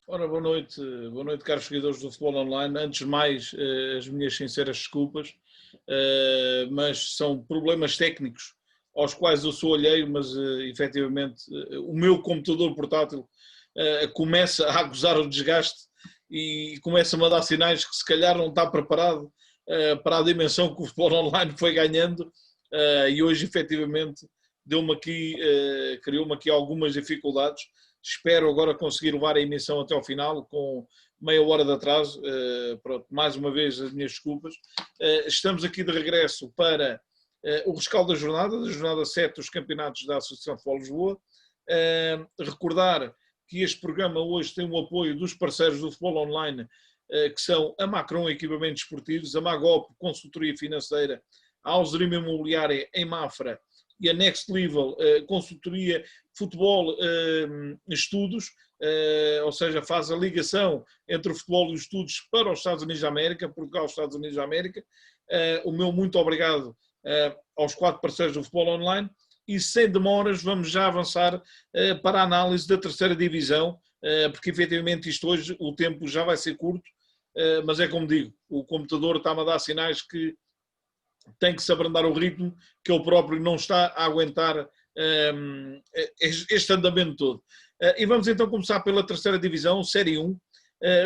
Ora, boa noite, caros seguidores do Futebol Online. Antes de mais, as minhas sinceras desculpas, mas são problemas técnicos aos quais eu sou alheio, mas efetivamente o meu computador portátil começa a acusar o desgaste e começa-me a dar sinais que se calhar não está preparado para a dimensão que o Futebol Online foi ganhando e hoje efetivamente deu-me aqui, criou-me aqui algumas dificuldades. Espero agora conseguir levar a emissão até ao final, com meia hora de atraso. Pronto, mais uma vez as minhas desculpas. Estamos aqui de regresso para o rescaldo da jornada 7 dos campeonatos da Associação de Futebol Lisboa. Recordar que este programa hoje tem o apoio dos parceiros do Futebol Online, que são a Macron Equipamentos Esportivos, a Magop Consultoria Financeira, a Alzerima Imobiliária em Mafra e a Next Level Consultoria Futebol Estudos, ou seja, faz a ligação entre o futebol e os estudos para os Estados Unidos da América, Portugal e os Estados Unidos da América. O meu muito obrigado aos 4 parceiros do Futebol Online e sem demoras vamos já avançar para a análise da terceira divisão, porque efetivamente isto hoje o tempo já vai ser curto, mas é como digo, o computador está-me a dar sinais que tem que se abrandar o ritmo, que ele próprio não está a aguentar este andamento todo. E vamos então começar pela terceira divisão, Série 1,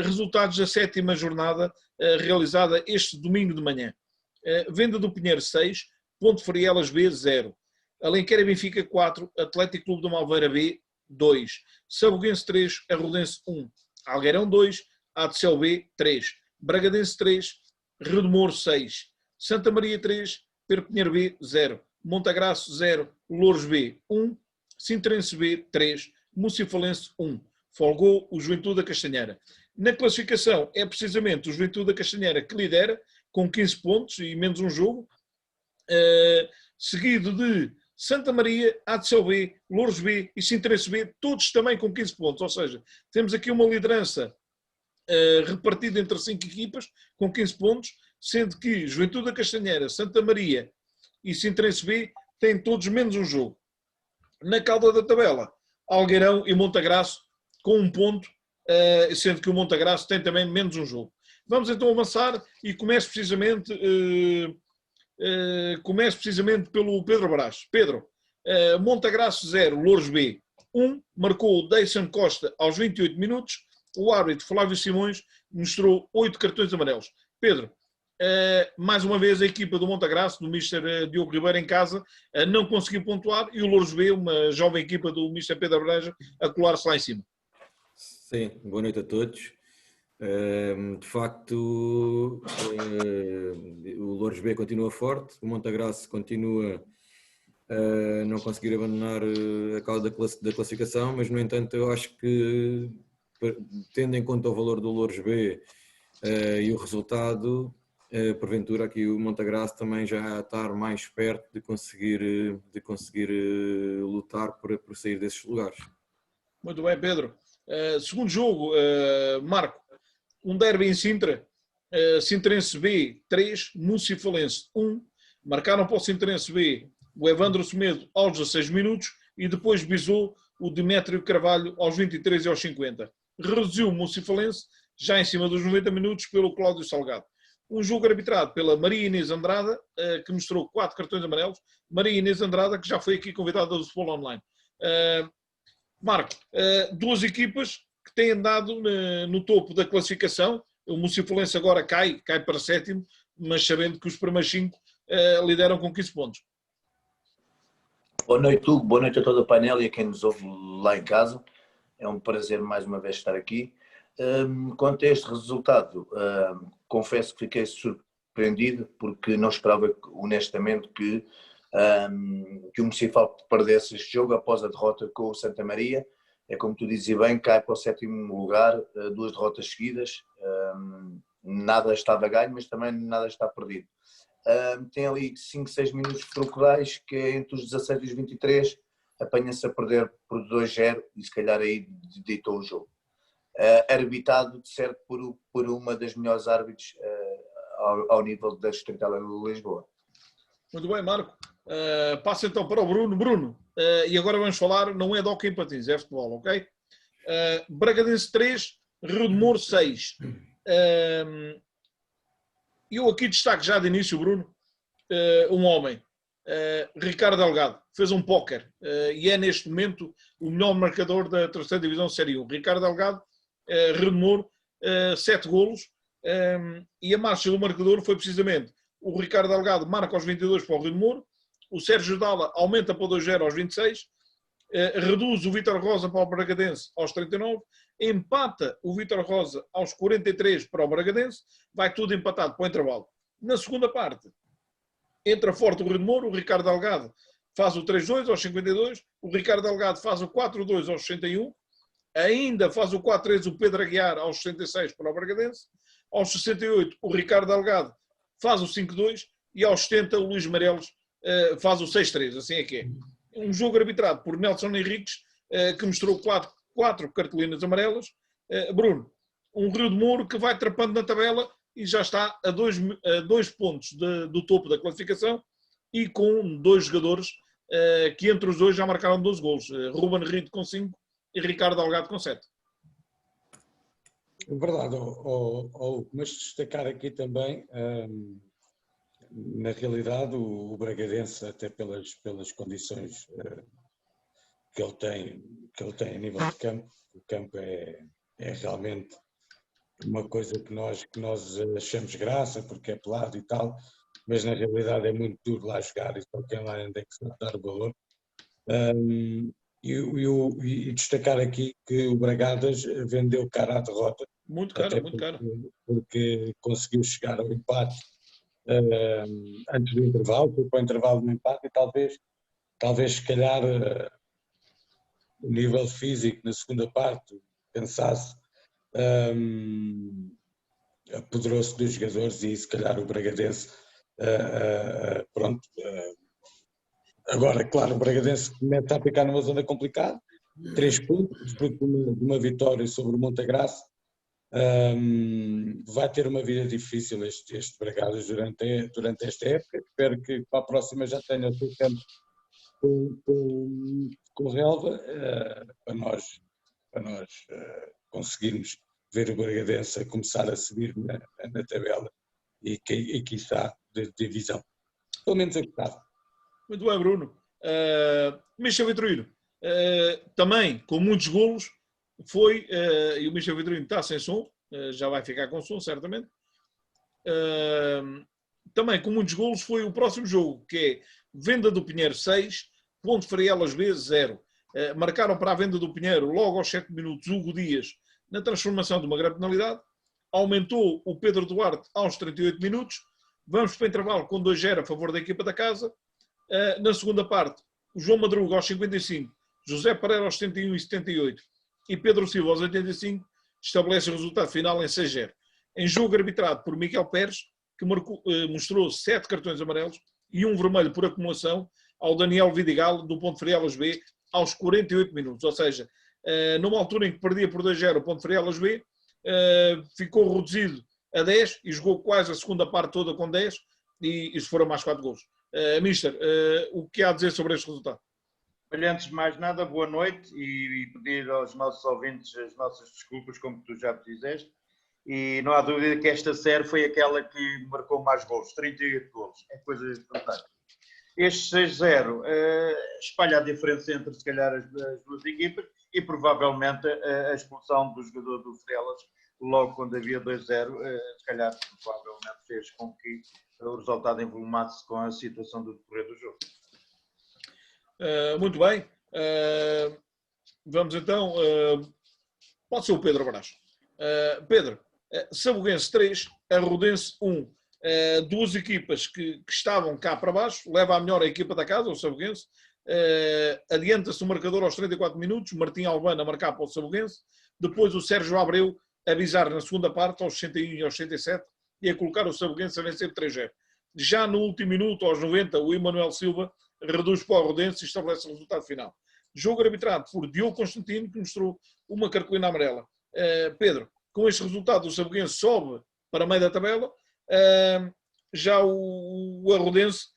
resultados da 7ª jornada, realizada este domingo de manhã. Venda do Pinheiro 6, Ponte Frielas B 0, Alenquer e Benfica 4, Atlético Clube do Malveira B 2, Sabuguense 3, Arrodense 1, Algueirão 2, Adcel B 3, Bragadense 3, Redomor 6, Santa Maria 3, Perpinheiro B 0, Montagraço 0, Louros B 1, Sintrense B 3, Mucifalense 1. Folgou o Juventude da Castanheira. Na classificação é precisamente o Juventude da Castanheira que lidera, com 15 pontos e menos um jogo, seguido de Santa Maria, Adcel B, Louros B e Sintrense B, todos também com 15 pontos. Ou seja, temos aqui uma liderança repartida entre 5 equipas, com 15 pontos, sendo que Juventude da Castanheira, Santa Maria e Sintrense B têm todos menos um jogo. Na cauda da tabela, Algueirão e Montagraço com 1 ponto, sendo que o Montagraço tem também menos um jogo. Vamos então avançar e começo precisamente pelo Pedro Brás. Pedro, Montagraço 0, Louros B 1, marcou o Deison Costa aos 28 minutos, o árbitro Flávio Simões mostrou 8 cartões amarelos. Pedro, mais uma vez a equipa do Montagraço, do Mr. Diogo Ribeiro em casa, não conseguiu pontuar e o Louros B, uma jovem equipa do Mr. Pedro Breja, a colar-se lá em cima. Sim, boa noite a todos. De facto, o Louros B continua forte, o Montagraço continua a não conseguir abandonar a cauda da classificação, mas no entanto eu acho que, tendo em conta o valor do Louros B e o resultado, porventura aqui o Montagraço também já estar mais perto de conseguir lutar por sair desses lugares. Muito bem, Pedro. Segundo jogo, Marco, um derby em Sintra, Sintrense B 3, Mucifalense 1, marcaram para o Sintrense B o Evandro Semedo aos 16 minutos e depois bisou o Demétrio Carvalho aos 23 e aos 50. Reduziu o Mucifalense já em cima dos 90 minutos pelo Cláudio Salgado. Um jogo arbitrado pela Maria Inês Andrada, que mostrou 4 cartões amarelos. Maria Inês Andrada, que já foi aqui convidada do Futebol Online. Marco, 2 equipas que têm andado no topo da classificação. O Mucifalense agora cai para 7º, mas sabendo que os primeiros 5 lideram com 15 pontos. Boa noite, Hugo. Boa noite a todo o painel e a quem nos ouve lá em casa. É um prazer mais uma vez estar aqui. Quanto a este resultado, confesso que fiquei surpreendido porque não esperava honestamente que o Municipal perdesse este jogo após a derrota com o Santa Maria. É como tu dizes bem, cai para o 7º lugar, 2 derrotas seguidas, nada estava ganho, mas também nada está perdido. Tem ali 5, 6 minutos cruciais que é entre os 16 e os 23, apanha-se a perder por 2-0 e se calhar aí deitou o jogo. Arbitrado de certo por uma das melhores árbitros ao nível da Distrital de Lisboa. Muito bem, Marco. Passa então para o Bruno. Bruno, e agora vamos falar, não é de hóquei em patins, é futebol, ok? Bragadense 3, Rio de Moro 6. Eu aqui destaco já de início, Bruno, um homem, Ricardo Delgado, fez um póquer e é neste momento o melhor marcador da terceira divisão Série 1. Ricardo Delgado, Rio de Moro, 7 golos, e a marcha do marcador foi precisamente o Ricardo Delgado marca aos 22 para o Rio de Moro, o Sérgio Dalla aumenta para o 2-0 aos 26, reduz o Vítor Rosa para o Bragadense aos 39, empata o Vítor Rosa aos 43 para o Bragadense, vai tudo empatado para o intervalo. Na segunda parte, entra forte o Rio de Moro, o Ricardo Delgado faz o 3-2 aos 52, o Ricardo Delgado faz o 4-2 aos 61, ainda faz o 4-3 o Pedro Aguiar aos 66 para o Bragadense, aos 68 o Ricardo Delgado faz o 5-2 e aos 70 o Luís Marelos faz o 6-3, assim é que é. Um jogo arbitrado por Nelson Henriques, que mostrou 4 cartolinas amarelas. Bruno, um Rio de Moro que vai trapando na tabela e já está a 2 pontos do topo da classificação e com 2 jogadores que entre os dois já marcaram 12 golos. Ruben Rito com 5 e Ricardo Delgado com 7. É verdade, mas destacar aqui também, na realidade, o Bragadense, até pelas condições que ele tem a nível de campo, o campo é realmente uma coisa que nós achamos graça, porque é pelado e tal, mas na realidade é muito duro lá jogar e só quem lá anda é que se dar o valor. E destacar aqui que o Bragadas vendeu cara à derrota. Muito caro, muito caro. Porque conseguiu chegar ao empate antes do intervalo, foi para o intervalo do empate e talvez se calhar o nível físico na segunda parte pensasse apoderou-se dos jogadores e se calhar o Bragadense pronto. Agora, claro, o Bragadense começa a ficar numa zona complicada, 3 pontos, fruto de uma vitória sobre o Montagraça. Vai ter uma vida difícil este Bragadas durante esta época. Espero que para a próxima já tenha o seu campo com relva, para nós conseguirmos ver o Bragadense a começar a subir na tabela e quiçá de divisão. Pelo menos eu gostava. Muito bem, Bruno. Michel Vitorino, também com muitos golos, foi, e o Michel Vitorino está sem som, já vai ficar com som, certamente. Também com muitos golos foi o próximo jogo, que é Venda do Pinheiro 6, Ponte Frielas B 0. Marcaram para a Venda do Pinheiro logo aos 7 minutos Hugo Dias na transformação de uma grande penalidade. Aumentou o Pedro Duarte aos 38 minutos. Vamos para o intervalo com 2-0 a favor da equipa da casa. Na segunda parte, o João Madruga aos 55, José Pereira aos 71 e 78 e Pedro Silva aos 85 estabelece o resultado final em 6-0. Em jogo arbitrado por Miguel Pérez, que mostrou 7 cartões amarelos e um vermelho por acumulação ao Daniel Vidigal do Ponte Frielas B aos 48 minutos. Ou seja, numa altura em que perdia por 2-0 o Ponte Frielas B, ficou reduzido a 10 e jogou quase a segunda parte toda com 10 e isso foram mais 4 gols. Mister, o que há a dizer sobre este resultado? Olha, antes de mais nada, boa noite e pedir aos nossos ouvintes as nossas desculpas, como tu já fizeste. E não há dúvida que esta série foi aquela que marcou mais gols, 38 gols. É coisa fantástica. Este 6-0 espalha a diferença entre, se calhar, as duas equipas e provavelmente a expulsão do jogador do Frielas, logo quando havia 2-0, se calhar provavelmente fez com que o resultado envolumasse com a situação do decorrer do jogo. Muito bem. Vamos então. Pode ser o Pedro Brás. Pedro, Sabuguense 3, Arrodense 1. Duas equipas que estavam cá para baixo. Leva a melhor a equipa da casa, o Sabuguense. Adianta-se o marcador aos 34 minutos. Martim Albano a marcar para o Sabuguense. Depois o Sérgio Abreu a avisar na segunda parte, aos 61 e aos 67, e a colocar o Sabuguense a vencer 3-0. Já no último minuto, aos 90, o Emanuel Silva reduz para o Arrodense e estabelece o resultado final. Jogo arbitrado por Diogo Constantino, que mostrou uma cartolina amarela. Pedro, com este resultado o Sabuguense sobe para meio da tabela. Já o Arrodense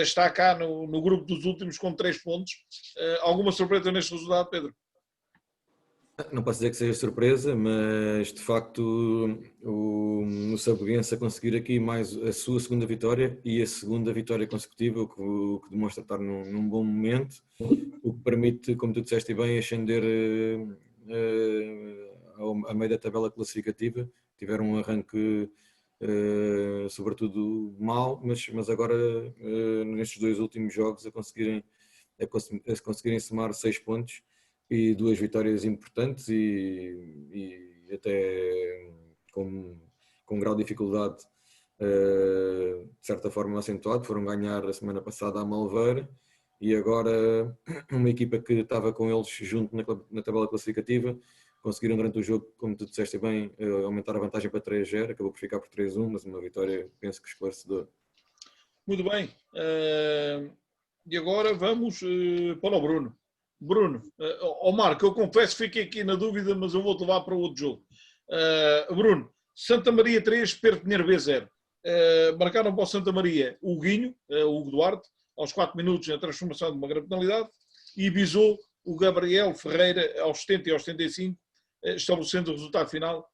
está cá no grupo dos últimos com 3 pontos. Alguma surpresa neste resultado, Pedro? Não posso dizer que seja surpresa, mas de facto o Sabuguense a conseguir aqui mais a sua segunda vitória e a segunda vitória consecutiva, o que demonstra estar num bom momento, o que permite, como tu disseste bem, ascender a meio da tabela classificativa. Tiveram um arranque sobretudo mau, mas agora nestes 2 últimos jogos a conseguirem somar 6 pontos e 2 vitórias importantes e até com um grau de dificuldade de certa forma acentuado. Foram ganhar a semana passada a Malveira e agora uma equipa que estava com eles junto na tabela classificativa conseguiram durante o jogo, como tu disseste bem, aumentar a vantagem para 3-0, acabou por ficar por 3-1, mas uma vitória penso que esclarecedora. Muito bem. E agora vamos para o Bruno. Bruno, Marco, eu confesso que fiquei aqui na dúvida, mas eu vou-te levar para outro jogo. Bruno, Santa Maria 3, Perpignan B 0. Marcaram para o Santa Maria o Guinho, o Hugo Duarte, aos 4 minutos na transformação de uma grande penalidade, e visou o Gabriel Ferreira aos 70 e aos 75, estabelecendo o resultado final,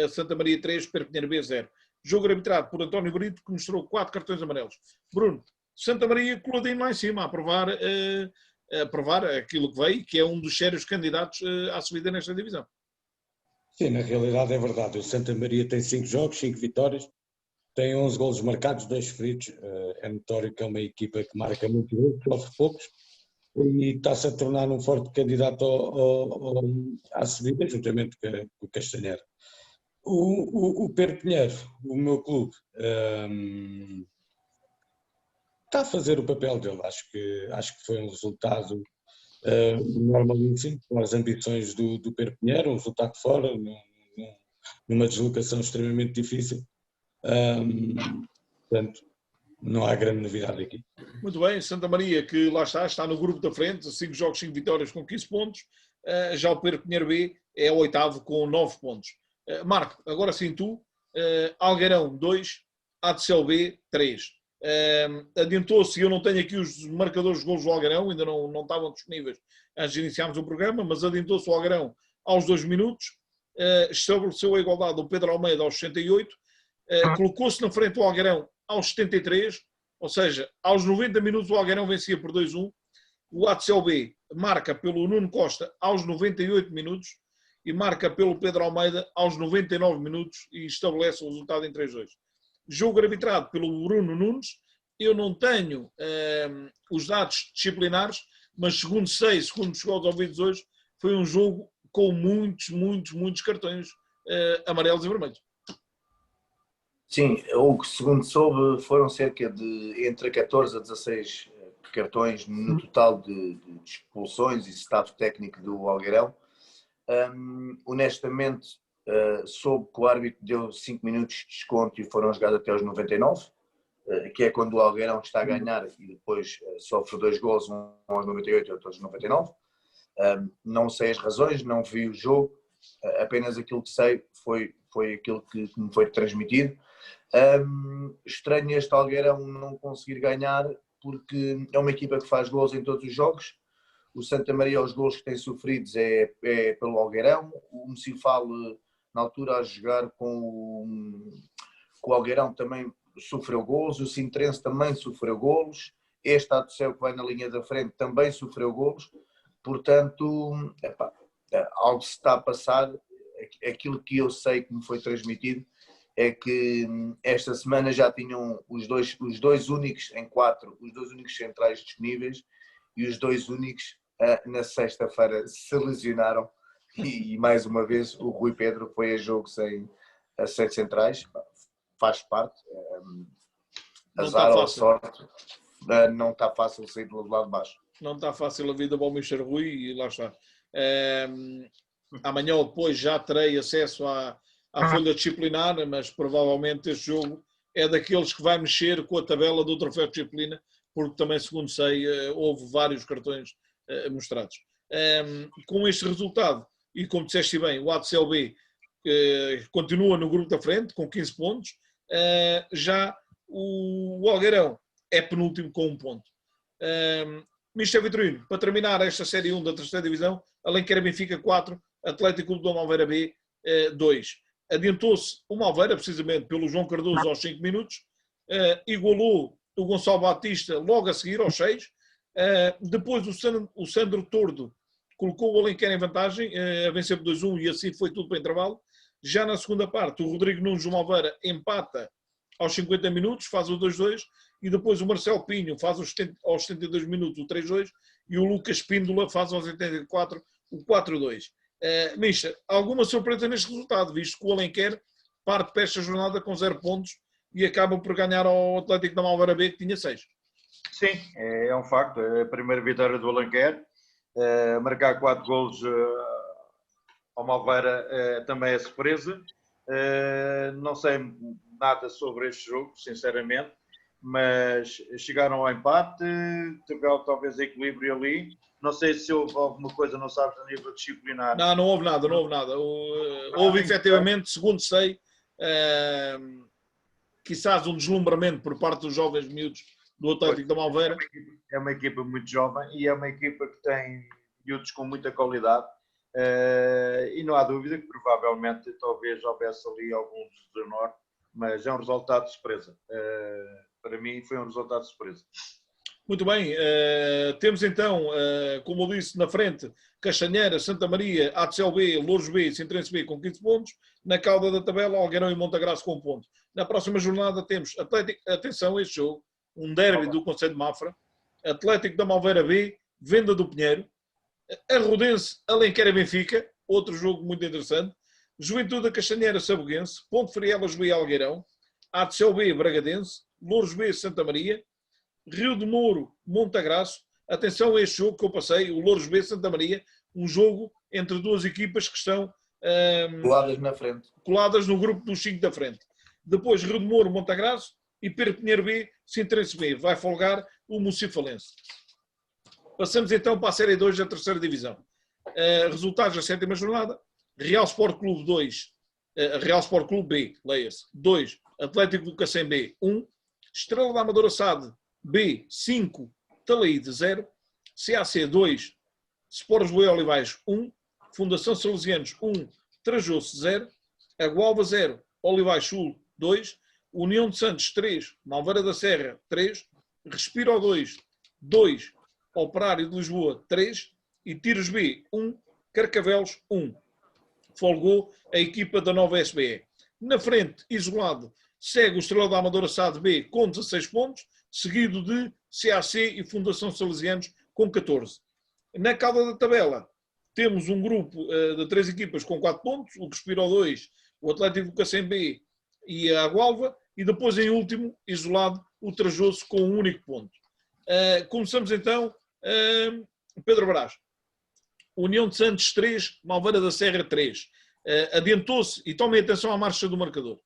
Santa Maria 3, Perpignan B 0. Jogo arbitrado por António Brito, que mostrou 4 cartões amarelos. Bruno, Santa Maria coladinho lá em cima, a provar aquilo que veio, que é um dos sérios candidatos à subida nesta divisão. Sim, na realidade é verdade. O Santa Maria tem 5 jogos, 5 vitórias, tem 11 golos marcados, 2 feridos. É notório que é uma equipa que marca muito golos, sofre poucos, e está-se a tornar um forte candidato à subida, juntamente com o Castanheira. O Perpignan, o meu clube, está a fazer o papel dele. Acho que foi um resultado normalíssimo para as ambições do Perpignan, um resultado fora, numa deslocação extremamente difícil. Portanto, não há grande novidade aqui. Muito bem, Santa Maria, que lá está no grupo da frente, 5 jogos, 5 vitórias com 15 pontos. Já o Perpignan B é o 8º com 9 pontos. Marco, agora sim tu, Algueirão 2, ADCL B 3. Adiantou-se, eu não tenho aqui os marcadores de golos do Algueirão, ainda não estavam disponíveis antes de iniciarmos o programa, mas adiantou-se o Algueirão aos 2 minutos, estabeleceu a igualdade do Pedro Almeida aos 68, colocou-se na frente do Algueirão aos 73, ou seja, aos 90 minutos o Algueirão vencia por 2-1, o ADCL marca pelo Nuno Costa aos 98 minutos e marca pelo Pedro Almeida aos 99 minutos e estabelece o resultado em 3-2. Jogo arbitrado pelo Bruno Nunes. Eu não tenho os dados disciplinares, mas segundo sei, segundo chegou aos ouvidos hoje, foi um jogo com muitos cartões amarelos e vermelhos. Sim, o que segundo soube foram cerca de entre 14 a 16 cartões no total de expulsões e staff técnico do Algueirão. Honestamente, soube que o árbitro deu 5 minutos de desconto e foram jogados até aos 99, que é quando o Algueirão está a ganhar e depois sofre 2 golos, um aos 98 e outro aos 99. Não sei as razões, não vi o jogo, apenas aquilo que sei foi aquilo que me foi transmitido. Estranho este Algueirão não conseguir ganhar, porque é uma equipa que faz golos em todos os jogos. O Santa Maria, os golos que tem sofridos é pelo Algueirão. O Municipal, na altura, a jogar com o Algueirão, também sofreu golos. O Sintrense também sofreu golos. Este ADCL, que vai na linha da frente, também sofreu golos. Portanto, algo se está a passar. Aquilo que eu sei que me foi transmitido é que esta semana já tinham os dois únicos em 4, os 2 únicos centrais disponíveis, e os 2 únicos na sexta-feira se lesionaram, e mais uma vez o Rui Pedro foi a jogo sem as 7 centrais. Faz parte, azar ou sorte, não está fácil sair do lado de baixo. Não está fácil a vida para o Mister Rui e lá está. Amanhã ou depois já terei acesso à folha disciplinar, mas provavelmente este jogo é daqueles que vai mexer com a tabela do troféu de disciplina, porque também, segundo sei, houve vários cartões mostrados. Com este resultado, e como disseste bem, o ADCL continua no grupo da frente com 15 pontos, já o Algueirão é penúltimo com 1 ponto. Mister Vitorino, para terminar esta Série 1 da 3ª Divisão, Alenquer Benfica 4, Atlético Clube do Malveira B 2. Adiantou-se o Malveira, precisamente pelo João Cardoso aos 5 minutos, igualou o Gonçalo Batista logo a seguir aos 6. Depois o Sandro Tordo colocou o Alenquer em vantagem, a vencer por 2-1 e assim foi tudo para intervalo. Já na segunda parte, o Rodrigo Nunes do Malveira empata aos 50 minutos, faz o 2-2, e depois o Marcelo Pinho faz aos 72 minutos o 3-2 e o Lucas Píndola faz aos 84 o 4-2. Misha, alguma surpresa neste resultado, visto que o Alenquer parte para esta jornada com 0 pontos e acaba por ganhar ao Atlético da Malveira B, que tinha 6. Sim, é um facto. É a primeira vitória do Alenquer. Marcar 4 golos ao Malveira também é surpresa. Não sei nada sobre este jogo, sinceramente, mas chegaram ao empate, tiveram talvez equilíbrio ali. Não sei se houve alguma coisa, não sabes, a nível disciplinar. Não houve nada. Houve efetivamente, segundo sei, quizás um deslumbramento por parte dos jovens miúdos do Atlético da Malveira. É uma equipa muito jovem e é uma equipa que tem miúdos com muita qualidade. E não há dúvida que provavelmente talvez houvesse ali alguns desonor, mas é um resultado de surpresa. Para mim foi um resultado de surpresa. Muito bem, temos então, como eu disse, na frente, Castanheira, Santa Maria, Atcel B, Louros B, Sintrense B com 15 pontos. Na cauda da tabela, Algueirão e Montagraço com 1 ponto. Na próxima jornada temos Atlético, atenção a este jogo, um derby do Concelho de Mafra, Atlético da Malveira B, Venda do Pinheiro, Arrodense, Alenquer e Benfica, outro jogo muito interessante, Juventude da Castanheira, Sabuguense, Ponte Frielas B, Algueirão, Atcel B, Bragadense, Louros B, Santa Maria, Rio de Mouro, Montagraço. Atenção a este jogo que eu passei, o Louros B, Santa Maria, um jogo entre duas equipas que estão coladas na frente, coladas no grupo dos 5 da frente. Depois Rio de Mouro, Montagraço e Perpinheiro B, Sintrense B. Vai folgar o Mucifalense. Passamos então para a Série 2 da terceira divisão. Resultados da sétima jornada. Real Sport Clube 2, Real Sport Clube B, leia-se, 2, Atlético do Cacém B, 1, Estrela da Amadora SAD B, 5, Talaíde 0, CAC 2, Sport Boé Olivais 1, Fundação Salesianos 1, Trajoso 0, Agualva 0, Olivais Sul 2, União de Santos 3, Malveira da Serra 3, Respiro 2, 2, Operário de Lisboa 3 e Tiros B 1, Carcavelos 1. Folgou a equipa da nova SBE. Na frente, isolado, segue o Estrela da Amadora SAD B com 16 pontos, seguido de CAC e Fundação Salesianos com 14. Na cauda da tabela, temos um grupo de 3 equipas com 4 pontos, o Respiro 2, o Atlético do Cacém B e a Agualva, e depois em último, isolado, o Trajoso com um único ponto. Começamos então, Pedro Brás. União de Santos 3, Malveira da Serra 3. Adiantou-se, e tomem atenção à marcha do marcador,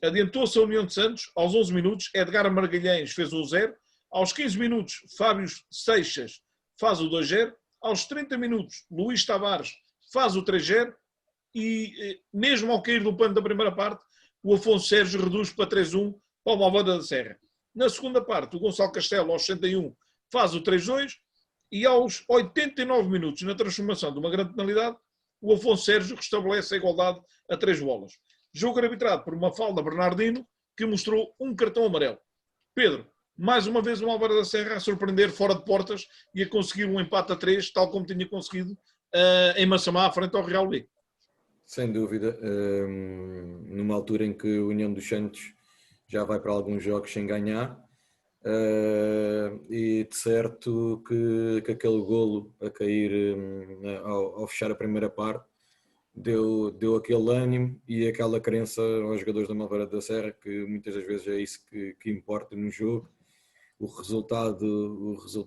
adiantou-se a União de Santos, aos 11 minutos, Edgar Margalhães fez o 0, aos 15 minutos, Fábio Seixas faz o 2-0, aos 30 minutos, Luís Tavares faz o 3-0 e, mesmo ao cair do pano da primeira parte, o Afonso Sérgio reduz para 3-1 para o Malveira da Serra. Na segunda parte, o Gonçalo Castelo, aos 61, faz o 3-2 e aos 89 minutos, na transformação de uma grande penalidade, o Afonso Sérgio restabelece a igualdade a 3 bolas. Jogo arbitrado por uma falta Bernardino, que mostrou um cartão amarelo. Pedro, mais uma vez o Malveira da Serra a surpreender fora de portas e a conseguir um empate a 3, tal como tinha conseguido em Massamá, frente ao Real B. Sem dúvida, numa altura em que o União dos Santos já vai para alguns jogos sem ganhar, e de certo que aquele golo a cair ao fechar a primeira parte deu aquele ânimo e aquela crença aos jogadores da Malveira da Serra, que muitas das vezes é isso que importa no jogo. O resultado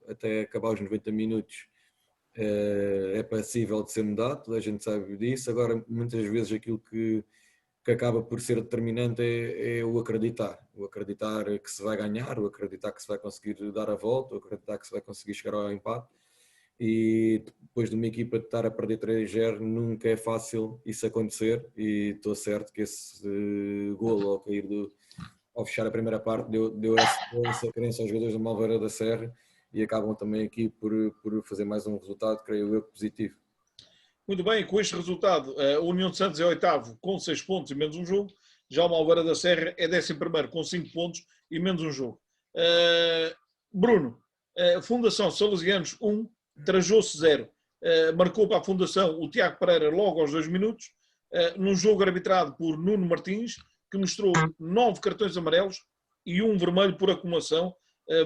até acabar os 90 minutos é passível de ser mudado, toda a gente sabe disso. Agora, muitas vezes aquilo que acaba por ser determinante é o acreditar que se vai ganhar, o acreditar que se vai conseguir dar a volta, o acreditar que se vai conseguir chegar ao empate. E depois de uma equipa de estar a perder 3-0, nunca é fácil isso acontecer, e estou certo que esse golo ao fechar a primeira parte deu essa crença aos jogadores da Malveira da Serra e acabam também aqui por fazer mais um resultado, creio eu, positivo. Muito bem, com este resultado, a União de Santos é oitavo com 6 pontos e menos um jogo. Já o Alvara da Serra é 11º com 5 pontos e menos um jogo. Bruno, Fundação Salesianos 1, Trajoso 0. Marcou para a Fundação o Tiago Pereira logo aos 2 minutos, num jogo arbitrado por Nuno Martins, que mostrou 9 cartões amarelos e um vermelho por acumulação,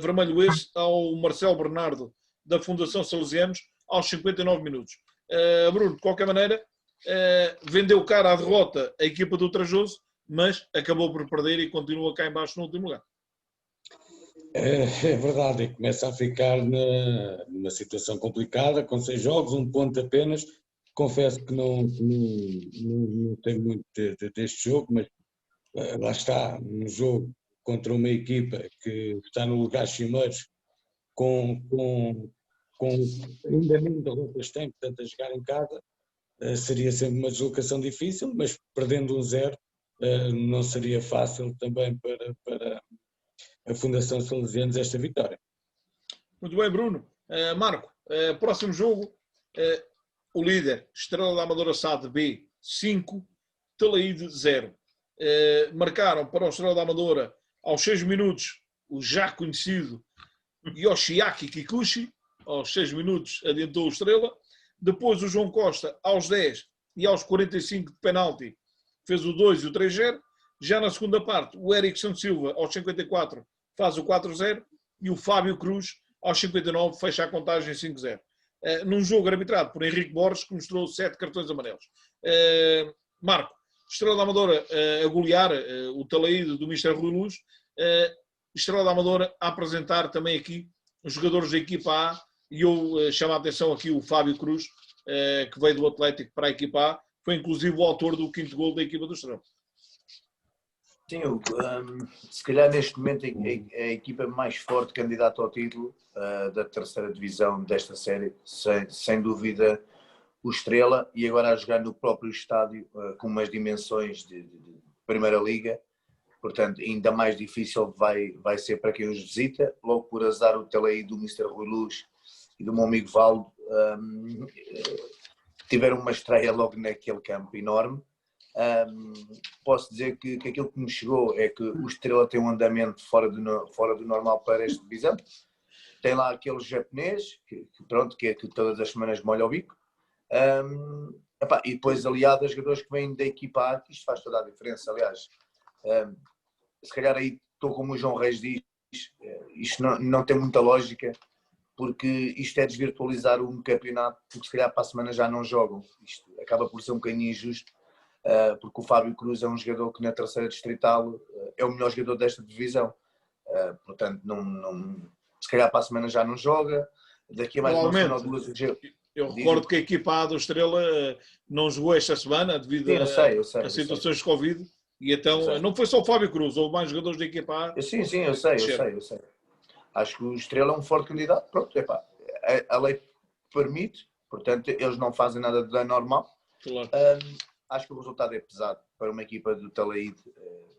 vermelho esse ao Marcelo Bernardo da Fundação Salesianos aos 59 minutos. Bruno, de qualquer maneira, vendeu cara à derrota a equipa do Trajoso, mas acabou por perder e continua cá em baixo no último lugar. É verdade, e começa a ficar numa situação complicada, com 6 jogos, 1 ponto apenas. Confesso que não tenho muito deste jogo, mas lá está, um jogo contra uma equipa que está no lugar cimeiros, com ainda menos derrotas tem, portanto a jogar em casa, seria sempre uma deslocação difícil, mas perdendo 1-0 não seria fácil também para a Fundação Salesianos esta vitória. Muito bem, Bruno. Marco, próximo jogo, o líder, Estrela da Amadora SAD B, 5, Talaíde 0. Marcaram para o Estrela da Amadora, aos 6 minutos, o já conhecido Yoshiaki Kikuchi, aos 6 minutos adiantou o Estrela. Depois o João Costa, aos 10 e aos 45 de penalti, fez o 2 e o 3-0. Já na segunda parte, o Erickson Silva, aos 54, faz o 4-0 e o Fábio Cruz, aos 59, fecha a contagem 5-0. Num jogo arbitrado por Henrique Borges, que mostrou 7 cartões amarelos. Marco, Estrela da Amadora a golear o Talaíde do Mister Rui Luz. Estrela da Amadora a apresentar também aqui os jogadores da equipa A, e eu chamo a atenção aqui o Fábio Cruz, que veio do Atlético para a equipa A, foi inclusive o autor do 5º gol da equipa do Estrela. Sim, se calhar neste momento é a equipa mais forte candidata ao título da terceira divisão desta série, sem dúvida o Estrela, e agora a jogar no próprio estádio com umas dimensões de Primeira Liga, portanto ainda mais difícil vai ser para quem os visita. Logo por azar o Talaí do Mr. Rui Luz e do meu amigo Valdo tiveram uma estreia logo naquele campo enorme. Posso dizer que aquilo que me chegou é que o Estrela tem um andamento fora do normal para esta divisão. Tem lá aquele japonês que todas as semanas molha o bico, e depois aliado a jogadores que vêm da equipa A, que isto faz toda a diferença. Aliás, se calhar aí estou como o João Reis diz, isto não tem muita lógica, porque isto é desvirtualizar um campeonato, porque se calhar para a semana já não jogam. Isto acaba por ser um bocadinho injusto, porque o Fábio Cruz é um jogador que na terceira distrital é o melhor jogador desta divisão. Portanto, se calhar para a semana já não joga. Daqui a mais uma semana ou duas... Eu recordo que a equipa A do Estrela não jogou esta semana devido a situações de Covid. E então, não foi só o Fábio Cruz, houve mais jogadores da equipa A. Sim, eu sei. Acho que o Estrela é um forte candidato. Pronto, a lei permite, portanto, eles não fazem nada de anormal. Claro. Acho que o resultado é pesado para uma equipa do Talaíde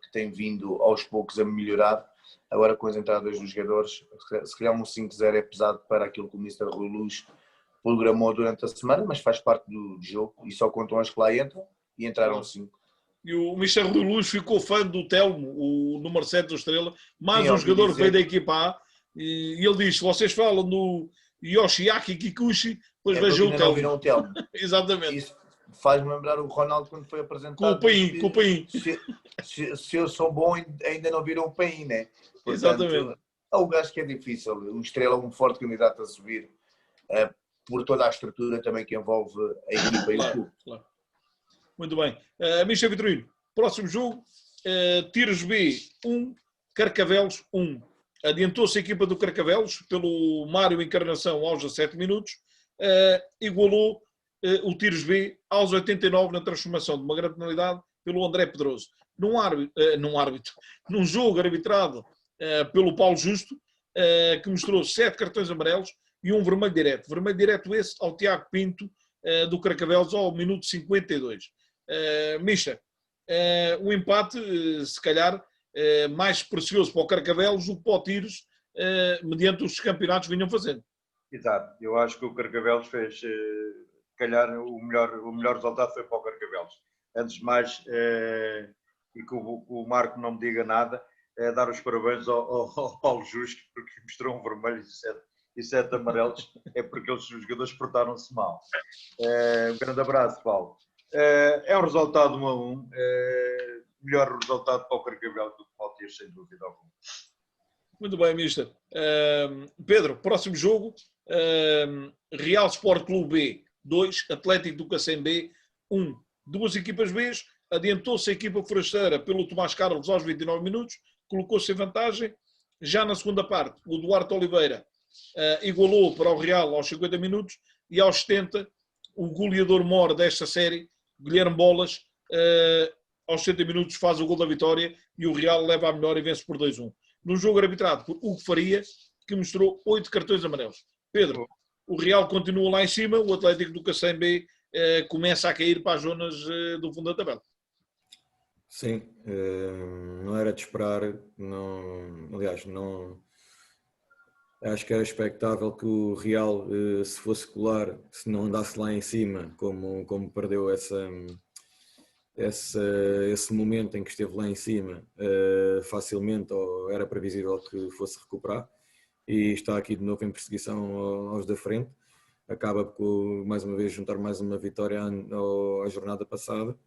que tem vindo aos poucos a melhorar. Agora com as entradas dos jogadores, se calhar um 5-0 é pesado para aquilo que o Mr. Rui Luz programou durante a semana, mas faz parte do jogo e só contam as que lá entram, e entraram 5. E o Michel Rui Luz ficou fã do Telmo, o número 7 do Estrela, mais um jogador que veio da equipa A, e ele diz: se vocês falam do Yoshiaki Kikuchi, depois vejam o Telmo. Exatamente. Isso faz-me lembrar o Ronaldo quando foi apresentado. Com o Paim. Se eu sou bom, ainda não viram o Paim, né? Portanto, exatamente. O gajo que é difícil. O Estrela é um forte candidato a subir, por toda a estrutura também que envolve a equipa e o clube. Claro. Muito bem. Michel Vitorino, próximo jogo, Tiros B 1, Carcavelos 1. Adiantou-se a equipa do Carcavelos pelo Mário Encarnação aos 17 minutos, igualou o Tiros B aos 89 na transformação de uma grande penalidade pelo André Pedroso. Num jogo arbitrado pelo Paulo Justo, que mostrou 7 cartões amarelos e um vermelho direto. Vermelho direto esse ao Tiago Pinto, do Carcavelos, ao minuto 52. Misha, um empate, se calhar, mais precioso para o Carcavelos do que para o Tiros, mediante os campeonatos que vinham fazendo. Exato. Eu acho que o Carcavelos fez calhar o melhor resultado foi para o Carcavelos. Antes de mais, e que o Marco não me diga nada, dar os parabéns ao Paulo Justo, porque mostrou um vermelho e 7 amarelos, é porque os jogadores portaram-se mal. Um grande abraço, Paulo. É um resultado 1-1, melhor resultado para o Carcavelos do que para o Tias, sem dúvida alguma. Muito bem, mister. Pedro, próximo jogo, Real Sport Clube B 2, Atlético do Cacém B 1. Duas equipas B, adiantou-se a equipa forasteira pelo Tomás Carlos aos 29 minutos, colocou-se em vantagem. Já na segunda parte, o Duarte Oliveira igualou para o Real aos 50 minutos e aos 70, o goleador mor desta série, Guilherme Bolas, aos 70 minutos faz o gol da vitória e o Real leva a melhor e vence por 2-1. Num jogo arbitrado por Hugo Faria, que mostrou 8 cartões amarelos. Pedro, o Real continua lá em cima, o Atlético do Cacém B começa a cair para as zonas do fundo da tabela. Sim, não era de esperar, não, aliás, não, acho que era expectável que o Real, se fosse colar, se não andasse lá em cima, como perdeu esse momento em que esteve lá em cima, facilmente, ou era previsível que fosse recuperar, e está aqui de novo em perseguição aos da frente. Acaba por, mais uma vez, juntar mais uma vitória à jornada passada.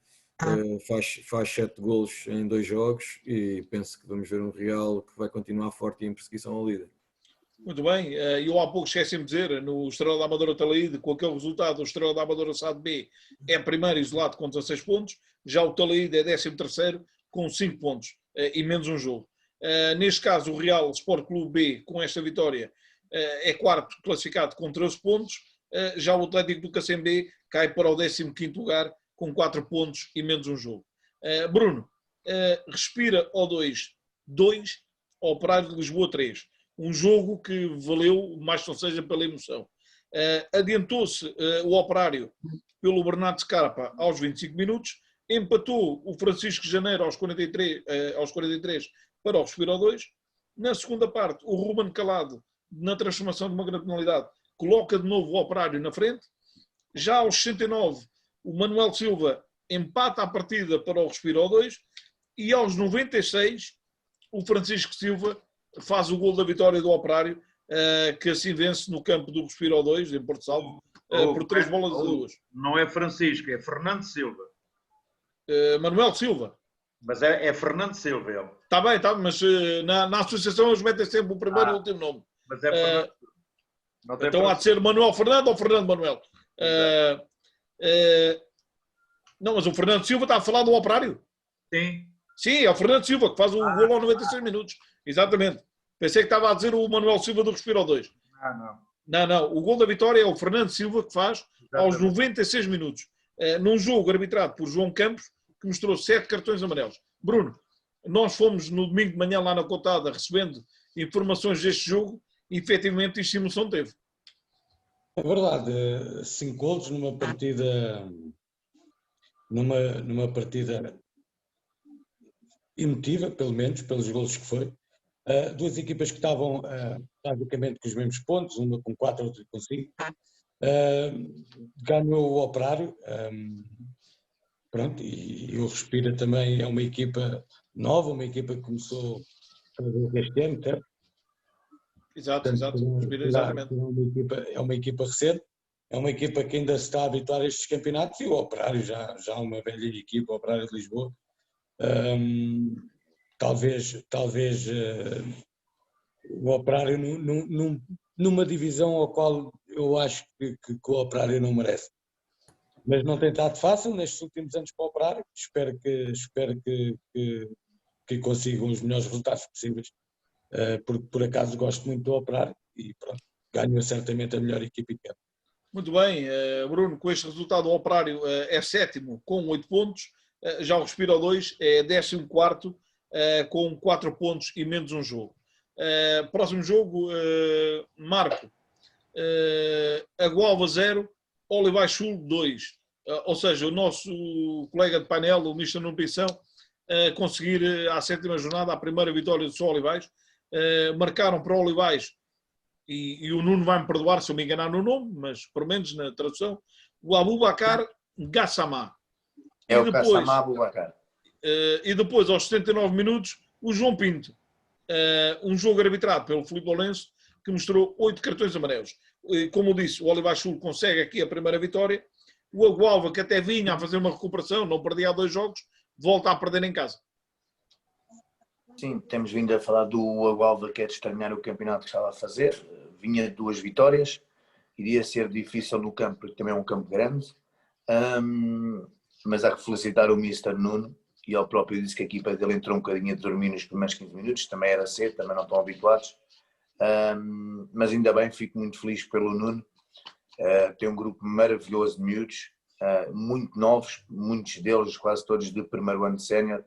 Faz 7 golos em 2 jogos e penso que vamos ver um Real que vai continuar forte e em perseguição ao líder. Muito bem, eu há pouco esqueci-me de dizer, no Estrela da Amadora Talaíde, com aquele resultado, o Estrela da Amadora SAD B é primeiro isolado com 16 pontos, já o Talaíde é 13º com 5 pontos e menos um jogo. Neste caso, o Real Sport Clube B, com esta vitória, é quarto classificado com 13 pontos, já o Atlético do Cacém B cai para o 15º lugar com 4 pontos e menos um jogo. Bruno, respira ao 2, Operário de Lisboa 3. Um jogo que valeu, mais que não seja pela emoção. Adiantou-se o Operário pelo Bernardo Scarpa aos 25 minutos, empatou o Francisco Janeiro aos 43 para o Respiro ao 2. Na segunda parte, o Ruben Calado, na transformação de uma grande penalidade, coloca de novo o Operário na frente. Já aos 69, o Manuel Silva empata a partida para o Respiro ao 2. E aos 96, o Francisco Silva faz o gol da vitória do Operário, que assim vence no campo do Respiro ao 2, em Porto Salvo, por 3 bolas a 2. Não é Francisco, é Fernando Silva. Manuel Silva. Mas é Fernando Silva, ele. Está bem, mas na associação eles metem sempre o primeiro e o último nome. Mas é Fernando. Então há de ser Manuel Fernando ou Fernando Manuel. Não, mas o Fernando Silva está a falar do Operário. Sim. Sim, é o Fernando Silva que faz o gol aos 96 minutos. Exatamente. Pensei que estava a dizer o Manuel Silva do Respiro ao 2. Não. O gol da vitória é o Fernando Silva que faz aos 96 minutos. Num jogo arbitrado por João Campos, que mostrou 7 cartões amarelos. Bruno, nós fomos no domingo de manhã lá na Cotada recebendo informações deste jogo e efetivamente isto emoção teve. É verdade, 5 golos numa partida emotiva, pelo menos, pelos golos que foi. Duas equipas que estavam basicamente com os mesmos pontos, uma com 4, outra com 5. Ganhou o Operário, pronto, e o Respira também é uma equipa nova, uma equipa que começou este ano, certo? Exato, Respira, exatamente. É uma equipa recente, é uma equipa que ainda se está a habituar a estes campeonatos, e o Operário já uma velha equipa, o Operário de Lisboa. Talvez o Operário numa divisão ao qual eu acho que o Operário não merece. Mas não tem estado fácil nestes últimos anos para o Operário. Espero que consigam os melhores resultados possíveis, porque por acaso gosto muito do Operário e pronto, ganhou certamente a melhor equipa em campo. Muito bem, Bruno, com este resultado o Operário é 7º com 8 pontos, já o Respiro ao 2 é 14º com 4 pontos e menos um jogo. Próximo jogo, Marco, Agualva 0, Olivais Sul 2. Ou seja, o nosso colega de painel, o Mr. Nutrição, conseguir à 7ª jornada a primeira vitória do São Olivais. Marcaram para o Olivais, e o Nuno vai-me perdoar se eu me enganar no nome, mas pelo menos na tradução, o Aboubakar Gassama. É o Gassama Aboubakar. E depois, aos 79 minutos, o João Pinto. Um jogo arbitrado pelo Filipe Lourenço, que mostrou 8 cartões amarelos. Como eu disse, o Olivais Sul consegue aqui a primeira vitória. O Agualva, que até vinha a fazer uma recuperação, não perdia há 2 jogos, volta a perder em casa. Sim, temos vindo a falar do Agualva, que é de estranhar o campeonato que estava a fazer. Vinha de 2 vitórias, iria ser difícil no campo, porque também é um campo grande. Mas há que felicitar o Mr. Nuno, e ele próprio disse que a equipa dele entrou um bocadinho a dormir nos primeiros 15 minutos, também era cedo, também não estão habituados. Mas ainda bem, fico muito feliz pelo Nuno. Tem um grupo maravilhoso de miúdos, muito novos, muitos deles, quase todos do primeiro ano de sénior,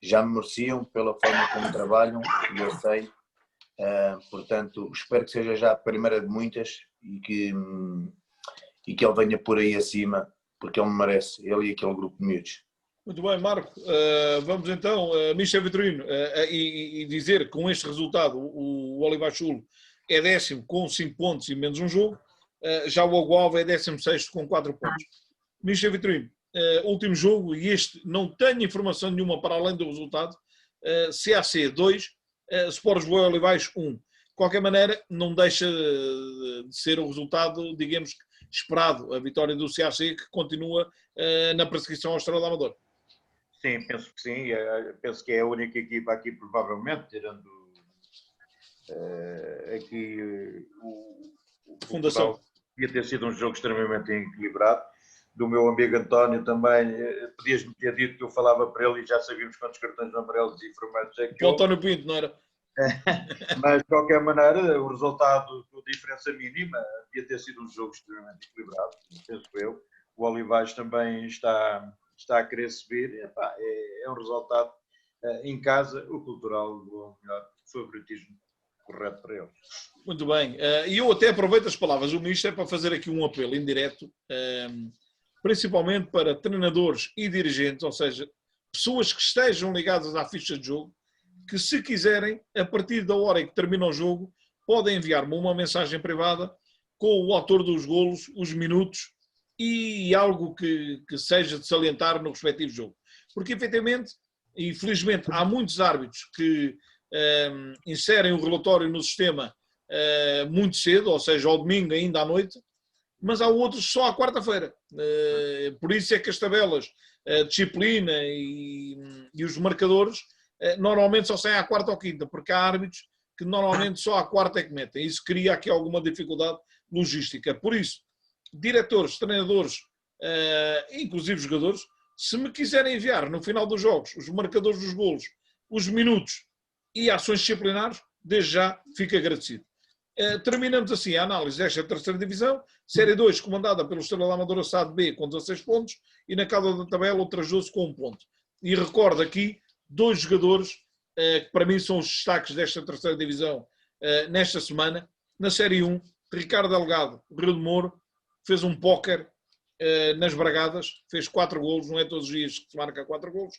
já me mereciam pela forma como trabalham, e eu sei. Portanto, espero que seja já a primeira de muitas e que ele venha por aí acima, porque ele merece, ele e aquele grupo de miúdos. Muito bem, Marco. Vamos então, Michel Vitorino, e dizer que com este resultado o Olivais Sul é 10º com 5 pontos e menos um jogo. Já o Agualva é 16º com 4 pontos. Michel Vitorino, último jogo, e este não tenho informação nenhuma para além do resultado. CAC 2, Sport Lisboa Olivais 1. De qualquer maneira, não deixa de ser o resultado, digamos, esperado. A vitória do CAC, que continua na perseguição ao Estrela da Amadora. Sim, penso que sim. Penso que é a única equipa aqui, provavelmente, tirando aqui o Fundação. Devia ter sido um jogo extremamente equilibrado. Do meu amigo António também, podias-me ter dito que eu falava para ele e já sabíamos quantos cartões amarelos e vermelhos é que o António Pinto, não era? Mas, de qualquer maneira, o resultado com diferença mínima devia ter sido um jogo extremamente equilibrado, penso eu. O Olivais também está a querer subir. É um resultado em casa, o cultural, o melhor favoritismo correto para eles. Muito bem. E eu até aproveito as palavras do Mister para fazer aqui um apelo indireto, principalmente para treinadores e dirigentes, ou seja, pessoas que estejam ligadas à ficha de jogo, que se quiserem, a partir da hora em que termina o jogo, podem enviar-me uma mensagem privada com o autor dos golos, os minutos e algo que seja de salientar no respectivo jogo. Porque, efetivamente, e felizmente, há muitos árbitros que inserem o relatório no sistema muito cedo, ou seja, ao domingo ainda à noite, mas há outros só à quarta-feira. Por isso é que as tabelas, a disciplina e os marcadores normalmente só saem à quarta ou quinta, porque há árbitros que normalmente só à quarta é que metem. Isso cria aqui alguma dificuldade logística. Por isso, diretores, treinadores, inclusive jogadores, se me quiserem enviar no final dos jogos os marcadores dos golos, os minutos e ações disciplinares, desde já fico agradecido. Terminamos assim a análise desta terceira divisão, Série 2 comandada pelo Estrela da Amadora SAD B com 16 pontos e na cauda da tabela o Trajoso com 1 ponto. E recordo aqui 2 jogadores que para mim são os destaques desta terceira divisão nesta semana. Na Série 1, Ricardo Delgado, Rio de Moro, fez um póquer nas Bragadas, fez 4 golos, não é todos os dias que se marca 4 golos.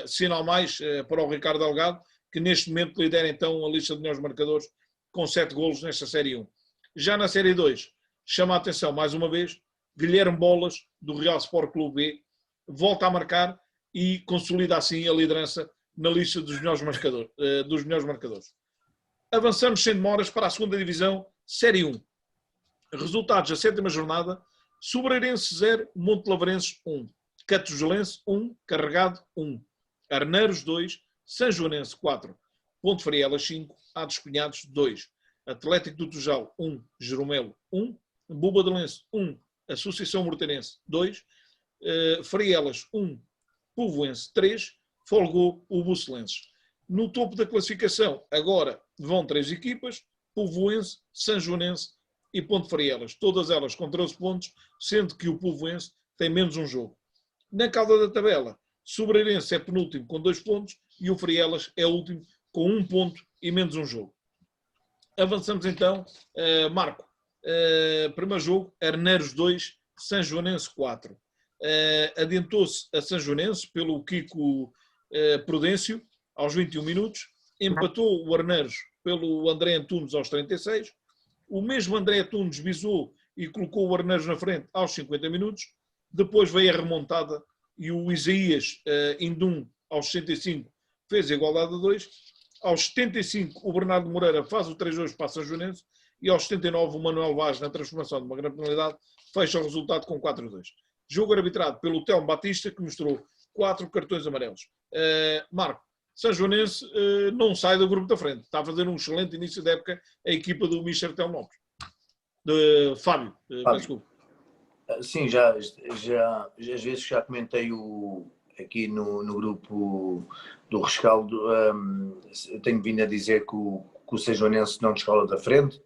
Sinal mais para o Ricardo Delgado, que neste momento lidera então a lista de melhores marcadores com 7 golos nesta Série 1. Já na Série 2, chama a atenção mais uma vez, Guilherme Bolas, do Real Sport Clube B, volta a marcar e consolida assim a liderança na lista dos melhores marcadores. Avançamos sem demoras para a segunda divisão, Série 1. Resultados da 7ª jornada, Sobreirense 0, Montelavrenses 1, Catogelense 1, Carregado 1, Arneiros 2, Sanjoanense 4, Ponte Frielas 5, Ados Cunhados 2, Atlético do Tujal 1, Jeromelo 1, Bobadelense 1, Associação Mortenense 2, Frielas 1, Povoense 3, folgou o Bucelenses. No topo da classificação, agora vão 3 equipas, Povoense, Sanjoanense e Ponte Frielas, todas elas com 13 pontos, sendo que o Povoense tem menos um jogo. Na cauda da tabela, Sobreirense é penúltimo com 2 pontos e o Frielas é último com 1 ponto e menos um jogo. Avançamos então, Marco. Primeiro jogo, Arneiros 2, Sanjoanense 4. Adiantou-se a Sanjoanense pelo Kiko Prudêncio aos 21 minutos, empatou o Arneiros pelo André Antunes aos 36. O mesmo André Antunes visou e colocou o Arneiros na frente aos 50 minutos. Depois veio a remontada e o Isaías Indum, aos 65, fez a igualdade a 2. Aos 75, o Bernardo Moreira faz o 3-2 para a São Joanense e aos 79, o Manuel Vaz, na transformação de uma grande penalidade, fecha o resultado com 4-2. Jogo arbitrado pelo Telmo Batista, que mostrou 4 cartões amarelos. Marco, São Joanense não sai do grupo da frente. Está a fazer um excelente início da época a equipa do Mister Telmo Lopes. Fábio. Desculpa. Sim, já às vezes já comentei aqui no grupo do Rescaldo, tenho vindo a dizer que o São Joanense não descola da frente,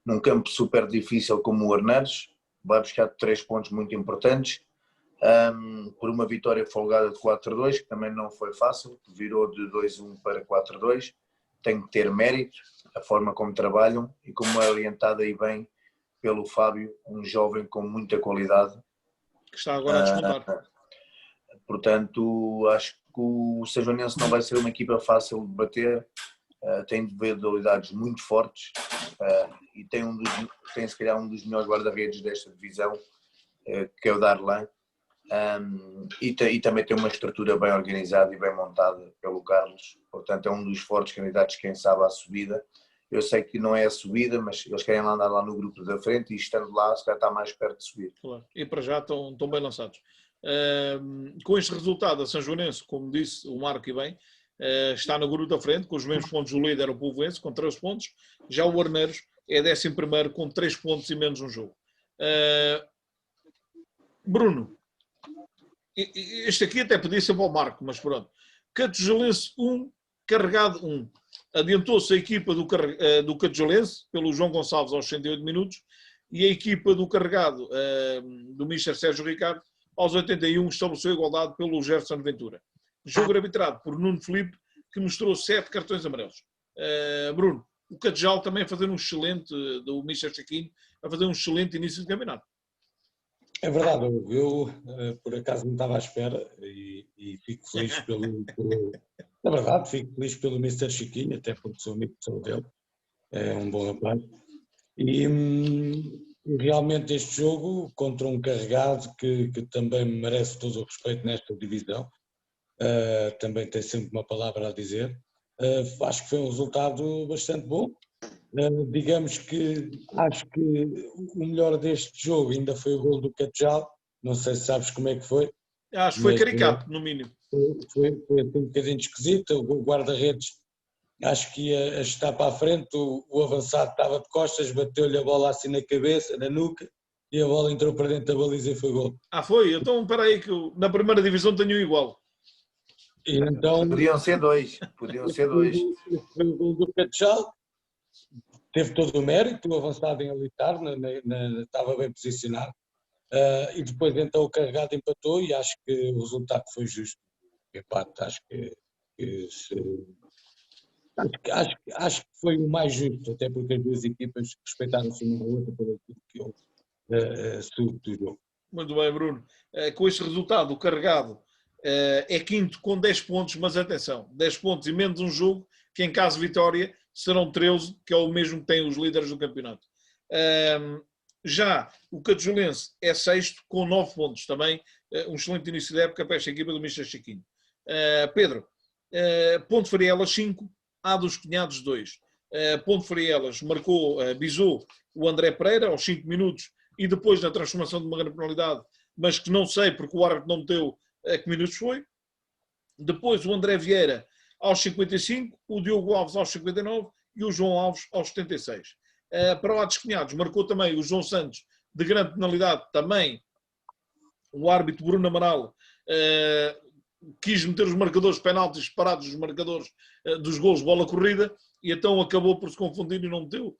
num campo super difícil como o Arneiros, vai buscar 3 pontos muito importantes, por uma vitória folgada de 4-2, que também não foi fácil, virou de 2-1 para 4-2, tem que ter mérito, a forma como trabalham e como é orientada aí bem pelo Fábio, um jovem com muita qualidade. Que está agora a descontar. Portanto, acho que o São Joanense não vai ser uma equipa fácil de bater, tem individualidades muito fortes e tem se calhar um dos melhores guarda-redes desta divisão, que é o Darlan, e também tem uma estrutura bem organizada e bem montada pelo Carlos, portanto é um dos fortes candidatos, quem sabe, à subida. Eu sei que não é a subida, mas eles querem andar lá no grupo da frente e estando lá, se calhar está mais perto de subir. Claro. E para já estão bem lançados. Com este resultado, a São Joanense, como disse o Marco e bem, está no grupo da frente, com os mesmos pontos do líder, o Povoense, com 13 pontos. Já o Arneiros é 11º com 3 pontos e menos um jogo. Bruno, este aqui até podia ser para o Marco, mas pronto. Catogelense 1, Carregado 1. Adiantou-se a equipa do Catogelense, pelo João Gonçalves aos 68 minutos, e a equipa do Carregado, do Mister Sérgio Ricardo, aos 81, estabeleceu a igualdade pelo Gerson Ventura. Jogo arbitrado por Nuno Filipe, que mostrou 7 cartões amarelos. Bruno, o Catejal também a fazer um excelente, do Mister Chiquinho, a fazer um excelente início de campeonato. É verdade, eu por acaso não estava à espera e fico feliz na verdade, fico feliz pelo Mr. Chiquinho, até porque sou amigo dele, é um bom rapaz. E realmente este jogo contra um Carregado que também merece todo o respeito nesta divisão, também tem sempre uma palavra a dizer, acho que foi um resultado bastante bom. Digamos que acho que o melhor deste jogo ainda foi o gol do Catejal, não sei se sabes como é que foi. Acho que foi caricato, no mínimo. Foi um bocadinho esquisito, o guarda-redes acho que ia estar para a frente, o avançado estava de costas, bateu-lhe a bola assim na cabeça, na nuca, e a bola entrou para dentro da baliza e foi gol. Foi? Então espera aí que na primeira divisão tenho igual. E então, Podiam ser dois. Foi o gol do Catejal, teve todo o mérito, o avançado em alitar, estava bem posicionado, e depois então o Carregado empatou e acho que o resultado foi justo. Empate, acho que foi o mais justo, até porque as duas equipas respeitaram-se uma na outra pelo que houve do jogo. Muito bem, Bruno. Com este resultado, o Carregado é quinto com 10 pontos, mas atenção, 10 pontos e menos um jogo, que em caso de vitória serão 13, que é o mesmo que têm os líderes do campeonato. Já o Catogelense é sexto com 9 pontos, também um excelente início de época para esta equipa do Mister Chiquinho. Pedro, Ponte Frielas 5, A dos Cunhados 2. Ponte Frielas marcou, bisou o André Pereira aos 5 minutos e depois na transformação de uma grande penalidade, mas que não sei porque o árbitro não meteu a que minutos foi. Depois o André Vieira aos 55, o Diogo Alves aos 59 e o João Alves aos 76. Para o A dos Cunhados marcou também o João Santos de grande penalidade, também o árbitro Bruno Amaral quis meter os marcadores penaltis parados, os marcadores dos golos de bola corrida, e então acabou por se confundir e não meteu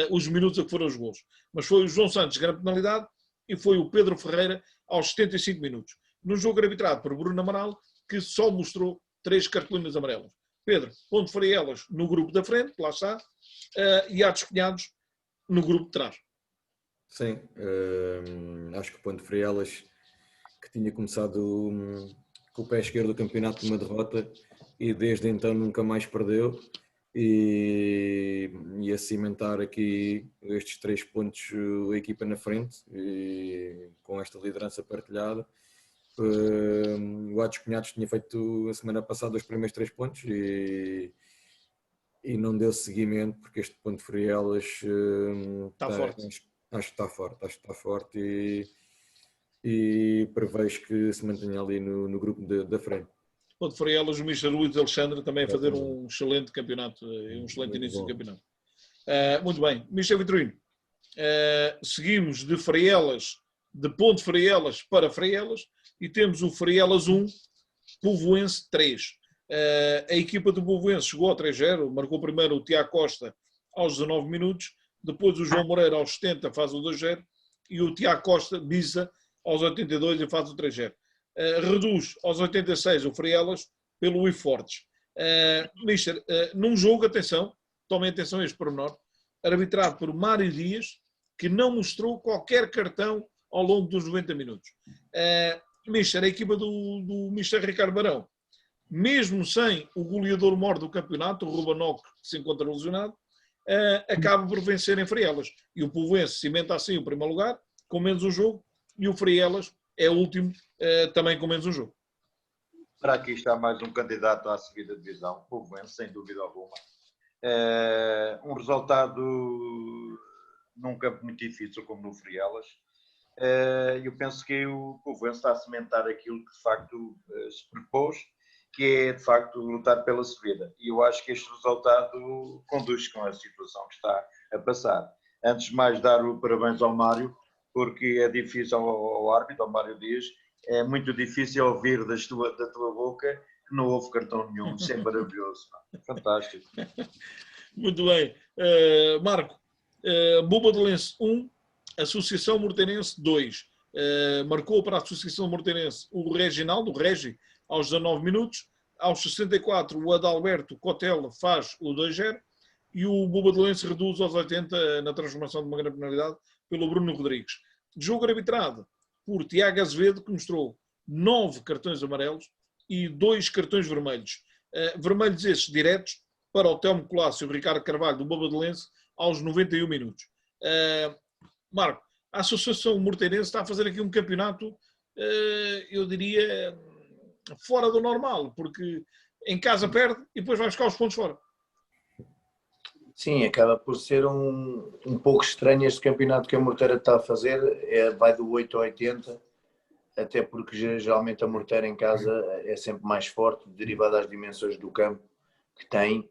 os minutos a que foram os golos. Mas foi o João Santos, grande penalidade, e foi o Pedro Ferreira aos 75 minutos. No jogo arbitrado por Bruno Amaral, que só mostrou 3 cartolinas amarelas. Pedro, Ponte Frielas no grupo da frente, lá está, e A dos Cunhados no grupo de trás. Sim, acho que o Ponte Frielas, que tinha começado com o pé esquerdo do campeonato de uma derrota e desde então nunca mais perdeu, e a cimentar aqui estes 3 pontos a equipa na frente, e com esta liderança partilhada. O Atos Cunhados tinha feito a semana passada os primeiros 3 pontos e não deu seguimento, porque este ponto de Frielas forte. Acho que está forte e prevejo que se mantenha ali no grupo da frente. Ponto Frielas, o Mr. Luís Alexandre também a fazer um excelente campeonato, um excelente início de campeonato. Muito bem, Mr. Vitorino, seguimos de Frielas, de Ponte Frielas para Frielas, e temos o Frielas 1, Povoense 3. A equipa do Povoense chegou a 3-0, marcou primeiro o Tiago Costa aos 19 minutos, depois o João Moreira aos 70 faz o 2-0 e o Tiago Costa Bisa aos 82 e faz o 3-0. Reduz aos 86 o Frielas pelo Ifortes. Mister, num jogo, atenção, tomem atenção a este pormenor, arbitrado por Mário Dias, que não mostrou qualquer cartão ao longo dos 90 minutos. Mister, a equipa do Mister Ricardo Barão, mesmo sem o goleador maior do campeonato, o Rubanoc, que se encontra lesionado, acaba por vencer em Frielas. E o Povoense cimenta assim o primeiro lugar, com menos um jogo, e o Frielas é o último, também com menos um jogo. Para aqui está mais um candidato à subida de divisão, o Povoense, sem dúvida alguma. Um resultado num campo muito difícil como no Frielas. Eu penso que o Povoense está a cimentar aquilo que de facto se propôs, que é de facto lutar pela subida. E eu acho que este resultado conduz com a situação que está a passar. Antes de mais, dar o parabéns ao Mário, porque é difícil ao árbitro, ao Mário Dias, é muito difícil ouvir da tua boca que não houve cartão nenhum. Isso é maravilhoso. Fantástico. Muito bem. Marco, Bobadelense 1, Associação Morteirense 2. Marcou para a Associação Morteirense o Reginaldo, o Regi, aos 19 minutos. Aos 64, o Adalberto Cotela faz o 2-0 e o Bobadelense reduz aos 80 na transformação de uma grande penalidade pelo Bruno Rodrigues. Jogo arbitrado por Tiago Azevedo, que mostrou 9 cartões amarelos e 2 cartões vermelhos. Vermelhos esses diretos para o Telmo Colácio e o Ricardo Carvalho do Bobadelense aos 91 minutos. Marco, a Associação Morteirense está a fazer aqui um campeonato, eu diria, fora do normal, porque em casa perde e depois vai buscar os pontos fora. Sim, acaba por ser um pouco estranho este campeonato que a Morteira está a fazer. Vai do 8 ao 80, até porque geralmente a Morteira em casa é sempre mais forte, derivada das dimensões do campo que tem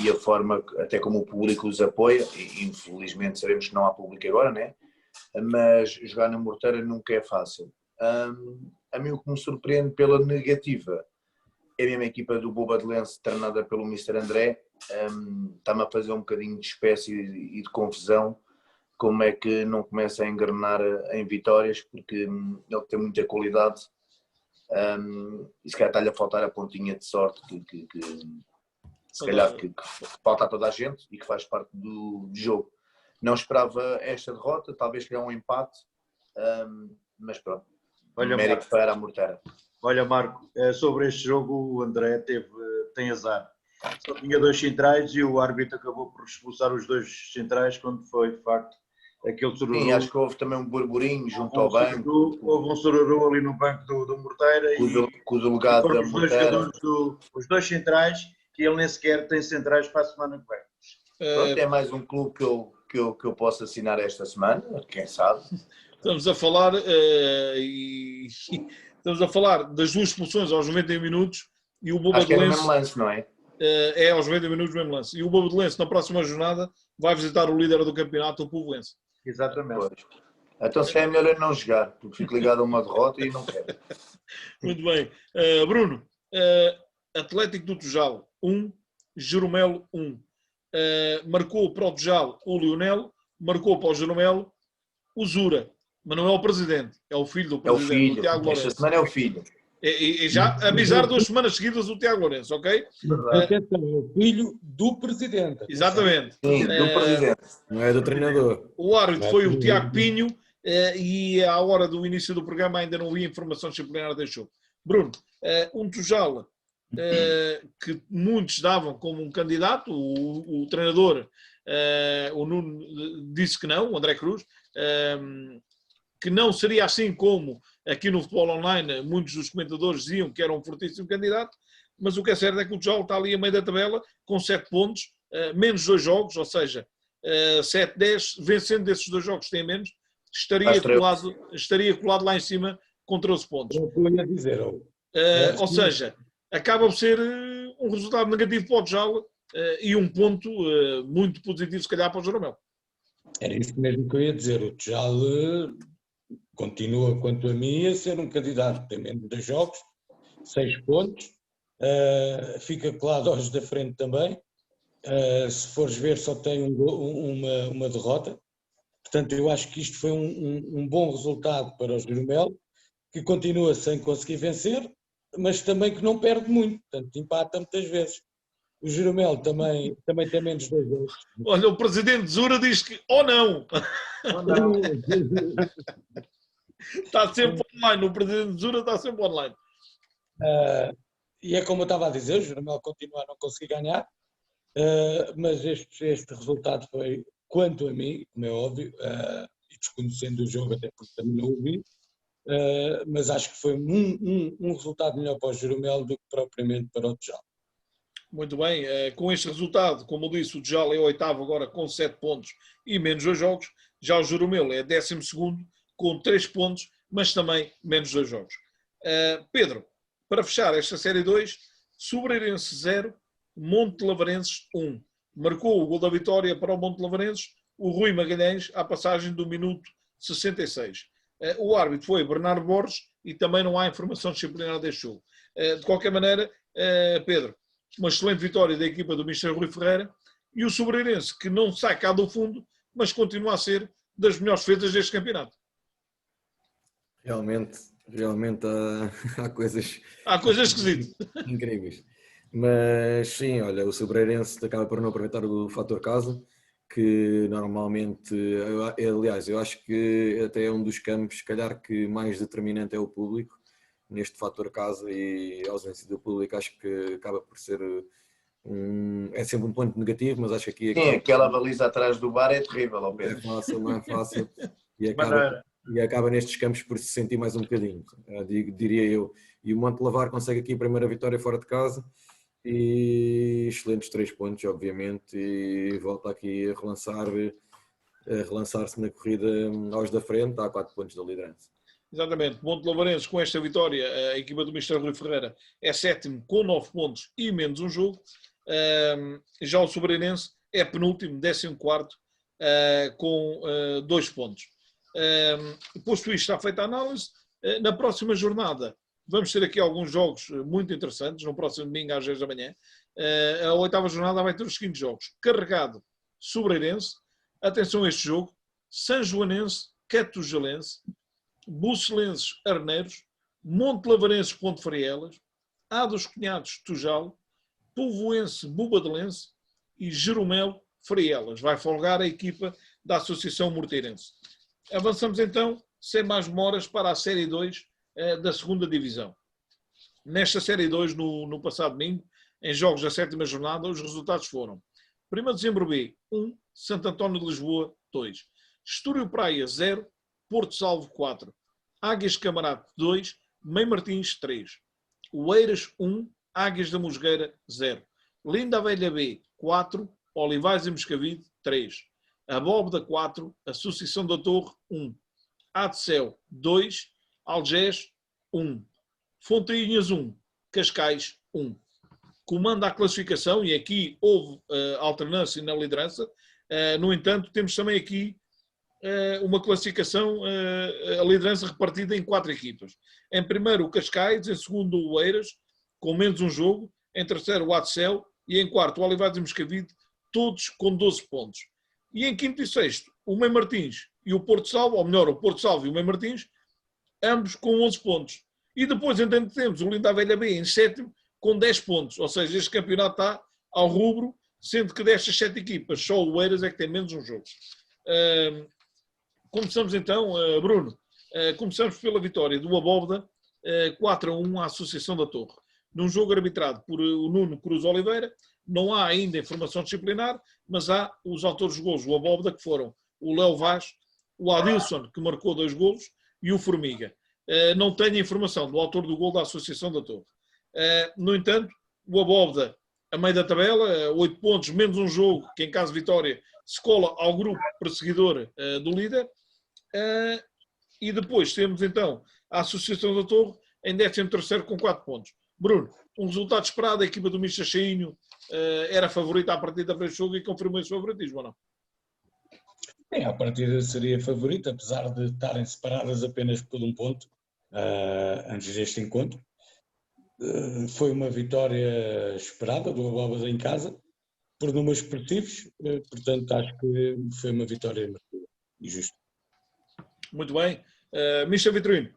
e a forma, até como o público os apoia. E, infelizmente sabemos que não há público agora, né? Mas jogar na Morteira nunca é fácil. A mim o que me surpreende pela negativa é a mesma equipa do Bobadelense, treinada pelo Mr. André. Está-me a fazer um bocadinho de espécie e de confusão como é que não começa a engrenar em vitórias, porque ele tem muita qualidade e se calhar está-lhe a faltar a pontinha de sorte que se calhar que falta a toda a gente e que faz parte do jogo. Não esperava esta derrota, talvez que é um empate, mas pronto, mérito para a Morteira. Olha, Marco, sobre este jogo o André tem azar. Só tinha 2 centrais e o árbitro acabou por expulsar os 2 centrais quando foi, de facto, aquele sururu. Sim, acho que houve também um burburinho junto ao banco. Houve um sururu ali no banco do Morteira. Com o delegado da Morteira. Os 2 centrais, que ele nem sequer tem centrais para a semana que vem. Pronto, é mais um clube que eu posso assinar esta semana, quem sabe. Estamos a falar estamos a falar das 2 expulsões aos 91 minutos e o Bobadelense... Acho que é no mesmo lance, não é? É aos 90 minutos mesmo lance. E o Bobadelense, na próxima jornada, vai visitar o líder do campeonato, o Povoense. Exatamente. Pois. Então se é melhor eu não jogar, porque fico ligado a uma derrota e não quero. Muito bem. Bruno, Atlético do Tujal 1, Jeromelo 1. Marcou para o Tujal o Lionel, marcou para o Jeromelo o Zura, mas não é o presidente, é o filho do presidente. É o filho, o Tiago Lourenço. esta semana é o filho. E já avisar 2 semanas seguidas o Tiago Lourenço, ok? Atenção, é o filho do presidente. Exatamente. Sim, do presidente. Não é do treinador. O árbitro foi o Tiago Pinho e à hora do início do programa ainda não vi informação disciplinar deste jogo. Bruno, um Tujal que muitos davam como um candidato, o treinador, o Nuno disse que não, o André Cruz, que não seria assim como aqui no futebol online muitos dos comentadores diziam que era um fortíssimo candidato, mas o que é certo é que o Tujal está ali a meio da tabela com 7 pontos, menos 2 jogos, ou seja, 7, 10, vencendo desses 2 jogos que tem menos, estaria colado lá em cima com 13 pontos. Ou seja, acaba por ser um resultado negativo para o Tujal e um ponto muito positivo se calhar para o Jeromel. Era isso mesmo que eu ia dizer, o Tujal continua, quanto a mim, a ser um candidato que tem menos 2 jogos, 6 pontos, fica colado aos da frente também, se fores ver só tem uma derrota, portanto eu acho que isto foi um bom resultado para o Jeromel, que continua sem conseguir vencer, mas também que não perde muito, portanto empata muitas vezes. O Jeromel também tem menos 2 jogos. Olha, o presidente Zura diz que ou não. Está sempre online, o presidente Zura está sempre online. E é como eu estava a dizer, o Jeromel continua a não conseguir ganhar, mas este resultado foi, quanto a mim, como é óbvio, e desconhecendo o jogo até porque também não o vi, mas acho que foi um resultado melhor para o Jeromel do que propriamente para o Tujal. Muito bem, com este resultado, como eu disse, o Tujal é o 8º agora com 7 pontos e menos 2 jogos, já o Jeromel é 12º com 3 pontos, mas também menos 2 jogos. Pedro, para fechar esta série 2, Sobreirense 0, Monte Lavarenses 1. Marcou o gol da vitória para o Monte Lavarenses o Rui Magalhães à passagem do minuto 66. O árbitro foi Bernardo Borges e também não há informação disciplinar deste jogo. De qualquer maneira, Pedro, uma excelente vitória da equipa do Mister Rui Ferreira e o Sobreirense, que não sai cá do fundo, mas continua a ser das melhores defesas deste campeonato. Realmente há coisas... Há coisas esquisitas. Incríveis. Mas sim, olha, o Sobreirense acaba por não aproveitar o fator casa, que normalmente, aliás, eu acho que até é um dos campos, se calhar, que mais determinante é o público, neste fator casa, e a ausência do público acho que acaba por ser é sempre um ponto negativo, mas acho que aqui... Sim, aquela baliza atrás do bar é terrível, ao Pedro. Não é fácil e acaba nestes campos por se sentir mais um bocadinho, diria eu. E o Monte Lavar consegue aqui a primeira vitória fora de casa e excelentes 3 pontos, obviamente, e volta aqui a relançar-se na corrida aos da frente, há 4 pontos da liderança. Exatamente, Monte Lavarenses com esta vitória, a equipa do Mister Rui Ferreira é 7º com 9 pontos e menos um jogo. Já o Sobreirense é penúltimo, 14º, com 2 pontos. Posto isto, está feita a análise. Na próxima jornada vamos ter aqui alguns jogos muito interessantes, no próximo domingo às 10 da manhã. A 8ª jornada vai ter os seguintes jogos: Carregado, Sobreirense, atenção a este jogo, Sanjoanense, Catujalense, Bucelenses, Arneiros, Monte Lavarenses, Ponte Frielas, A dos Cunhados, Tujal, Povoense, Bubadelense e Jeromel, Frielas. Vai folgar a equipa da Associação Morteirense. Avançamos então, sem mais demoras, para a Série 2 da 2ª Divisão. Nesta Série 2, no passado domingo, em jogos da 7ª jornada, os resultados foram: 1º de Dezembro B, 1, Santo António de Lisboa, 2, Estúrio Praia, 0, Porto Salvo, 4, Águias Camarate, 2, Mãe Martins, 3, Oeiras, 1, Águias da Mosgueira, 0, Linda Velha B, 4, Olivais e Moscavide, 3, Abóbeda, 4, Associação da Torre, 1, Adcel, 2, Algés, 1, Fontainhas, 1, Cascais, 1. Comanda a classificação, e aqui houve alternância na liderança. No entanto, temos também aqui uma classificação, a liderança repartida em 4 equipas. Em primeiro o Cascais, em segundo o Oeiras, com menos um jogo, em terceiro o Adcel e em quarto o Olivais e Moscavide, todos com 12 pontos. E em quinto e sexto o Mãe Martins e o Porto Salvo, ou melhor, o Porto Salvo e o Mãe Martins, ambos com 11 pontos. E depois, então, temos o Linda Velha B em sétimo com 10 pontos. Ou seja, este campeonato está ao rubro, sendo que destas 7 equipas, só o Oeiras é que tem menos um jogo. Começamos então, Bruno, começamos pela vitória do Abóbeda, 4-1 à Associação da Torre. num jogo arbitrado por o Nuno Cruz Oliveira. Não há ainda informação disciplinar, mas há os autores de golos, o Abóbada, que foram o Léo Vaz, o Adilson, que marcou 2 golos, e o Formiga. Não tenho informação do autor do gol da Associação da Torre. No entanto, o Abóbada, a meio da tabela, 8 pontos, menos um jogo, que em caso de vitória se cola ao grupo perseguidor do líder. E depois temos então a Associação da Torre em 13º com 4 pontos. Bruno, um resultado esperado, a equipa do Misha Cheinho era favorita à partida para este jogo e confirmou esse favoritismo, ou não? Sim, a partida seria favorita, apesar de estarem separadas apenas por um ponto antes deste encontro. Foi uma vitória esperada do Abóbada em casa, por números expressivos, portanto acho que foi uma vitória merecida e justa. Muito bem. Misha Vitorino,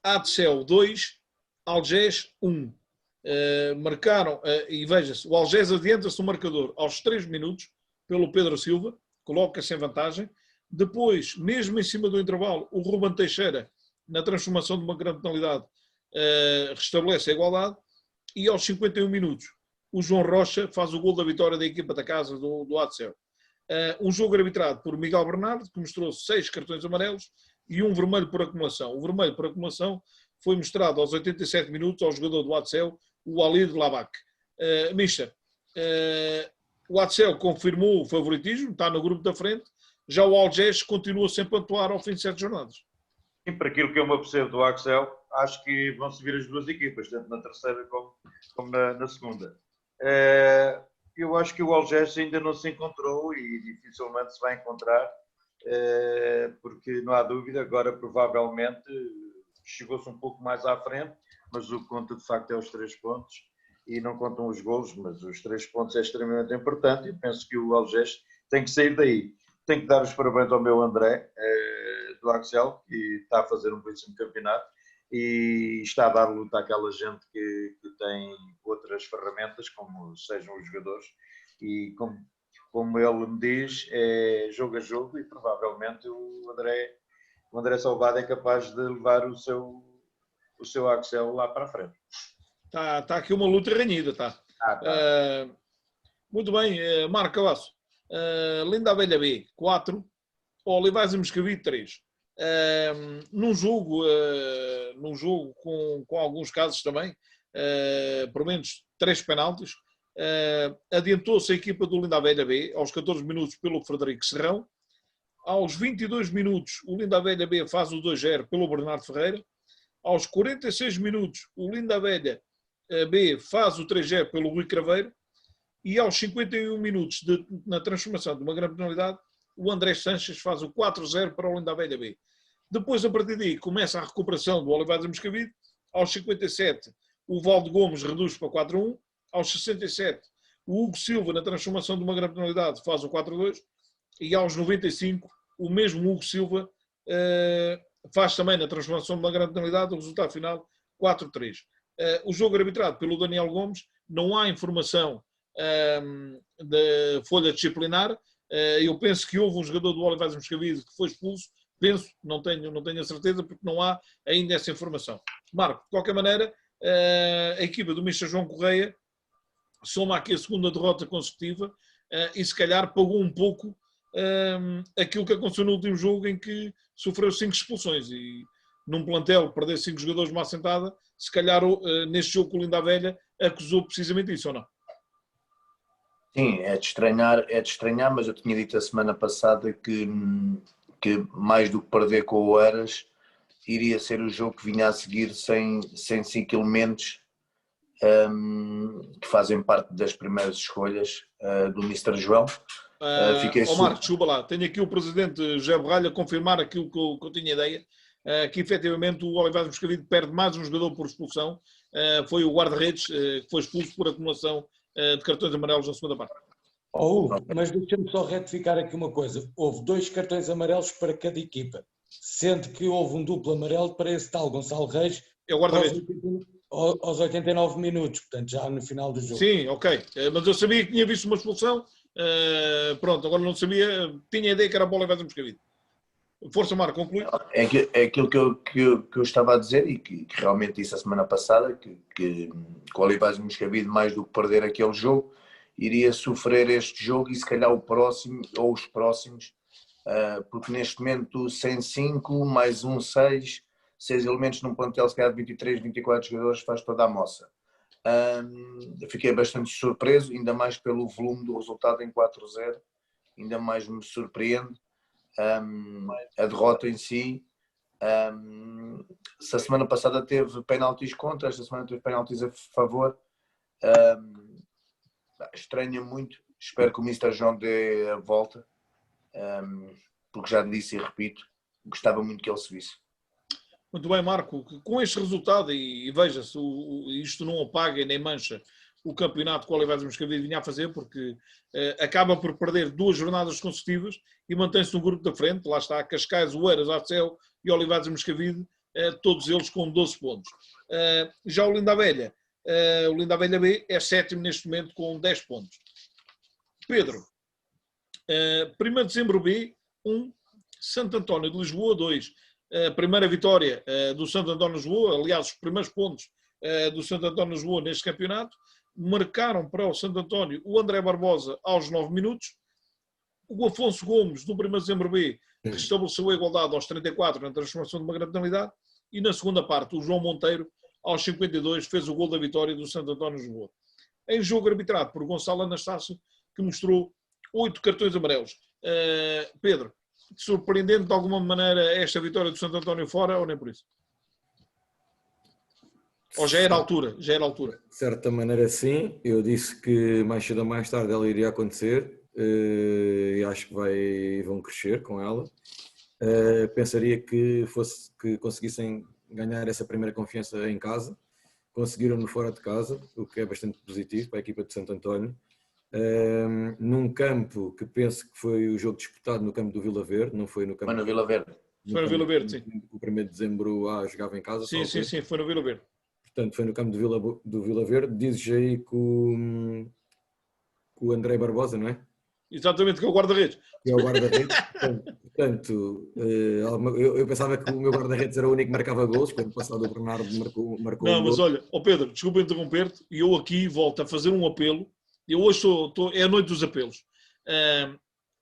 Adsel 2, Algés 1. Marcaram, e veja-se, o Algés adianta-se no marcador aos 3 minutos pelo Pedro Silva, coloca-se em vantagem. Depois, mesmo em cima do intervalo, o Ruben Teixeira, na transformação de uma grande penalidade, restabelece a igualdade. E aos 51 minutos, o João Rocha faz o gol da vitória da equipa da casa do Adsel. Um jogo arbitrado por Miguel Bernardo, que mostrou 6 cartões amarelos e um vermelho por acumulação. O vermelho por acumulação foi mostrado aos 87 minutos ao jogador do Adsel, o Walid Labak. Misha, o Adsel confirmou o favoritismo, está no grupo da frente, já o Algés continua sempre a atuar ao fim de 7 jornadas. Sim, para aquilo que eu me apercebo do Axel, acho que vão subir as duas equipas, tanto na terceira como na segunda. Eu acho que o Algés ainda não se encontrou e dificilmente se vai encontrar, porque não há dúvida, agora provavelmente chegou-se um pouco mais à frente, mas o que conta de facto é os 3 pontos e não contam os golos, mas os 3 pontos é extremamente importante e penso que o Algés tem que sair daí. Tenho que dar os parabéns ao meu André, do Axel, que está a fazer um belíssimo campeonato e está a dar luta àquela gente que tem outras ferramentas, como sejam os jogadores, e como ele me diz, é jogo a jogo e provavelmente o André Salvado é capaz de levar o seu Axel lá para a frente. Está aqui uma luta renhida, tá? Muito bem, Marco Cavasso. Linda a Velha B, 4. Olivais e Moscavide, 3. Num jogo com alguns casos também, por menos 3 penaltis, adiantou-se a equipa do Linda a Velha B aos 14 minutos pelo Frederico Serrão. Aos 22 minutos, o Linda a Velha B faz o 2-0 pelo Bernardo Ferreira. Aos 46 minutos, o Linda a Velha B faz o 3-0 pelo Rui Craveiro. E aos 51 minutos, na transformação de uma grande penalidade, o André Sanches faz o 4-0 para o Linda a Velha B. Depois, a partir daí, começa a recuperação do Olivais e Moscavide. Aos 57, o Valdo Gomes reduz para 4-1. Aos 67, o Hugo Silva, na transformação de uma grande penalidade, faz o 4-2. E aos 95, o mesmo Hugo Silva faz também, na transformação de uma grande penalidade, o resultado final 4-3. O jogo arbitrado pelo Daniel Gomes, não há informação da folha disciplinar. Eu penso que houve um jogador do Olivais e Moscavide que foi expulso. Penso, não tenho a certeza, porque não há ainda essa informação. Marco, de qualquer maneira, a equipa do Mr. João Correia soma aqui a segunda derrota consecutiva e se calhar pagou um pouco aquilo que aconteceu no último jogo, em que sofreu 5 expulsões e num plantel perder 5 jogadores de má assentada, se calhar neste jogo com o Linda a Velha acusou precisamente isso, ou não? Sim, é de estranhar, mas eu tinha dito a semana passada que mais do que perder com o Oeiras, iria ser o jogo que vinha a seguir sem 5 elementos que fazem parte das primeiras escolhas do Mr. João. Marco, desculpa lá, tenho aqui o presidente José Borralho a confirmar aquilo que eu tinha ideia, que efetivamente o Olivais Moscavide perde mais um jogador por expulsão, foi o guarda-redes que foi expulso por acumulação de cartões amarelos na segunda parte. Mas deixa-me só retificar aqui uma coisa. Houve 2 cartões amarelos para cada equipa, sendo que houve um duplo amarelo para esse tal Gonçalo Reis aos 89 minutos, portanto já no final do jogo. Sim, ok, mas eu sabia que tinha visto uma expulsão, pronto, agora não sabia, tinha a ideia que era a bola e vai Moscavide. Força, Marco, conclui. É aquilo que eu estava a dizer e que realmente disse a semana passada, que o Olivais Moscavide, mais do que perder aquele jogo, iria sofrer este jogo e se calhar o próximo ou os próximos, porque neste momento sem 5, mais 6 elementos num plantel se calhar de 23, 24 jogadores faz toda a moça. Eu fiquei bastante surpreso, ainda mais pelo volume do resultado em 4-0, ainda mais me surpreende. A derrota em si, se a semana passada teve penaltis contra, esta semana teve penaltis a favor, estranha muito, espero que o Mr. João dê a volta, porque já disse e repito, gostava muito que ele se visse. Muito bem, Marco, com este resultado, e veja-se, isto não apaga nem mancha o campeonato que o Olivais Moscavide vinha a fazer, porque acaba por perder 2 jornadas consecutivas e mantém-se no grupo da frente. Lá está Cascais, Oeiras, Arcel e Olivais Moscavide, todos eles com 12 pontos. Já o Linda Velha B é 7º neste momento com 10 pontos. Pedro, 1º de dezembro B, 1, Santo António de Lisboa 2. A primeira vitória do Santo António de Lisboa, aliás, os primeiros pontos do Santo António de Lisboa neste campeonato, marcaram para o Santo António o André Barbosa aos 9 minutos, o Afonso Gomes, do 1º de dezembro B, restabeleceu a igualdade aos 34 na transformação de uma grande penalidade, e na segunda parte o João Monteiro, aos 52, fez o gol da vitória do Santo António de Lisboa. Em jogo arbitrado por Gonçalo Anastácio, que mostrou 8 cartões amarelos. Pedro, surpreendente de alguma maneira esta vitória do Santo António fora ou nem por isso? Ou já era a altura? Já era a altura. De certa maneira sim, eu disse que mais cedo ou mais tarde ela iria acontecer e acho que vão crescer com ela. Pensaria que conseguissem ganhar essa primeira confiança em casa, conseguiram-no fora de casa, o que é bastante positivo para a equipa de Santo António. Num campo que penso que foi o jogo disputado no campo do Vila Verde, não foi no campo... Foi no Vila Verde. Foi no Vila Verde, sim. O 1º de dezembro jogava em casa. Sim, foi no Vila Verde. Portanto, foi no campo do Vila Verde. Dizes aí que o André Barbosa, não é? Exatamente, que é o guarda-redes. Que é o guarda-redes. Portanto, eu pensava que o meu guarda-redes era o único que marcava gols, quando passado o Bernardo marcou Não, um mas gol. olha, Pedro, desculpa interromper-te, e eu aqui volto a fazer um apelo. Eu hoje é a noite dos apelos.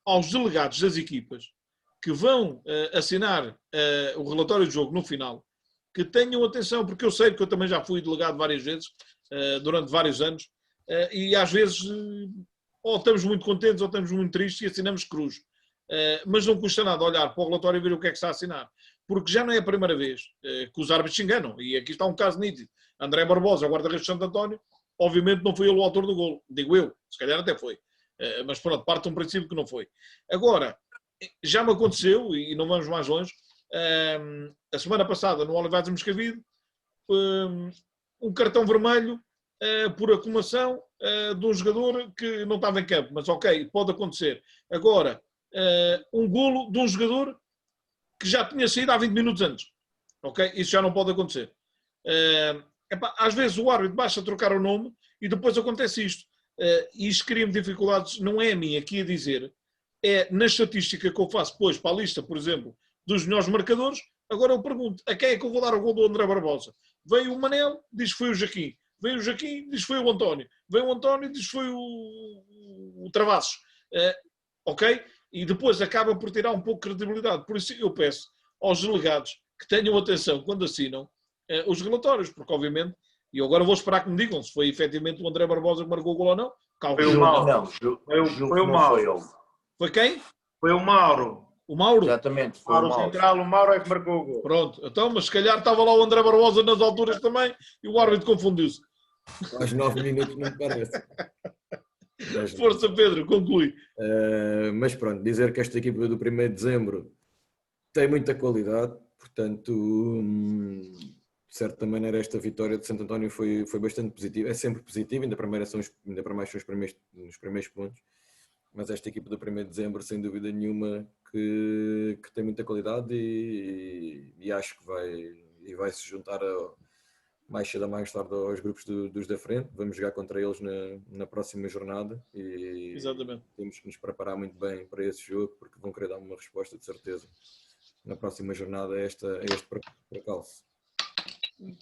Aos delegados das equipas que vão assinar o relatório de jogo no final, que tenham atenção, porque eu sei que eu também já fui delegado várias vezes, durante vários anos, e às vezes ou estamos muito contentes ou estamos muito tristes e assinamos cruz. Mas não custa nada olhar para o relatório e ver o que é que está a assinar. Porque já não é a primeira vez que os árbitros se enganam. E aqui está um caso nítido. André Barbosa, o guarda-redes de Santo António, obviamente não foi ele o autor do golo. Digo eu, se calhar até foi. Mas pronto, parte de um princípio que não foi. Agora, já me aconteceu, e não vamos mais longe, a semana passada no Olivais Moscavide, um cartão vermelho por acumulação de um jogador que não estava em campo. Mas ok, pode acontecer. Agora, um golo de um jogador que já tinha saído há 20 minutos antes. Ok? Isso já não pode acontecer. Às vezes o árbitro basta trocar o nome e depois acontece isto. E isto cria-me dificuldades, não é a mim aqui a dizer, é na estatística que eu faço depois para a lista, por exemplo, dos melhores marcadores. Agora eu pergunto, a quem é que eu vou dar o gol do André Barbosa? Veio o Manel, diz que foi o Jaquim. Veio o Jaquim, diz que foi o António. Veio o António, diz que foi o Travassos. Ok? E depois acaba por tirar um pouco de credibilidade. Por isso eu peço aos delegados que tenham atenção quando assinam os relatórios, porque obviamente, e agora vou esperar que me digam se foi efetivamente o André Barbosa que marcou o gol ou não. Foi o Mauro. Não, Foi o Mauro. Foi quem? Foi o Mauro. O Mauro? Exatamente, foi Mauro o Mauro. Central, o Mauro é que marcou o gol. Pronto, então, mas se calhar estava lá o André Barbosa nas alturas também e o árbitro confundiu-se. Aos 9 minutos não me parece. Força, Pedro, conclui. Mas pronto, dizer que esta equipa do 1º de dezembro tem muita qualidade, portanto, de certa maneira esta vitória de Santo António foi bastante positiva, é sempre positiva, ainda para mais são os primeiros pontos, mas esta equipa do 1º de dezembro, sem dúvida nenhuma, que tem muita qualidade e acho que vai se juntar mais cedo ou mais tarde aos grupos dos da frente. Vamos jogar contra eles na próxima jornada e Exatamente. temos que nos preparar muito bem para esse jogo, porque vão querer dar uma resposta de certeza. na próxima jornada a este percalço.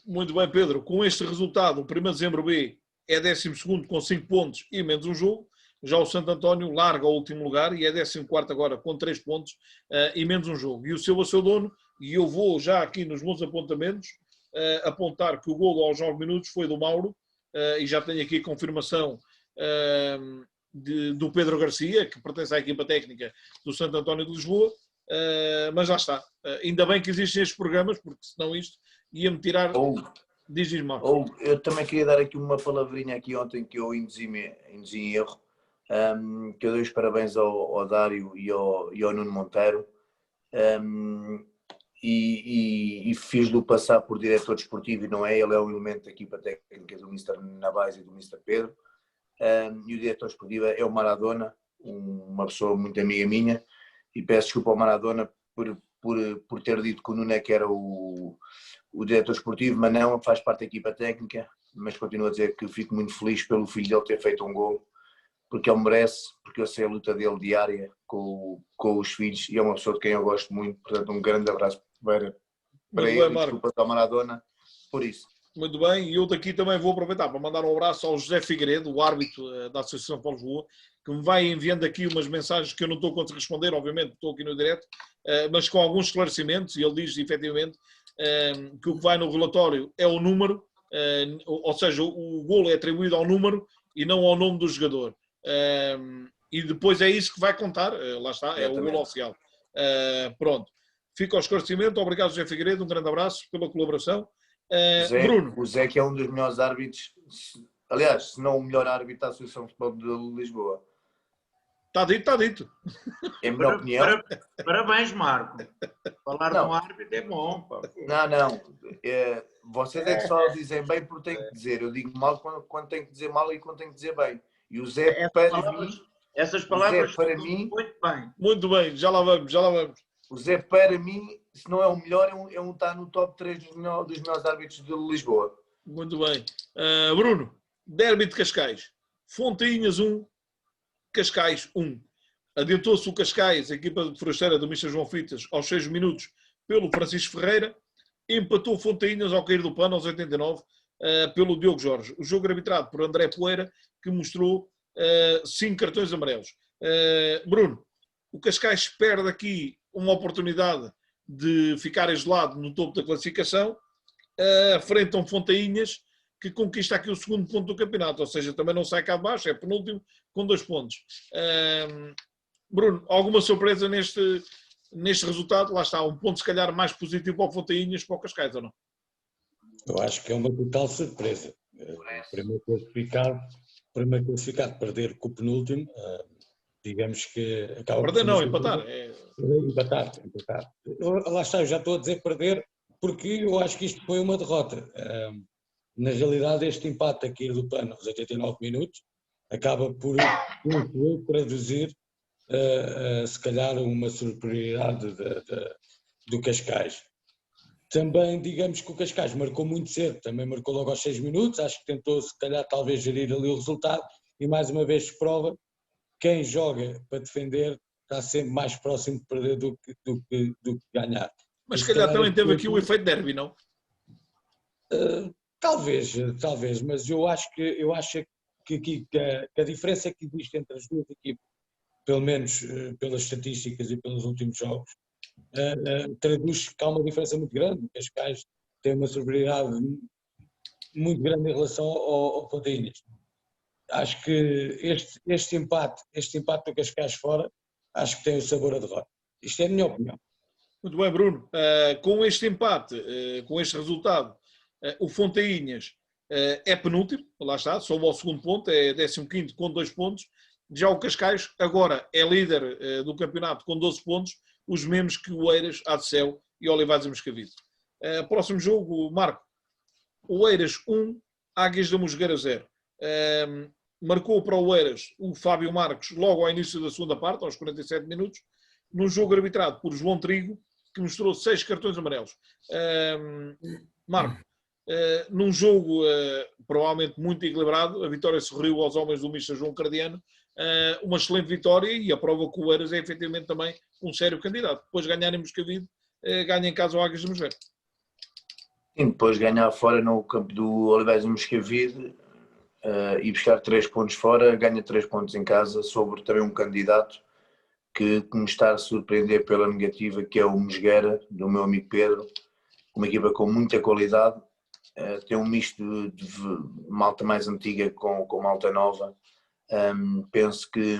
Muito bem, Pedro. Com este resultado, o 1º Dezembro B é 12º com 5 pontos e menos um jogo. Já o Santo António larga o último lugar e é 14º agora com 3 pontos e menos um jogo. E o seu dono, e eu vou já aqui nos meus apontamentos, apontar que o golo aos 9 minutos foi do Mauro, e já tenho aqui confirmação do Pedro Garcia, que pertence à equipa técnica do Santo António de Lisboa, mas já está. Ainda bem que existem estes programas, porque senão isto ia-me tirar... Diz Marcos. Eu também queria dar aqui uma palavrinha aqui ontem que eu induzi em erro, que eu dei os parabéns ao Dário e ao Nuno Monteiro, e fiz-lo passar por diretor desportivo, e não é, ele é um elemento da equipa técnica do Mr. Navais e do Mr. Pedro, e o diretor desportivo é o Maradona, uma pessoa muito amiga minha, e peço desculpa ao Maradona por ter dito que o Nuno é que era o diretor esportivo, mas não, faz parte da equipa técnica, mas continuo a dizer que fico muito feliz pelo filho dele ter feito um gol, porque ele merece, porque eu sei a luta dele diária com os filhos, e é uma pessoa de quem eu gosto muito, portanto um grande abraço para ele, e desculpa ao Maradona por isso. Muito bem, e eu daqui também vou aproveitar para mandar um abraço ao José Figueiredo, o árbitro da Associação Paulo Lisboa, que me vai enviando aqui umas mensagens que eu não estou a conseguir responder, obviamente, estou aqui no direto, mas com alguns esclarecimentos, e ele diz efetivamente que o que vai no relatório é o número, ou seja, o golo é atribuído ao número e não ao nome do jogador. E depois é isso que vai contar, lá está, é o golo oficial. Pronto, fica ao esclarecimento, obrigado José Figueiredo, um grande abraço pela colaboração. Bruno. O Zé que é um dos melhores árbitros, aliás, se não o melhor árbitro da Associação de Futebol de Lisboa. Está dito. É a minha opinião. Parabéns, Marco. Falar com um árbitro é bom. Pá. Não. Vocês é que só dizem bem porque têm que dizer. Eu digo mal quando tenho que dizer mal e quando tenho que dizer bem. E o Zé, essas palavras para mim... Muito bem. Muito bem, já lá vamos. O Zé, para mim, se não é o melhor, está no top 3 dos melhores árbitros de Lisboa. Muito bem. Bruno, derby de Cascais. Fontainhas 1, Cascais 1. Adiantou-se o Cascais, a equipa de forasteira do Mr. João Fitas, aos 6 minutos pelo Francisco Ferreira. Empatou Fontainhas ao cair do pano, aos 89, pelo Diogo Jorge. O jogo arbitrado por André Poeira, que mostrou 5 cartões amarelos. Bruno, o Cascais perde aqui uma oportunidade de ficar isolado no topo da classificação, frente a um Fontainhas, que conquista aqui o segundo ponto do campeonato, ou seja, também não sai cá de baixo, é penúltimo com 2 pontos. Bruno, alguma surpresa neste resultado? Lá está, um ponto se calhar mais positivo para o Fontainhas, para o Cascais, ou não? Eu acho que é uma total surpresa. Primeiro classificado perder com o penúltimo, digamos que acaba perder não, empatar. Empatar. Lá está, eu já estou a dizer perder, porque eu acho que isto foi uma derrota. Na realidade, este empate aqui do pano aos 89 minutos acaba por traduzir se calhar uma superioridade do Cascais. Também digamos que o Cascais marcou muito cedo, também marcou logo aos 6 minutos, acho que tentou se calhar talvez gerir ali o resultado e mais uma vez prova quem joga para defender está sempre mais próximo de perder do que ganhar. Mas se calhar também teve aqui o efeito derby, não? Talvez, mas eu acho que a diferença que existe entre as duas equipes, pelo menos pelas estatísticas e pelos últimos jogos, traduz que há uma diferença muito grande. O Cascais tem uma superioridade muito grande em relação ao Fontainhas. Acho que este empate do Cascais fora, acho que tem o sabor a derrota. Isto é a minha opinião. Muito bem, Bruno. Com este empate, com este resultado, o Fontainhas é penúltimo, lá está, sobe ao segundo ponto, é 15º com 2 pontos. Já o Cascais agora é líder do campeonato com 12 pontos, os mesmos que o Eiras, Adcel e Olivares e Moscavide. Próximo jogo, Marco. O Eiras 1, Águias da Mosgueira 0. Marcou para o Eiras o Fábio Marques logo ao início da segunda parte, aos 47 minutos, num jogo arbitrado por João Trigo, que mostrou 6 cartões amarelos. Marco, num jogo provavelmente muito equilibrado, a vitória sorriu aos homens do Mr. João Cardiano, uma excelente vitória e a prova que o Eiras é efetivamente também um sério candidato. Depois de ganhar em Moscavide, ganha em casa o Águias de Mosgueira. E depois ganhar fora no campo do Oliveiras de Moscavide e buscar 3 pontos fora, ganha 3 pontos em casa sobre também um candidato que me está a surpreender pela negativa, que é o Mosgueira, do meu amigo Pedro, uma equipa com muita qualidade, tem um misto de malta mais antiga com malta nova. Penso que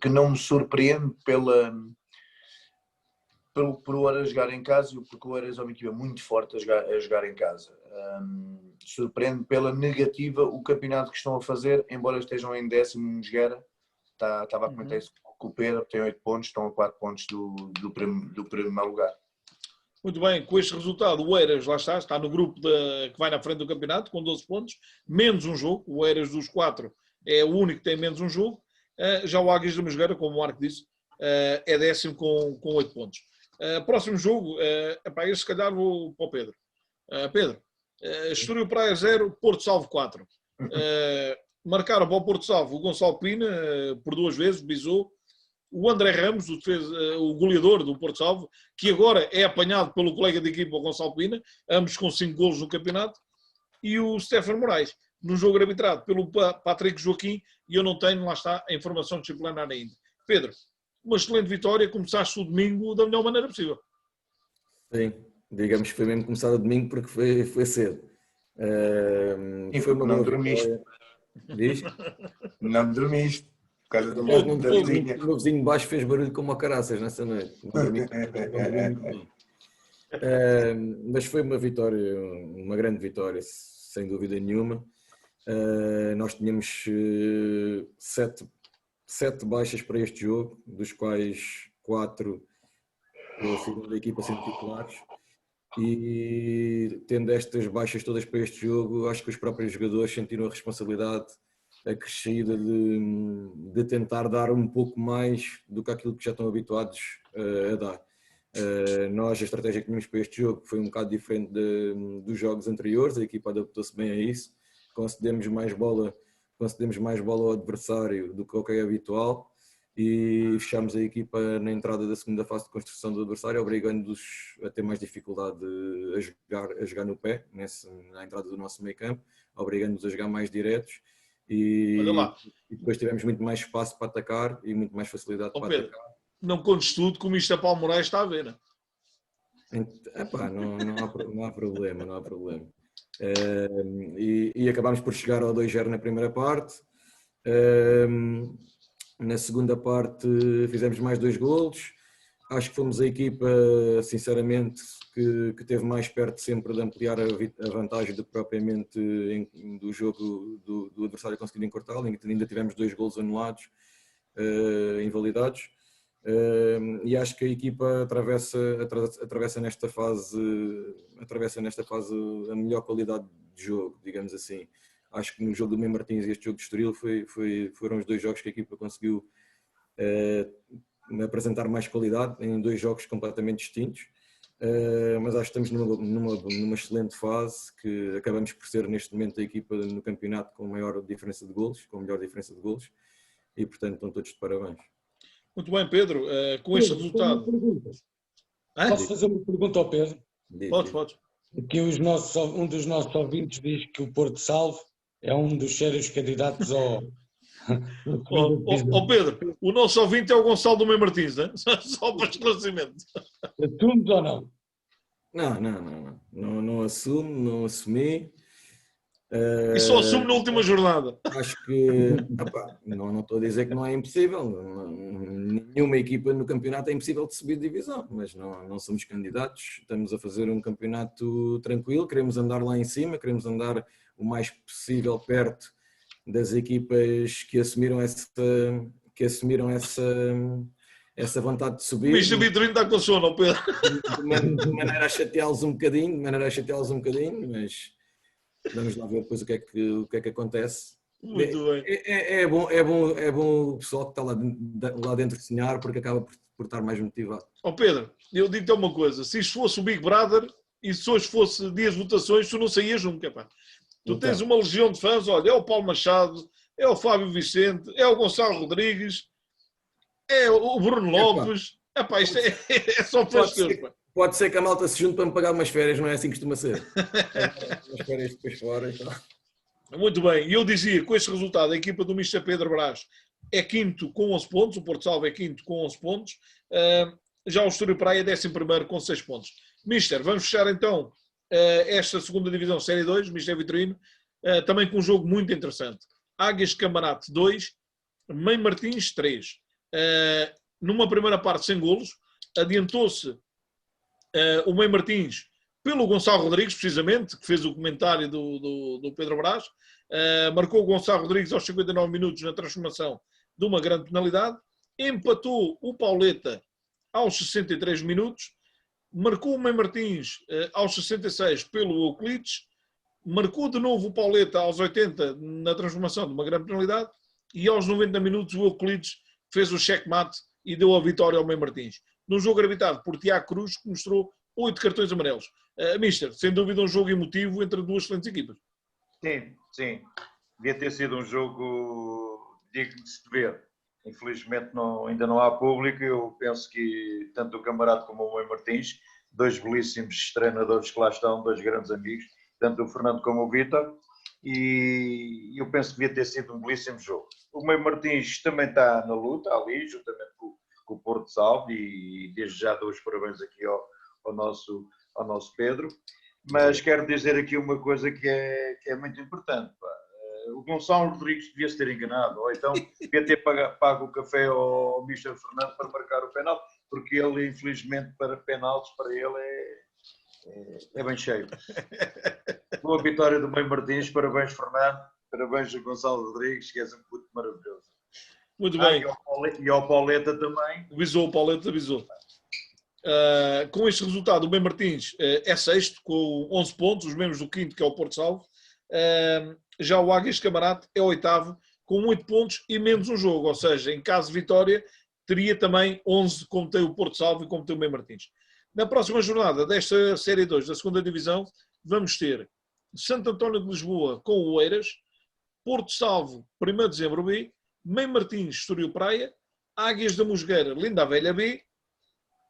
não me surpreende por o Oeiras jogar em casa, porque o Oeiras é uma equipa muito forte a jogar em casa. Surpreende pela negativa o campeonato que estão a fazer, embora estejam em 10º no Mosgueira. Estava a comentar isso com o Pedro, tem 8 pontos, estão a 4 pontos do primeiro lugar. Muito bem, com este resultado o Oeiras, lá está no grupo que vai na frente do campeonato, com 12 pontos, menos um jogo. O Oeiras dos 4 é o único que tem menos um jogo. Já o Águias de Mosgueira, como o Marco disse, é 10º com 8 pontos. Próximo jogo, este se calhar vou para o Pedro. Pedro, Estoril Praia 0, Porto Salvo 4. Marcaram para o Porto Salvo o Gonçalo Pina, por 2 vezes, bisou. O André Ramos, o goleador do Porto Salvo, que agora é apanhado pelo colega de equipa, o Gonçalo Pina, ambos com 5 golos no campeonato. E o Stefano Moraes, no jogo arbitrado pelo Patrick Joaquim, e eu não tenho, lá está, a informação disciplinar ainda. Pedro, uma excelente vitória, começaste o domingo da melhor maneira possível. Sim, digamos que foi mesmo começar o domingo porque foi cedo. Foi uma não dormiste. Diz? Não dormiste. Por causa do o meu vizinho baixo fez barulho como a caraças nessa noite. Mas foi uma vitória, uma grande vitória, sem dúvida nenhuma. Nós tínhamos 7 baixas para este jogo, dos quais 4 pela segunda equipa sendo titulares. E tendo estas baixas todas para este jogo, acho que os próprios jogadores sentiram a responsabilidade acrescida de tentar dar um pouco mais do que aquilo que já estão habituados a dar. Nós, a estratégia que tínhamos para este jogo foi um bocado diferente dos jogos anteriores, a equipa adaptou-se bem a isso, concedemos mais bola ao adversário do que o que é habitual e fechámos a equipa na entrada da segunda fase de construção do adversário, obrigando-os a ter mais dificuldade a jogar no pé, na entrada do nosso meio campo, obrigando-os a jogar mais diretos e depois tivemos muito mais espaço para atacar e muito mais facilidade para Pedro, atacar. Não contes tudo como isto a Paulo Moraes está a ver, né? Não há problema. E acabámos por chegar ao 2-0 na primeira parte. Na segunda parte fizemos mais 2 golos. Acho que fomos a equipa, sinceramente, que esteve mais perto sempre de ampliar a vantagem do que propriamente do jogo do adversário conseguindo encurtá-lo. Ainda tivemos 2 golos anulados, invalidados. E acho que a equipa atravessa nesta fase a melhor qualidade de jogo, digamos assim. Acho que no jogo do Mem Martins e este jogo de Estoril foram os 2 jogos que a equipa conseguiu apresentar mais qualidade em 2 jogos completamente distintos. Mas acho que estamos numa excelente fase, que acabamos por ser neste momento a equipa no campeonato com maior diferença de golos, com melhor diferença de golos, e portanto estão todos de parabéns. Muito bem, Pedro, com este resultado. Posso fazer uma pergunta ao Pedro? Podes. Aqui um dos nossos ouvintes diz que o Porto Salvo é um dos sérios candidatos ao. Pedro, o nosso ouvinte é o Gonçalo do Mem Martins, né? Só para esclarecimento. Assumes ou não? Não assumo, não assumi. E só assume na última jornada. Acho que não estou a dizer que não é impossível. Nenhuma equipa no campeonato é impossível de subir de divisão, mas não somos candidatos. Estamos a fazer um campeonato tranquilo, queremos andar lá em cima, queremos andar o mais possível perto das equipas que assumiram essa vontade de subir. O Mister Vitorino está com sono, Pedro. De maneira a chateá-los um bocadinho, mas vamos lá ver depois o que é que acontece. Muito bem. É bom o pessoal que está lá dentro de sonhar, porque acaba por estar mais motivado. Pedro, eu digo-te uma coisa, se isto fosse o Big Brother e se hoje fosse dias de votações, tu não saías nunca, pá. Tu tens uma legião de fãs, olha, é o Paulo Machado, é o Fábio Vicente, é o Gonçalo Rodrigues, é o Bruno Lopes, Epá, isto é só para os teus, pá. Pode ser que a malta se junte para me pagar umas férias, não é assim que costuma ser. Umas férias depois fora. Então. Muito bem, e eu dizia, com este resultado, a equipa do Mister Pedro Brás é quinto com 11 pontos, o Porto Salvo é quinto com 11 pontos, já o Estoril Praia é 11º com 6 pontos. Mister, vamos fechar então esta segunda divisão, Série 2, Mister Vitorino, também com um jogo muito interessante. Águias de Camarate 2, Mãe Martins 3. Numa primeira parte sem golos, adiantou-se o Mãe Martins pelo Gonçalo Rodrigues, precisamente, que fez o comentário do Pedro Brás. Marcou o Gonçalo Rodrigues aos 59 minutos na transformação de uma grande penalidade. Empatou o Pauleta aos 63 minutos. Marcou o Mãe Martins aos 66 pelo Euclides. Marcou de novo o Pauleta aos 80 na transformação de uma grande penalidade. E aos 90 minutos o Euclides fez o checkmate e deu a vitória ao Mãe Martins. Num jogo arbitrado por Tiago Cruz, que mostrou 8 cartões amarelos. Mister, sem dúvida um jogo emotivo entre duas excelentes equipas. Sim. Devia ter sido um jogo digno de se ver. Infelizmente ainda não há público. Eu penso que tanto o Camarate como o Mãe Martins, dois belíssimos treinadores que lá estão, dois grandes amigos, tanto o Fernando como o Vítor, e eu penso que devia ter sido um belíssimo jogo. O Mãe Martins também está na luta, ali, juntamente com o Porto Salvo, e desde já dou os parabéns aqui ao nosso Pedro, mas quero dizer aqui uma coisa que é muito importante. Pá. O Gonçalo Rodrigues devia-se ter enganado, ou então devia ter pago o café ao Mister Fernando para marcar o penalti, porque ele, infelizmente, para penaltis, para ele é bem cheio. Boa vitória do Mãe Martins, parabéns Fernando, parabéns a Gonçalo Rodrigues, que és um puto maravilhoso. Muito bem. E ao Pauleta também. O Pauleta avisou. Com este resultado, o Mãe Martins é sexto, com 11 pontos, os mesmos do quinto, que é o Porto Salvo. Já o Águias de Camarate é oitavo, com 8 pontos e menos um jogo. Ou seja, em caso de vitória, teria também 11, como tem o Porto Salvo e como tem o Mãe Martins. Na próxima jornada desta Série 2 da 2ª Divisão, vamos ter Santo António de Lisboa com o Oeiras, Porto Salvo, 1º de Dezembro B, Mãe Martins, Estoril Praia, Águias da Mosgueira, Linda a Velha B,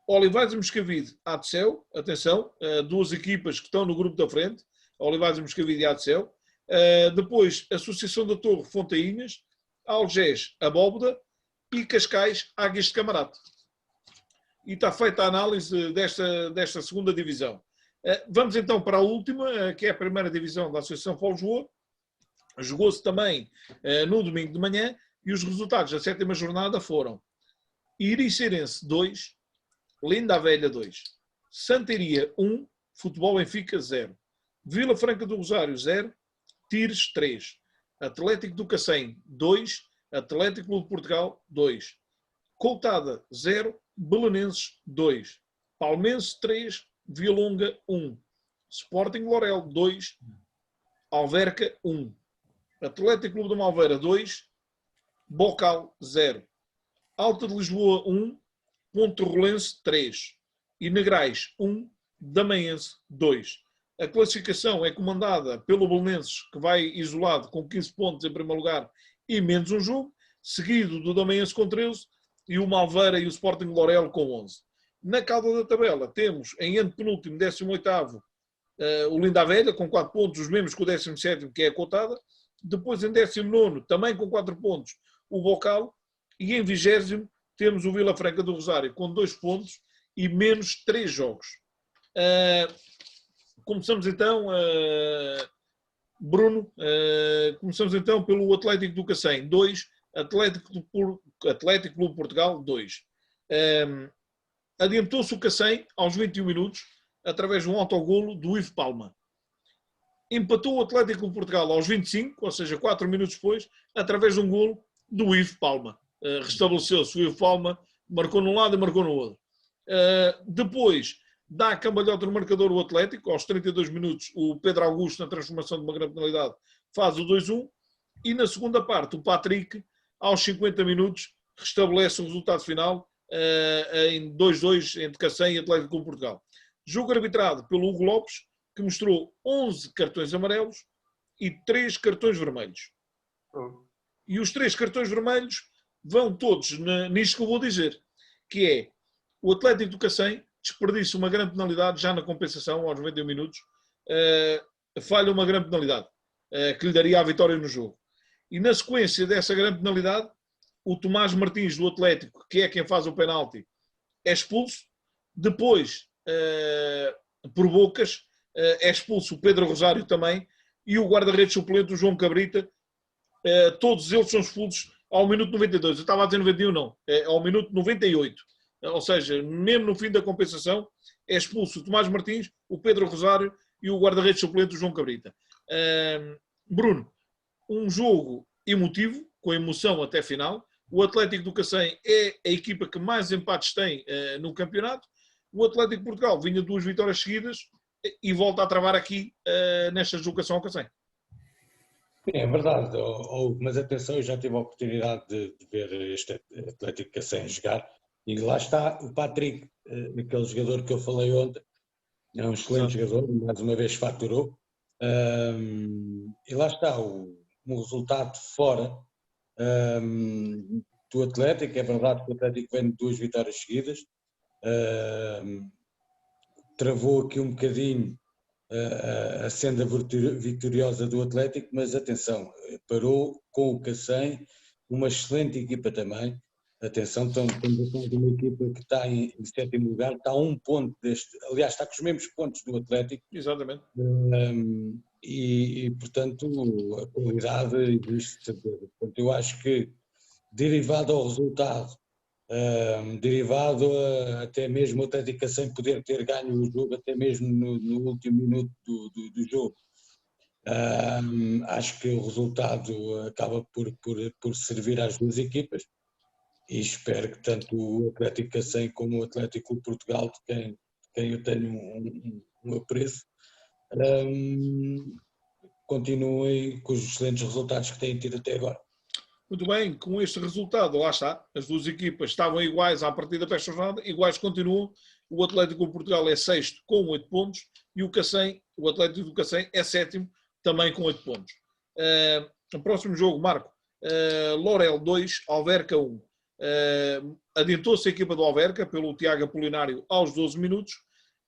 Olivais e Moscavide, Adcel, atenção, duas equipas que estão no grupo da frente, Olivais e Moscavide e Adcel. Depois, Associação da Torre, Fontainhas, Algés, Abóboda e Cascais, Águias de Camarate. E está feita a análise desta segunda divisão. Vamos então para a última, que é a primeira divisão da Associação Folisboa. Jogou-se também no domingo de manhã e os resultados da 7ª jornada foram Iriceirense 2, Linda a Velha 2, Santaria 1, Futebol Benfica 0, Vila Franca do Rosário 0, Tires 3, Atlético do Cacém 2, Atlético Clube de Portugal 2, Coutada 0, Belenenses 2, Palmense 3, Vilonga 1, Sporting Lorel 2, Alverca 1, Atlético Clube de Malveira 2, Bocal 0, Alta de Lisboa 1, Ponte Rolense 3 e Negrais 1, Damaense 2. A classificação é comandada pelo Belenenses, que vai isolado com 15 pontos em primeiro lugar e menos um jogo, seguido do Damaense com 13 e o Malveira e o Sporting Lorel com 11. Na cauda da tabela temos em antepenúltimo, 18º, o Linda a Velha com 4 pontos, os mesmos que o 17º, que é a Coutada. Depois em 19º, também com 4 pontos, o Bocal. E em 20º temos o Vila Franca do Rosário com 2 pontos e menos 3 jogos. Começamos então, Bruno, começamos então pelo Atlético do Cacém 2, Atlético Clube de Portugal 2. Adiantou-se o Cacém aos 21 minutos através de um autogolo do Ivo Palma. Empatou o Atlético Clube de Portugal aos 25, ou seja, 4 minutos depois, através de um golo do Ivo Palma. Restabeleceu-se o Ivo Palma, marcou num lado e marcou no outro. Depois, dá a cambalhota no marcador o Atlético, aos 32 minutos, o Pedro Augusto, na transformação de uma grande penalidade, faz o 2-1. E na segunda parte, o Patrick, aos 50 minutos, restabelece o resultado final em 2-2 entre Cacém e Atlético Clube de Portugal. Jogo arbitrado pelo Hugo Lopes, que mostrou 11 cartões amarelos e 3 cartões vermelhos. E os 3 cartões vermelhos vão todos nisto que eu vou dizer, que é O Atlético do Cacém desperdiça uma grande penalidade já na compensação, aos 91 minutos, falha uma grande penalidade, que lhe daria a vitória no jogo. E na sequência dessa grande penalidade, o Tomás Martins do Atlético, que é quem faz o penalti, é expulso. Depois, por bocas, é expulso o Pedro Rosário também, e o guarda-redes suplente, o João Cabrita. Todos eles são expulsos ao minuto 92. Eu estava a dizer 91, não. Ao minuto 98. Ou seja, mesmo no fim da compensação, é expulso o Tomás Martins, o Pedro Rosário e o guarda-redes suplente, o João Cabrita. Bruno, um jogo emotivo, com emoção até final. O Atlético do Cacém é a equipa que mais empates tem no campeonato. O Atlético de Portugal vinha de 2 vitórias seguidas e volta a travar aqui nesta deslocação ao Cacém. É verdade, mas atenção, eu já tive a oportunidade de ver este Atlético Cacém jogar e lá está o Patrick, aquele jogador que eu falei ontem, é um excelente jogador, mais uma vez faturou, e lá está um resultado fora do Atlético. É verdade que o Atlético vem de 2 vitórias seguidas, travou aqui um bocadinho a senda vitoriosa do Atlético, mas atenção, parou com o Cacém, uma excelente equipa também. Atenção, estamos a falar de uma equipa que está em 7º lugar, está a 1 ponto aliás, está com os mesmos pontos do Atlético. Exatamente. E portanto, a qualidade existe. Portanto, eu acho que, derivado ao resultado, derivado até mesmo o Atlético sem poder ter ganho o jogo, até mesmo no último minuto do jogo, acho que o resultado acaba por servir às duas equipas e espero que tanto o Atlético Cacém como o Atlético de Portugal, de quem eu tenho um apreço, continuem com os excelentes resultados que têm tido até agora. Muito bem, com este resultado, lá está, as duas equipas estavam iguais à partida para esta jornada, iguais continuam. O Atlético de Portugal é 6º com 8 pontos e o Atlético do Cacém é 7º também com 8 pontos. O próximo jogo, Marco, Lorel 2, Alverca 1. Adiantou-se a equipa do Alverca pelo Tiago Apolinário aos 12 minutos,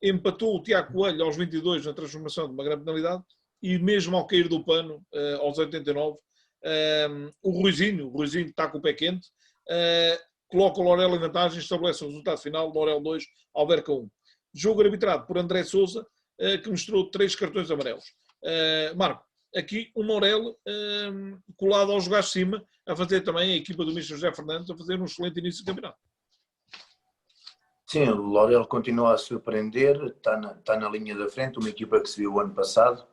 empatou o Tiago Coelho aos 22 na transformação de uma grande penalidade e mesmo ao cair do pano, aos 89, o Ruizinho está com o pé quente, coloca o Lorel em vantagem, estabelece o resultado final, Lorel 2, Alverca 1. Jogo arbitrado por André Sousa, que mostrou 3 cartões amarelos. Marco, aqui o Lorel colado aos jogar de cima, a fazer também a equipa do Mr. José Fernandes, a fazer um excelente início de campeonato. Sim, o Lorel continua a surpreender, está na linha da frente, uma equipa que se viu o ano passado,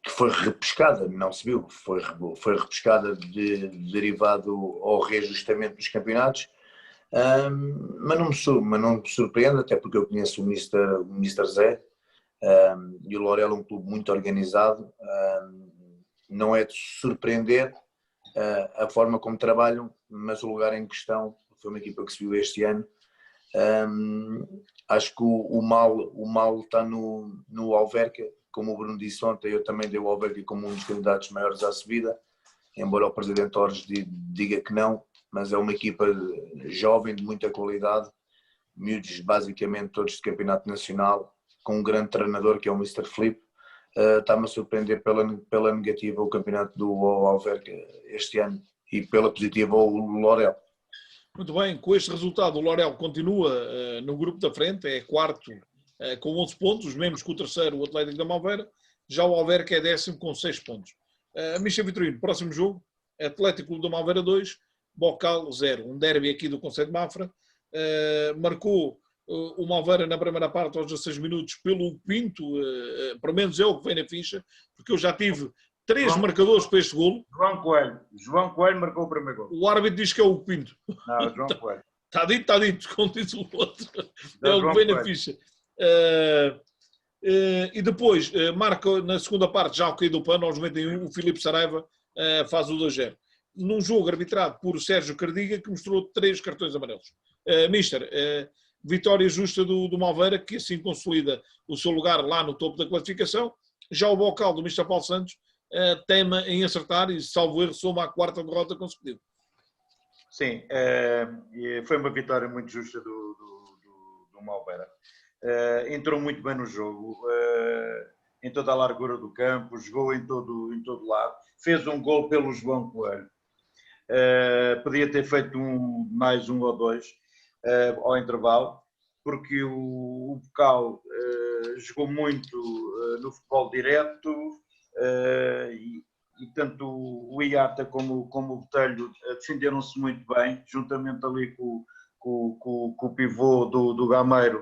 que foi repescada, não se viu, foi repescada derivado ao reajustamento dos campeonatos, mas não me surpreende, até porque eu conheço o Mr. Zé, e o Lorel é um clube muito organizado, não é de surpreender a forma como trabalham, mas o lugar em questão foi uma equipa que se viu este ano. Acho que o mal está no Alverca, como o Bruno disse ontem. Eu também dei o Alverca como um dos candidatos maiores à subida, embora o Presidente Torres diga que não, mas é uma equipa jovem, de muita qualidade, miúdos basicamente todos de campeonato nacional, com um grande treinador que é o Mr. Filipe. Está-me a surpreender pela negativa o campeonato do Alverca este ano e pela positiva o Lorel. Muito bem, com este resultado o Lorel continua no grupo da frente, é 4º com 11 pontos, os mesmos que o terceiro, o Atlético da Malveira. Já o Alverca é 10º com 6 pontos. Michel Vitorino, próximo jogo, Atlético da Malveira 2, Bocal 0, um derby aqui do Concelho de Mafra. Marcou o Malveira na primeira parte aos 16 minutos pelo Pinto, pelo menos é o que vem na ficha, porque eu já tive 3 marcadores para este golo. João Coelho marcou o primeiro golo. O árbitro diz que é o Pinto. Não, João Coelho. Está dito, como diz o outro. É o que vem na ficha. E depois, marca na segunda parte, já ao cair do pano, aos 91, o Filipe Saraiva faz o 2-0. Num jogo arbitrado por Sérgio Cardiga, que mostrou 3 cartões amarelos. Mister, vitória justa do Malveira, que assim consolida o seu lugar lá no topo da classificação. Já o Bocal do Mister Paulo Santos tema em acertar e, salvo erro, soma a 4ª derrota consecutiva. Sim, foi uma vitória muito justa do Malveira. Entrou muito bem no jogo, em toda a largura do campo, jogou em todo lado, fez um gol pelo João Coelho. Podia ter feito mais um ou dois ao intervalo, porque o Bocal jogou muito no futebol direto e tanto o Iata como o Botelho defenderam-se muito bem, juntamente ali com o pivô do Gameiro.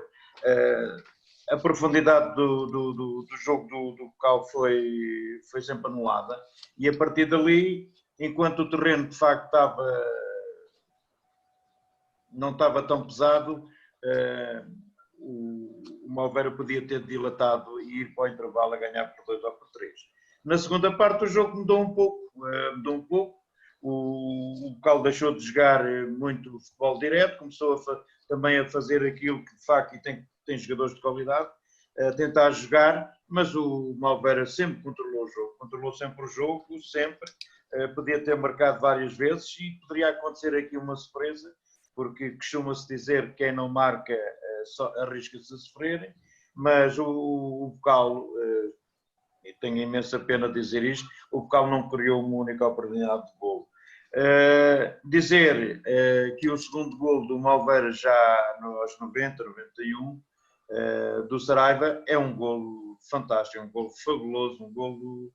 A profundidade do jogo do Bocal foi sempre anulada, e a partir dali, enquanto o terreno de facto não estava tão pesado, o Malveira podia ter dilatado e ir para o intervalo a ganhar por 2 ou por 3. Na segunda parte o jogo mudou um pouco. O Bocal deixou de jogar muito futebol direto, começou também a fazer aquilo que de facto tem jogadores de qualidade, a tentar jogar, mas o Malveira sempre controlou sempre o jogo, sempre. Podia ter marcado várias vezes e poderia acontecer aqui uma surpresa, porque costuma-se dizer que quem não marca só arrisca-se a sofrer, mas o Bocal, e tenho imensa pena de dizer isto, o Bocal não criou uma única oportunidade de golo. Dizer que o segundo golo do Malveira já aos 90, 91, do Saraiva, é um golo fantástico, é um golo fabuloso, um golo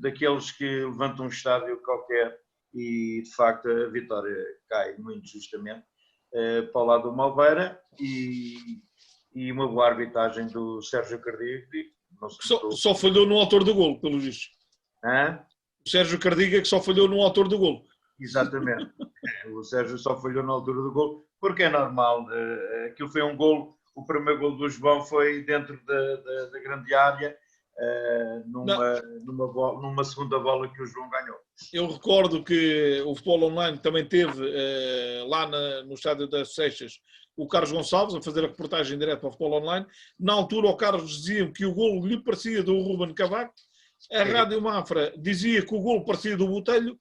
daqueles que levantam um estádio qualquer, e de facto a vitória cai muito justamente para o lado do Malveira, e uma boa arbitragem do Sérgio Cardiga. Só falhou no autor do golo, pelo visto. O Sérgio Cardiga que só falhou no autor do golo. Exatamente. O Sérgio só falhou na altura do golo, porque é normal. Aquilo foi um golo, o primeiro golo do João foi dentro da grande área, numa segunda bola que o João ganhou. Eu recordo que o Futebol Online também teve lá no estádio das Seixas o Carlos Gonçalves a fazer a reportagem direta para o Futebol Online. Na altura o Carlos dizia que o golo lhe parecia do Ruben Cavaco, a Rádio Mafra dizia que o golo parecia do Botelho,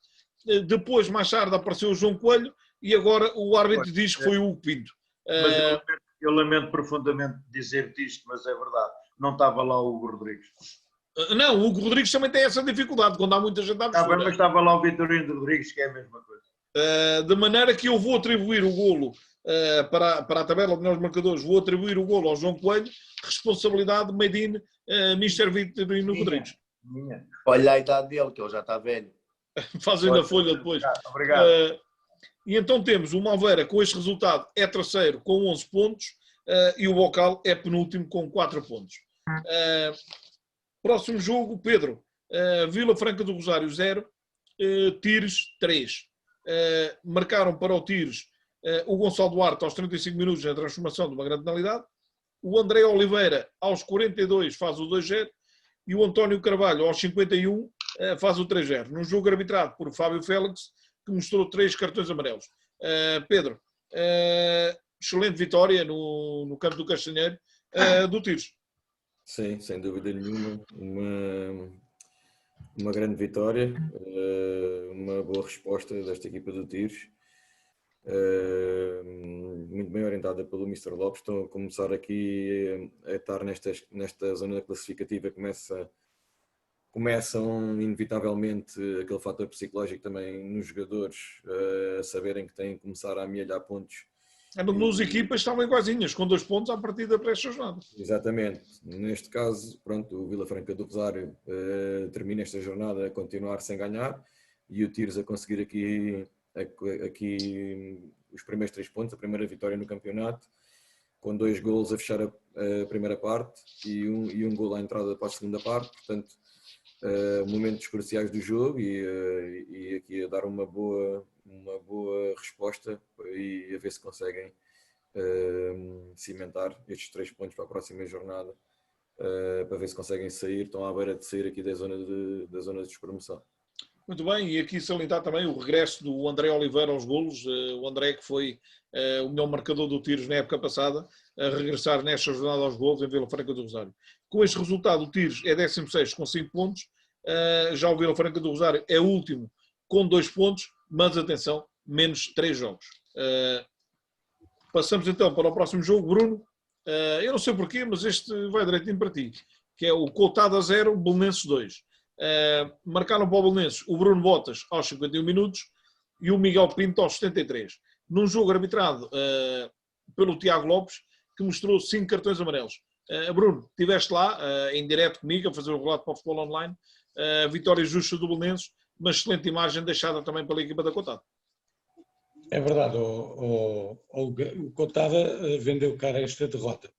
depois mais tarde apareceu o João Coelho e agora o árbitro diz que foi o Hugo Pinto. Mas eu lamento profundamente dizer-te isto, mas é verdade, não estava lá o Hugo Rodrigues. Não, o Hugo Rodrigues também tem essa dificuldade, quando há muita gente à mistura. Mas estava lá o Vitorino Rodrigues, que é a mesma coisa. De maneira que eu vou atribuir o golo para a tabela de melhores marcadores, vou atribuir o golo ao João Coelho, responsabilidade made in Mr. Vitorino Rodrigues. Olha a idade dele, que ele já está velho. Fazem na folha depois. Obrigado. E então temos o Malveira com este resultado é terceiro com 11 pontos e o Bocal é penúltimo com 4 pontos. Próximo jogo, Pedro. Vila Franca do Rosário 0, Tires 3. Marcaram para o Tires o Gonçalo Duarte aos 35 minutos na transformação de uma grande penalidade. O André Oliveira aos 42 faz o 2-0 e o António Carvalho aos 51 faz o 3-0. Num jogo arbitrado por Fábio Félix, que mostrou 3 cartões amarelos. Pedro, excelente vitória no campo do Castanheiro do Tires. Sim, sem dúvida nenhuma. Uma grande vitória, uma boa resposta desta equipa do Tires. Muito bem orientada pelo Mr. Lopes. Estão a começar aqui a estar nesta zona classificativa. Começam inevitavelmente aquele fator psicológico também nos jogadores, a saberem que têm que começar a amealhar pontos. As equipas estavam iguaizinhas, com 2 pontos à partida para esta jornada. Exatamente. Neste caso, pronto, o Vila Franca do Rosário termina esta jornada a continuar sem ganhar e o Tires a conseguir aqui os primeiros 3 pontos, a primeira vitória no campeonato, com 2 golos a fechar a primeira parte e um golo à entrada para a segunda parte. Portanto, momentos cruciais do jogo e aqui a dar uma boa resposta e a ver se conseguem cimentar estes 3 pontos para a próxima jornada, para ver se conseguem sair, estão à beira de sair aqui da zona de despromoção. Muito bem, e aqui salientar também o regresso do André Oliveira aos golos, o André que foi o melhor marcador do Tires na época passada, a regressar nesta jornada aos golos em Vila Franca do Rosário. Com este resultado o Tires é 16º com 5 pontos, já o Vila Franca do Rosário é o último com 2 pontos, mas atenção, menos 3 jogos. Passamos então para o próximo jogo, Bruno. Eu não sei porquê, mas este vai direitinho para ti, que é o Coutada 0, Belenenses 2. Marcaram para o Belenenses o Bruno Botas aos 51 minutos e o Miguel Pinto aos 73. Num jogo arbitrado pelo Tiago Lopes, que mostrou 5 cartões amarelos. Bruno, estiveste lá, em direto comigo, a fazer o relato para o Futebol Online. Vitória justa do Belenenses, mas excelente imagem deixada também pela equipa da Coutada. É verdade, o Coutada vendeu cara esta derrota.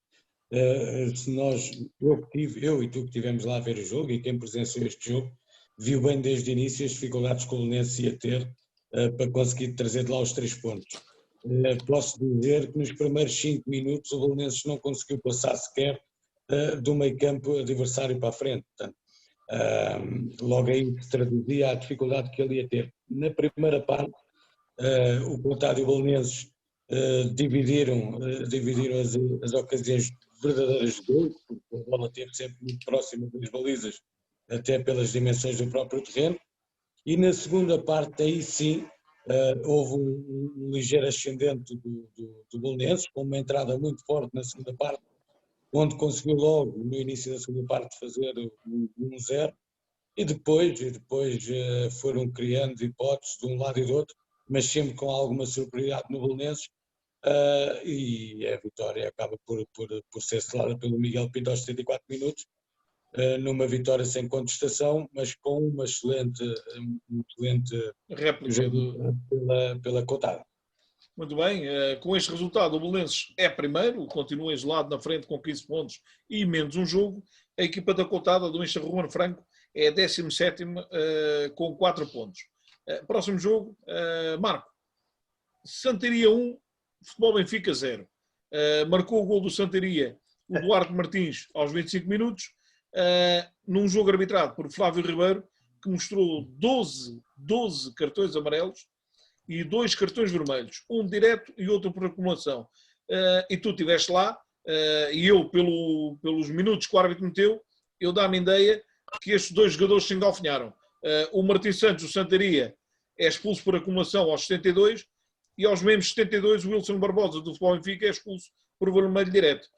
Se nós, eu e tu que estivemos lá a ver o jogo e quem presenciou este jogo, viu bem desde o início as dificuldades que o Belenenses ia ter para conseguir trazer de lá os 3 pontos. Posso dizer que nos primeiros 5 minutos o Belenenses não conseguiu passar sequer do meio campo adversário para a frente. Portanto, logo aí se traduzia a dificuldade que ele ia ter. Na primeira parte, o Coutada e o Belenenses dividiram as ocasiões verdadeiras de gol, porque a bola esteve sempre muito próxima das balizas, até pelas dimensões do próprio terreno. E na segunda parte, aí sim, houve um ligeiro ascendente do Belenenses, com uma entrada muito forte na segunda parte, onde conseguiu logo, no início da segunda parte, fazer 1-0, e depois foram criando hipóteses de um lado e do outro, mas sempre com alguma superioridade no Belenenses, e a vitória acaba por ser selada pelo Miguel Pinto aos 74 minutos, numa vitória sem contestação, mas com uma excelente réplica pela Coutada. Muito bem, com este resultado o Belenenses é primeiro, continua isolado na frente com 15 pontos e menos um jogo. A equipa da Coutada do Mr. Ruben Franco é 17ª com 4 pontos. Próximo jogo, Marco. Santaria 1, Futebol Benfica 0. Marcou o gol do Santaria o Duarte Martins aos 25 minutos, num jogo arbitrado por Flávio Ribeiro, que mostrou 12 cartões amarelos e 2 cartões vermelhos, um direto e outro por acumulação. E tu estiveste lá, e eu, pelos minutos que o árbitro meteu, eu dá-me ideia que estes 2 jogadores se engalfinharam. O Martim Santos, do Santaria, é expulso por acumulação aos 72, e aos mesmos 72 o Wilson Barbosa, do Futebol Benfica, é expulso por vermelho direto.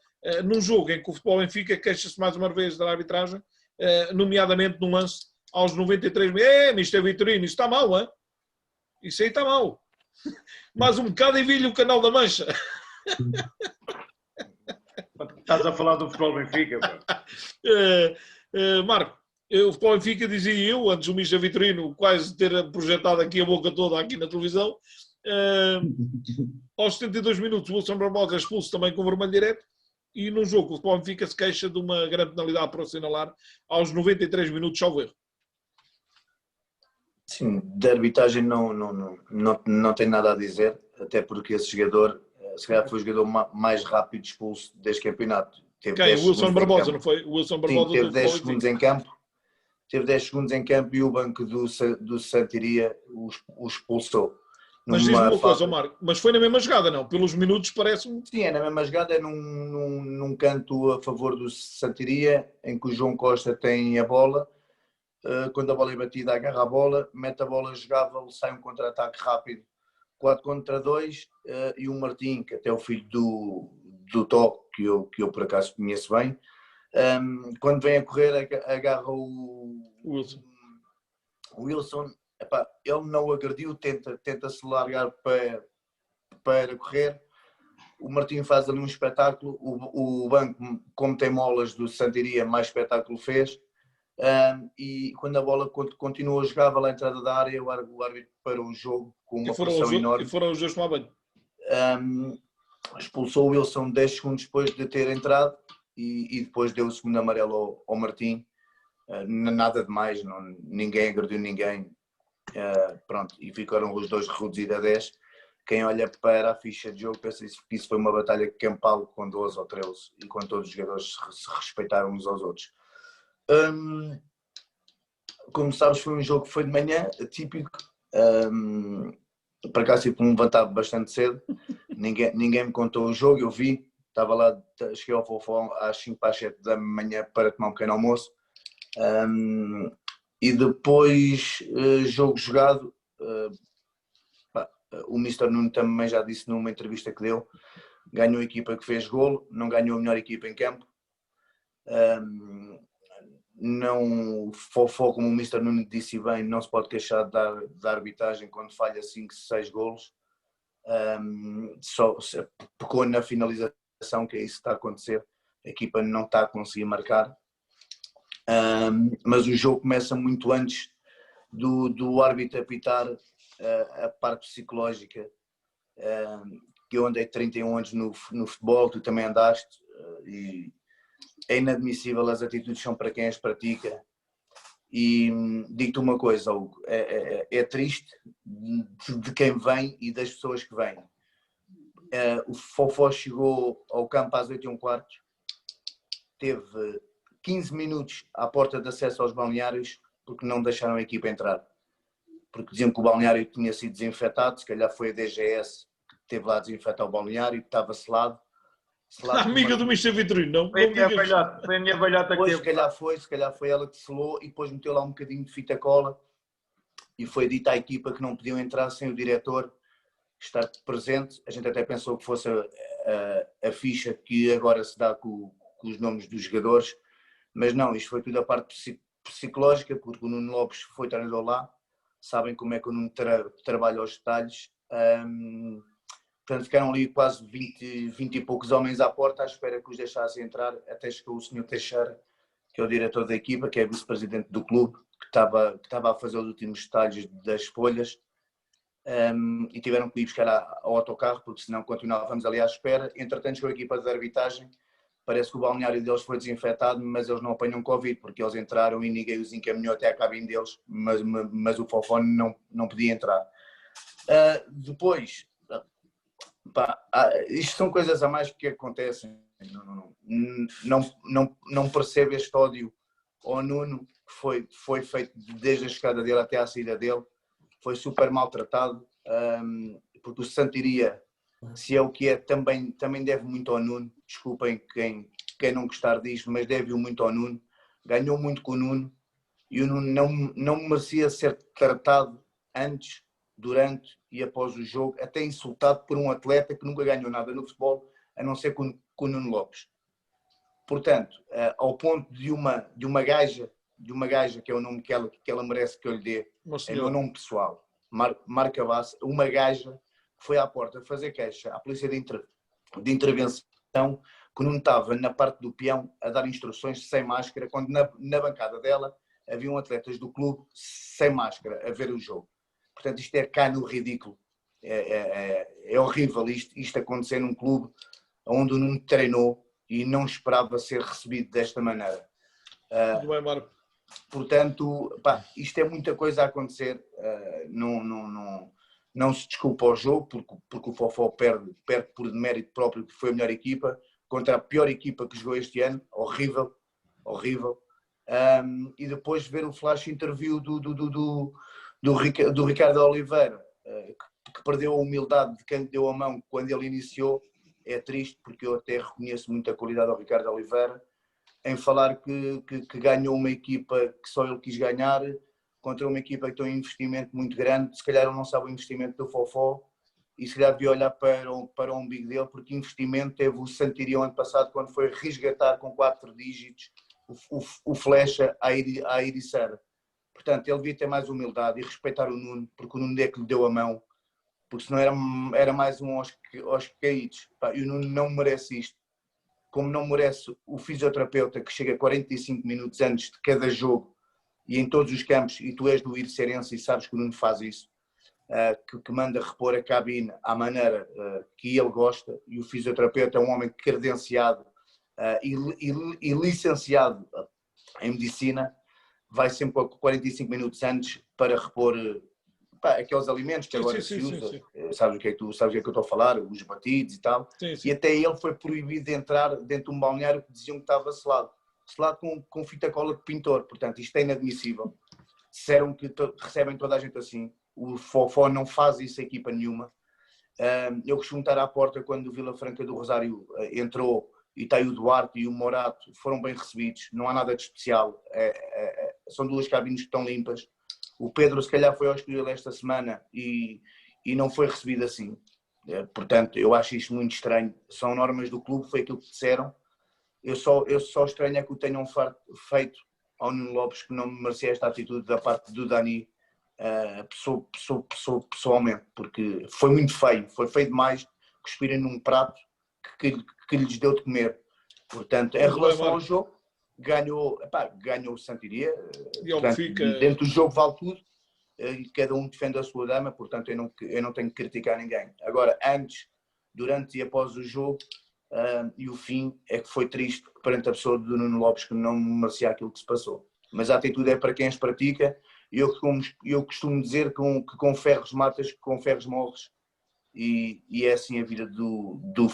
Num jogo em que o Futebol Benfica queixa-se mais uma vez da arbitragem, nomeadamente num lance aos 93. Mr. Vitorino, isso está mal, hein? Isso aí está mal. Mais um bocado e vi-lhe o canal da Mancha. Estás a falar do Futebol Benfica, Marco, o Futebol Benfica, dizia eu, antes o Mr. Vitorino quase ter projetado aqui a boca toda aqui na televisão, aos 72 minutos o Wilson Barbosa é expulso também com vermelho direto, e num jogo o Futebol Benfica se queixa de uma grande penalidade por assinalar aos 93 minutos, salvo erro. Sim, de arbitragem não tem nada a dizer, até porque esse jogador, se calhar foi o jogador mais rápido expulso deste campeonato. Quem? O Wilson Barbosa, não foi? O Wilson Barbosa. Sim, teve 10 segundos em campo. Teve 10 segundos em campo e o banco do Santiria o expulsou. Mas diz-me uma coisa, Marco, mas foi na mesma jogada, não? Pelos minutos parece-me... Sim, é na mesma jogada, é num canto a favor do Santiria, em que o João Costa tem a bola. Quando a bola é batida, agarra a bola, mete a bola jogável, sai um contra-ataque rápido, 4 contra 2, e o Martim, que até é o filho do Tó, que eu por acaso conheço bem, quando vem a correr, agarra o Wilson. Epá, ele não o agrediu, tenta-se largar para correr. O Martim faz ali um espetáculo. O banco, como tem molas do Santiria, mais espetáculo fez. E quando a bola continua jogável à entrada da área, o árbitro parou o jogo com uma pressão enorme. E foram os dois tomar banho. Expulsou o Wilson 10 segundos depois de ter entrado e depois deu o segundo amarelo ao Martim. Nada de mais, ninguém agrediu ninguém. Pronto, e ficaram os dois reduzidos a 10. Quem olha para a ficha de jogo pensa que isso foi uma batalha campal com 12 ou 13 e quando todos os jogadores se respeitaram uns aos outros. Como sabes, foi um jogo que foi de manhã, atípico. Para cá sempre me levantava bastante cedo, ninguém me contou o jogo, eu vi, estava lá, cheguei ao Fofão às 5 para as 7 da manhã para tomar um pequeno almoço. E depois, jogo jogado, o Mr. Nuno também já disse numa entrevista que deu, ganhou a equipa que fez golo, não ganhou a melhor equipa em campo. Não, Fofó, como o Mr. Nuno disse bem, não se pode queixar da arbitragem quando falha 5, 6 golos. Só pecou na finalização, que é isso que está a acontecer. A equipa não está a conseguir marcar. Mas o jogo começa muito antes do árbitro apitar a parte psicológica. Que eu andei 31 anos no futebol, tu também andaste, e é inadmissível, as atitudes são para quem as pratica. E digo-te uma coisa, Hugo, é triste de quem vem e das pessoas que vêm. O Fofó chegou ao campo às 8h15, teve 15 minutos à porta de acesso aos balneários porque não deixaram a equipa entrar. Porque diziam que o balneário tinha sido desinfetado, se calhar foi a DGS que esteve lá a desinfetar o balneário, que estava selado. A amiga do Mr. Vitorino, não? Foi a minha velhota que teve. Se calhar foi ela que selou e depois meteu lá um bocadinho de fita cola e foi dito à equipa que não podiam entrar sem o diretor estar presente. A gente até pensou que fosse a ficha que agora se dá com os nomes dos jogadores, mas não, isto foi tudo a parte psicológica, porque o Nuno Lopes foi treinador lá, sabem como é que o Nuno trabalha aos detalhes. Portanto, ficaram ali quase 20 e poucos homens à porta à espera que os deixassem entrar, até chegou o Sr. Teixeira, que é o diretor da equipa, que é vice-presidente do clube, que estava a fazer os últimos detalhes das folhas, e tiveram que ir buscar ao autocarro, porque senão continuávamos ali à espera. Entretanto, chegou a equipa de arbitragem, parece que o balneário deles foi desinfetado, mas eles não apanham Covid, porque eles entraram e ninguém os encaminhou até à cabine deles, mas o Fofó não podia entrar. Depois... isto são coisas a mais que acontecem. Não percebo este ódio ao Nuno, que foi feito desde a chegada dele até à saída dele. Foi super maltratado, porque o Santiria, se é o que é, também deve muito ao Nuno. Desculpem quem não gostar disto, mas deve-o muito ao Nuno. Ganhou muito com o Nuno e o Nuno não merecia ser tratado antes, durante e após o jogo, até insultado por um atleta que nunca ganhou nada no futebol, a não ser com o Nuno Lopes. Portanto, ao ponto de uma gaja, que é o nome que ela merece que eu lhe dê, é o meu nome pessoal, Marca Bassa, uma gaja que foi à porta fazer queixa à polícia de intervenção, que não estava na parte do peão a dar instruções sem máscara, quando na bancada dela haviam atletas do clube sem máscara a ver o jogo. Portanto, isto é cá no ridículo. É horrível isto acontecer num clube onde o Nuno treinou e não esperava ser recebido desta maneira. Tudo bem, Marco. Portanto, isto é muita coisa a acontecer. Não se desculpa ao jogo, porque o Fofó perde por demérito próprio, que foi a melhor equipa, contra a pior equipa que jogou este ano. Horrível, horrível. E depois ver o flash interview do Ricardo Oliveira, que perdeu a humildade de quem deu a mão quando ele iniciou. É triste, porque eu até reconheço muita qualidade ao Ricardo Oliveira, em falar que ganhou uma equipa que só ele quis ganhar, contra uma equipa que tem um investimento muito grande. Se calhar ele não sabe o investimento do Fofó, e se calhar devia olhar para o umbigo dele, porque investimento teve o Santiria ano passado, quando foi resgatar com 4 dígitos o Flecha à Ericeira. Portanto, ele devia ter mais humildade e respeitar o Nuno, porque o Nuno é que lhe deu a mão, porque senão era mais um aos caídos. E o Nuno não merece isto. Como não merece o fisioterapeuta que chega 45 minutos antes de cada jogo e em todos os campos, e tu és do Iricerense e sabes que o Nuno faz isso, que manda repor a cabine à maneira que ele gosta, e o fisioterapeuta é um homem credenciado e licenciado em medicina, vai sempre 45 minutos antes para repor aqueles alimentos que agora se usa. Sabes o que é que eu estou a falar? Os batidos e tal. Sim. E até ele foi proibido de entrar dentro de um balneário que diziam que estava selado com fita cola de pintor. Portanto, isto é inadmissível. Disseram que recebem toda a gente assim. O Fofó não faz isso a equipa nenhuma. Eu costumo estar à porta quando o Vila Franca do Rosário entrou, e está aí o Duarte e o Morato, foram bem recebidos, não há nada de especial. São duas cabines que estão limpas. O Pedro se calhar foi ao Estoril esta semana e e não foi recebido assim. Portanto, eu acho isto muito estranho. São normas do clube, foi aquilo que disseram. Eu só estranho é que o tenham feito ao Nuno Lopes, que não me merecia esta atitude da parte do Dani, pessoalmente, porque foi muito feio. Foi feio demais cuspirem num prato que lhes deu de comer. Portanto, em relação ao jogo, ganhou o Santiria. Dentro do jogo vale tudo. Cada um defende a sua dama, portanto eu não tenho que criticar ninguém. Agora, antes, durante e após o jogo e o fim, é que foi triste perante a pessoa do Nuno Lopes, que não merecia aquilo que se passou. Mas a atitude é para quem as pratica, e eu costumo dizer que com ferros matas, que com ferros morres, e é assim a vida do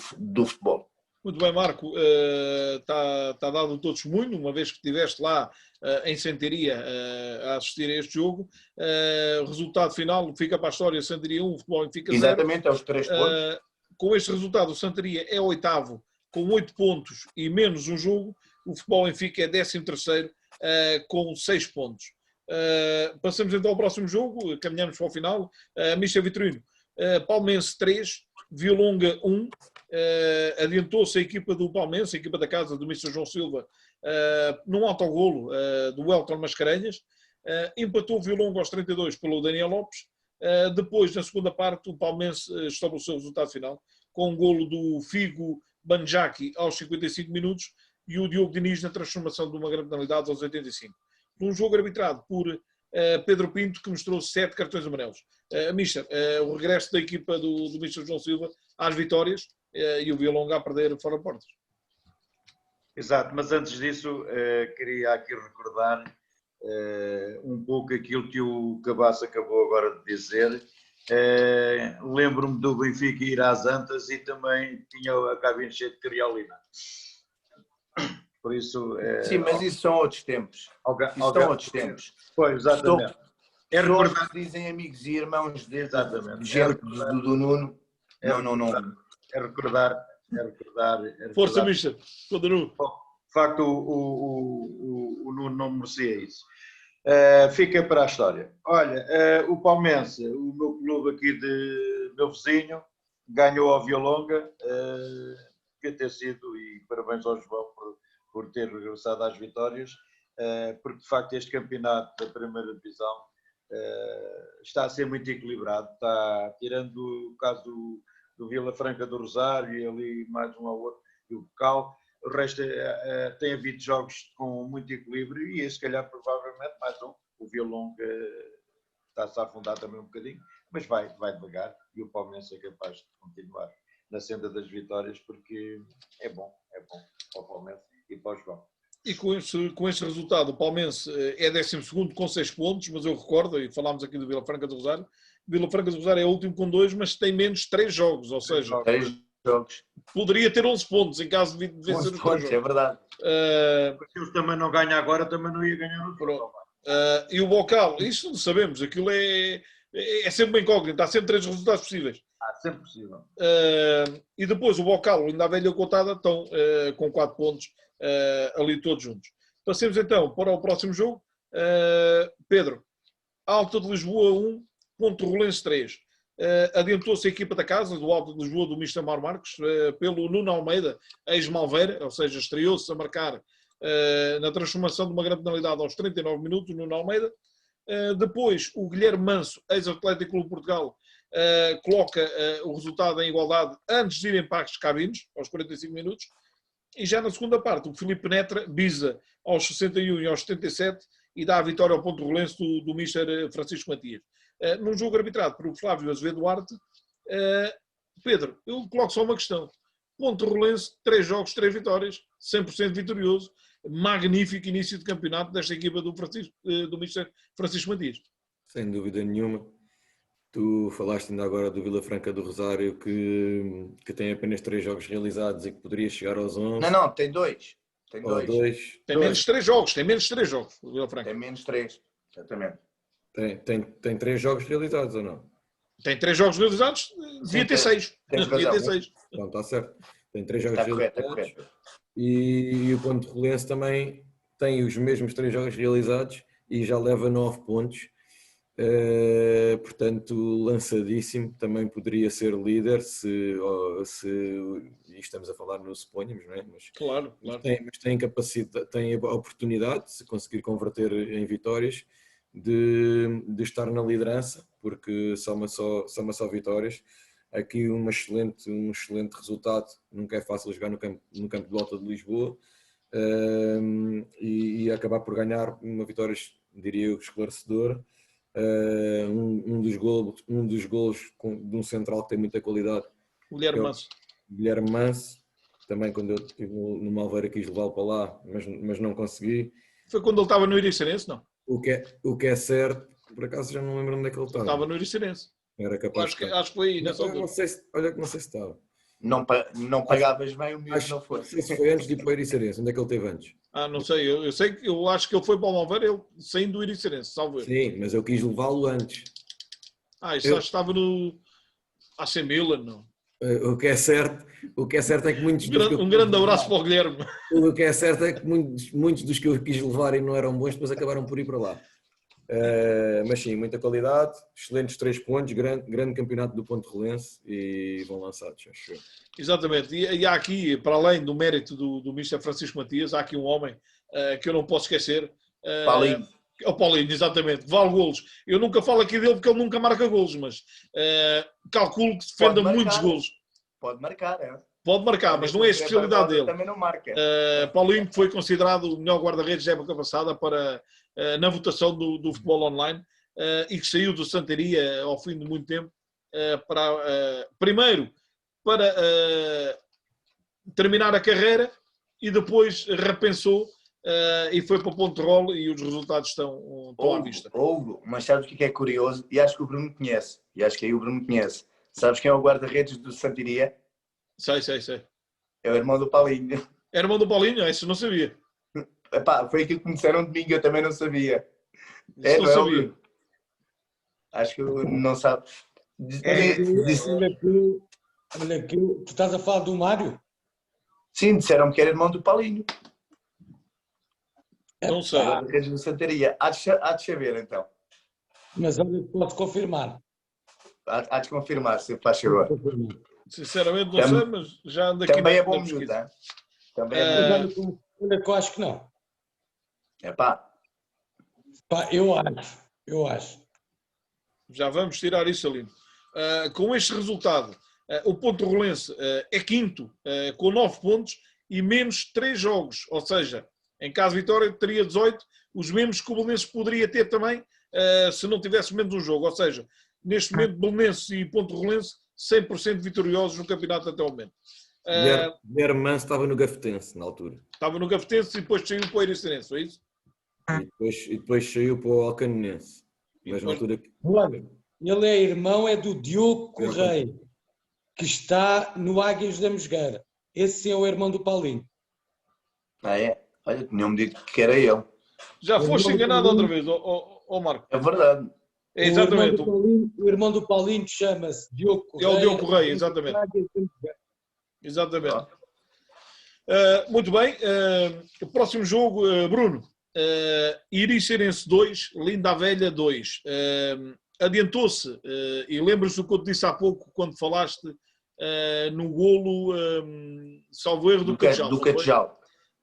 futebol. Muito bem, Marco, está dado o teu testemunho, uma vez que estiveste lá em Santiria a assistir a este jogo. Resultado final, fica para a história, Santiria 1, Futebol Benfica 0. Exatamente, aos 3 pontos. Com este resultado, o Santiria é 8º, com 8 pontos e menos um jogo. O Futebol Benfica é 13º, com 6 pontos. Passamos então ao próximo jogo, caminhamos para o final. Mister Vitorino, Palmense 3, Violonga 1. Adiantou-se a equipa do Palmense, a equipa da casa do Mr. João Silva, num autogolo do Welton Mascarenhas. Empatou o Violonga aos 32 pelo Daniel Lopes. Depois, na segunda parte, o Palmense estabeleceu o resultado final com um golo do Figo Banjaki aos 55 minutos e o Diogo Diniz na transformação de uma grande penalidade aos 85. Num jogo arbitrado por Pedro Pinto, que mostrou 7 cartões amarelos. Mister, o regresso da equipa do Mr. João Silva às vitórias e o Violonga a perder fora de portas. Exato, mas antes disso queria aqui recordar um pouco aquilo que o Cabasso acabou agora de dizer. Lembro-me do Benfica ir às Antas e também tinha a cabine cheia de criolina. Por isso... Sim, mas isso são outros tempos. São outros tempos. Pois, exatamente. Pessoas que dizem amigos e irmãos de gente do Nuno. Não. É recordar. Força, Mister. Continua. De facto, o Nuno não merecia isso. Fica para a história. Olha, o Palmense, o meu clube aqui de meu vizinho, ganhou ao Violonga. Devia ter sido, e parabéns ao João por ter regressado às vitórias, porque de facto este campeonato da primeira divisão está a ser muito equilibrado. Está, tirando o caso do Vila Franca do Rosário e ali mais um ao outro, e o Bocal, o resto tem havido jogos com muito equilíbrio e se calhar provavelmente mais um. O Violonga está-se a afundar também um bocadinho, mas vai devagar e o Palmeiras é capaz de continuar na senda das vitórias porque é bom para o Palmeiras e para o João. E com este resultado, o Palmeiras é 12º com 6 pontos, mas eu recordo, e falámos aqui do Vila Franca do Rosário, Vila Franca do Rosário é o último com 2, mas tem menos 3 jogos, ou seja, 3 jogos. Poderia ter 11 pontos em caso de vencer os 3 jogos. É verdade. Se ele também não ganha agora, também não ia ganhar no outro. E o Bocal, isso não sabemos, aquilo é sempre uma incógnita, há sempre 3 resultados possíveis. Sempre possível. E depois o Bocal, ainda a velha cotada, estão com 4 pontos ali todos juntos. Passemos então para o próximo jogo. Pedro, Alta de Lisboa 1, Ponte-Rolense 3. Adiantou-se a equipa da casa, do Alta de Lisboa, do Mr. Mauro Marques, pelo Nuno Almeida, ex-Malveira, ou seja, estreou-se a marcar na transformação de uma grande penalidade aos 39 minutos, Nuno Almeida. Depois, o Guilherme Manso, ex-Atlético Clube de Portugal, coloca o resultado em igualdade antes de irem para as cabines, aos 45 minutos. E já na segunda parte, o Filipe Penetra bisa aos 61 e aos 77 e dá a vitória ao Ponte-Rolense do Mr. Francisco Matias. Num jogo arbitrado por Flávio Azevedo Duarte. Pedro, eu coloco só uma questão. Ponte-Rolense, 3 jogos, 3 vitórias, 100% vitorioso. Magnífico início de campeonato desta equipa do Mr. Francisco Matias. Sem dúvida nenhuma. Tu falaste ainda agora do Vila Franca do Rosário que tem apenas 3 jogos realizados e que poderia chegar aos 11. Não, tem 2. Tem menos 3 jogos, o Vila Franca. Tem menos 3, exatamente. Tem 3 jogos realizados ou não? Tem 3 jogos realizados, devia ter 6. Devia ter 6. Então está certo. Tem 3 jogos realizados. Correto. E o Ponte-Rolense também tem os mesmos 3 jogos realizados e já leva 9 pontos. Portanto, lançadíssimo, também poderia ser líder e estamos a falar no suponhamos, não é? Claro, claro. Mas tem capacidade, tem a oportunidade, se conseguir converter em vitórias, de estar na liderança, porque soma só vitórias. Aqui um excelente resultado, nunca é fácil jogar no campo de volta de Lisboa, e acabar por ganhar uma vitória, diria eu, esclarecedora. Um dos golos de um central que tem muita qualidade, Guilherme Manso, também quando eu estive no Malveira quis levá-lo para lá, mas não consegui. Foi quando ele estava no Iricerense, não? O que é certo, por acaso já não lembro onde é que ele estava. Estava no Iricerense. Era capaz acho que foi aí nessa altura. Olha que não sei se estava. Não pagavas bem o mesmo, não foi? Não sei se foi antes de ir para o Iricerense. Onde é que ele esteve antes? Não sei. Eu acho que ele foi para o Malveira, ele saindo do Iricerense, salvo eu. Sim, mas eu quis levá-lo antes. Isso acho que estava no AC Milan, não? O que é certo é que muitos um grande abraço para o Guilherme. O que é certo é que muitos dos que eu quis levar e não eram bons, depois acabaram por ir para lá. Mas sim, muita qualidade, excelentes 3 pontos, grande campeonato do Ponte-Rolense e vão lançados, acho eu. Exatamente, e há aqui, para além do mérito do Mr. Francisco Matias, há aqui um homem que eu não posso esquecer. Paulinho. O Paulinho, exatamente, vale golos. Eu nunca falo aqui dele porque ele nunca marca golos, mas calculo que defenda muitos golos. Pode marcar, é? Pode marcar, mas não é a especialidade dele. Também não marca. Paulinho foi considerado o melhor guarda-redes da época passada na votação do futebol online, e que saiu do Santaria ao fim de muito tempo, primeiro para terminar a carreira e depois repensou e foi para o Ponterol e os resultados estão à vista. Hugo, mas sabes o que é curioso? E acho que o Bruno conhece. Sabes quem é o guarda-redes do Santaria? Sei. É o irmão do Paulinho. É irmão do Paulinho? Isso não sabia. Epá, foi aquilo que me disseram domingo, eu também não sabia. Não sabia. Acho que não sabe. Olha aqui, tu estás a falar do Mário? Sim, disseram que era irmão do Paulinho. Não sei. Guarda-redes do Santaria. Há de saber, então. Mas olha, posso confirmar. Há de confirmar, se faz favor. Sinceramente não sei, mas já ando aqui. Também é bom miúdo, hein? Também é bom. Olha que eu acho que não. Epá. Eu acho. Já vamos tirar isso, Alino. Com este resultado, o Ponte-Rolense é quinto, com 9 pontos e menos 3 jogos. Ou seja, em caso de vitória, teria 18, os mesmos que o Belenenses poderia ter também, se não tivesse menos um jogo. Ou seja, neste momento, Belenenses e Ponte-Rolense 100% vitoriosos no campeonato até o momento. Guilherme Manso estava no Gafetense, na altura. Estava no Gafetense e depois saiu para o Iricerense, foi isso? E depois saiu para o Alcanenense. Mas na altura... Ele é irmão do Diogo Correia, que está no Águias da Mosgueira. Esse sim é o irmão do Paulinho. É? Olha, tinham-me dito que era ele. Já foste enganado outra vez, Marco. É verdade. Exatamente. O irmão do Paulinho chama-se Diogo Correia. É o Diogo Correia, exatamente. Exatamente. Muito bem. O próximo jogo, Bruno. Iricerense 2, Linda a Velha 2. Adiantou-se, e lembras-te do que eu te disse há pouco, quando falaste no golo, salvo erro, do Catejal.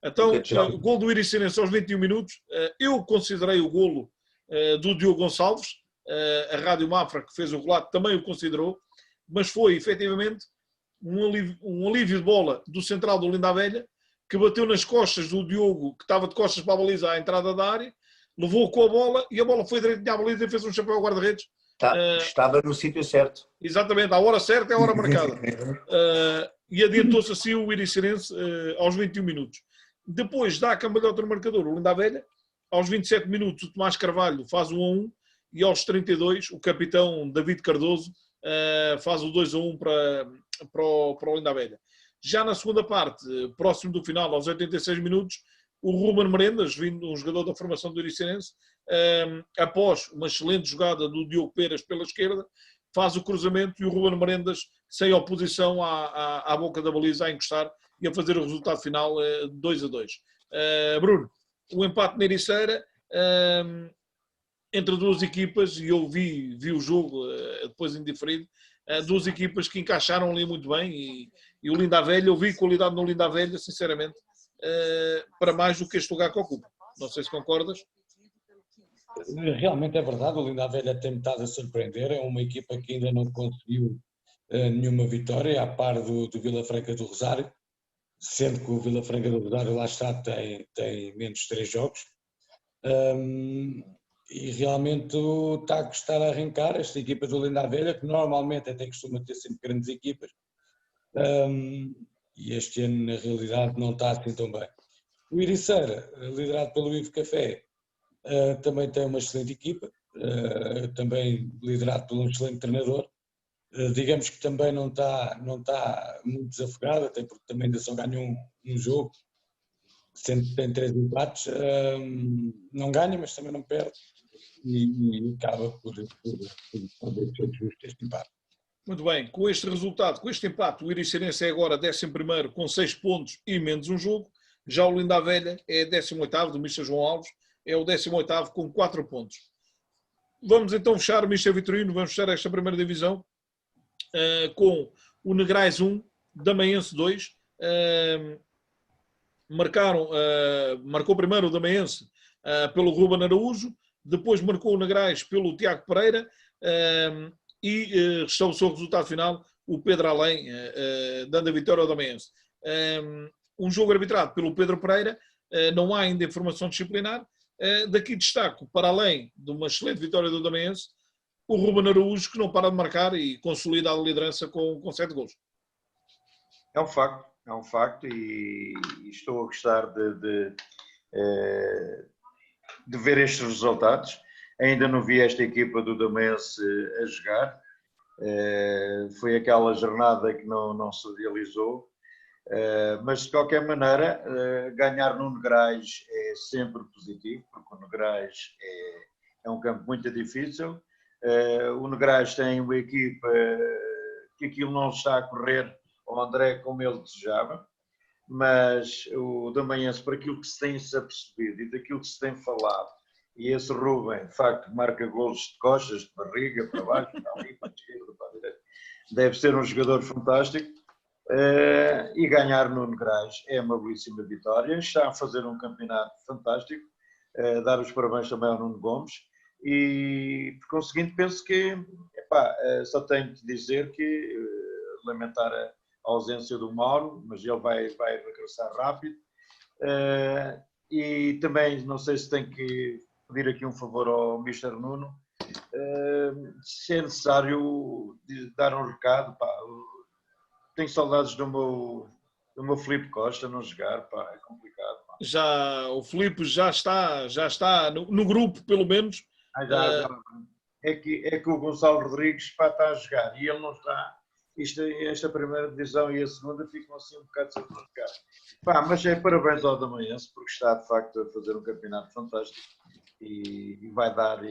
Então, o golo do Iricerense aos 21 minutos, eu considerei o golo do Diogo Gonçalves, a Rádio Mafra, que fez o relato, também o considerou, mas foi, efetivamente, um alívio de bola do central do Linda a Velha, que bateu nas costas do Diogo, que estava de costas para a baliza à entrada da área, levou com a bola e a bola foi direito à baliza e fez um chapéu ao guarda-redes. Estava no sítio certo. Exatamente, à hora certa é a hora marcada. E adiantou-se assim o Iricerense aos 21 minutos. Depois dá a cambalhota no marcador, o Linda a Velha. Aos 27 minutos o Tomás Carvalho faz o 1-1 e aos 32 o capitão David Cardoso faz o 2-1 para o Linda a Velha. Já na segunda parte, próximo do final, aos 86 minutos, o Ruben Merendas, vindo um jogador da formação do Iricerense, após uma excelente jogada do Diogo Peras pela esquerda, faz o cruzamento e o Ruben Merendas, sem oposição à boca da baliza, a encostar e a fazer o resultado final 2-2. Bruno, o empate na Ericeira entre duas equipas, e eu vi o jogo depois indiferido, duas equipas que encaixaram ali muito bem, e o Linda a Velha, eu vi qualidade no Linda a Velha, sinceramente, para mais do que este lugar que ocupa. Não sei se concordas. Realmente é verdade, o Linda a Velha tem estado a surpreender, é uma equipa que ainda não conseguiu nenhuma vitória, à par do Vila Franca do Rosário, sendo que o Vila Franca do Rosário lá está, tem menos 3 jogos. E realmente está a gostar a arrancar esta equipa do Linda a Velha, que normalmente até costuma ter sempre grandes equipas, e este ano na realidade não está assim tão bem. O Ericeira, liderado pelo Ivo Café, também tem uma excelente equipa, também liderado por um excelente treinador. Digamos que também não está muito desafogado, até porque também ainda só ganhou um jogo, sendo que tem 3 empates, não ganha, mas também não perde, e acaba por ser justo este empate. Muito bem, com este resultado, com este empate, o Ericeirense é agora 11º com 6 pontos e menos um jogo. Já o Linda a Velha é 18º, do Mr. João Alves, é o 18º com 4 pontos. Vamos então fechar, Mr. Vitorino, vamos fechar esta primeira divisão com o Negrais 1, Damaense 2. Marcou primeiro o Damaense pelo Ruben Araújo, depois marcou o Negrais pelo Tiago Pereira, e estabeleceu o resultado final o Pedro Além, dando a vitória ao Damaense. Um jogo arbitrado pelo Pedro Pereira, não há ainda informação disciplinar. Daqui destaco, para além de uma excelente vitória do Damaense, o Ruben Araújo, que não para de marcar e consolida a liderança com 7 gols. É um facto, e estou a gostar de ver estes resultados. Ainda não vi esta equipa do Damaense a jogar. Foi aquela jornada que não se realizou. Mas de qualquer maneira, ganhar no Negrais é sempre positivo, porque o Negrais é um campo muito difícil. O Negrais tem uma equipa que aquilo não está a correr ao André como ele desejava, mas o Damaense, por aquilo que se tem-se apercebido e daquilo que se tem falado, e esse Ruben, de facto, marca golos de costas, de barriga, para baixo, para ali, para a esquerda, para a direita, deve ser um jogador fantástico. E ganhar no Negrais é uma belíssima vitória. Está a fazer um campeonato fantástico. Dar os parabéns também ao Nuno Gomes, e por conseguinte penso que só tenho de dizer que lamentar a ausência do Mauro, mas ele vai regressar rápido. E também não sei se tenho que pedir aqui um favor ao Mr. Nuno, se é necessário dar um recado. Tenho saudades do meu Filipe Costa não jogar, é complicado. O Filipe já está no grupo, pelo menos. É que o Gonçalo Rodrigues está a jogar e ele não está. Esta primeira divisão e a segunda ficam assim um bocado sem jogar. Mas parabéns ao Damaense, porque está de facto a fazer um campeonato fantástico e vai dar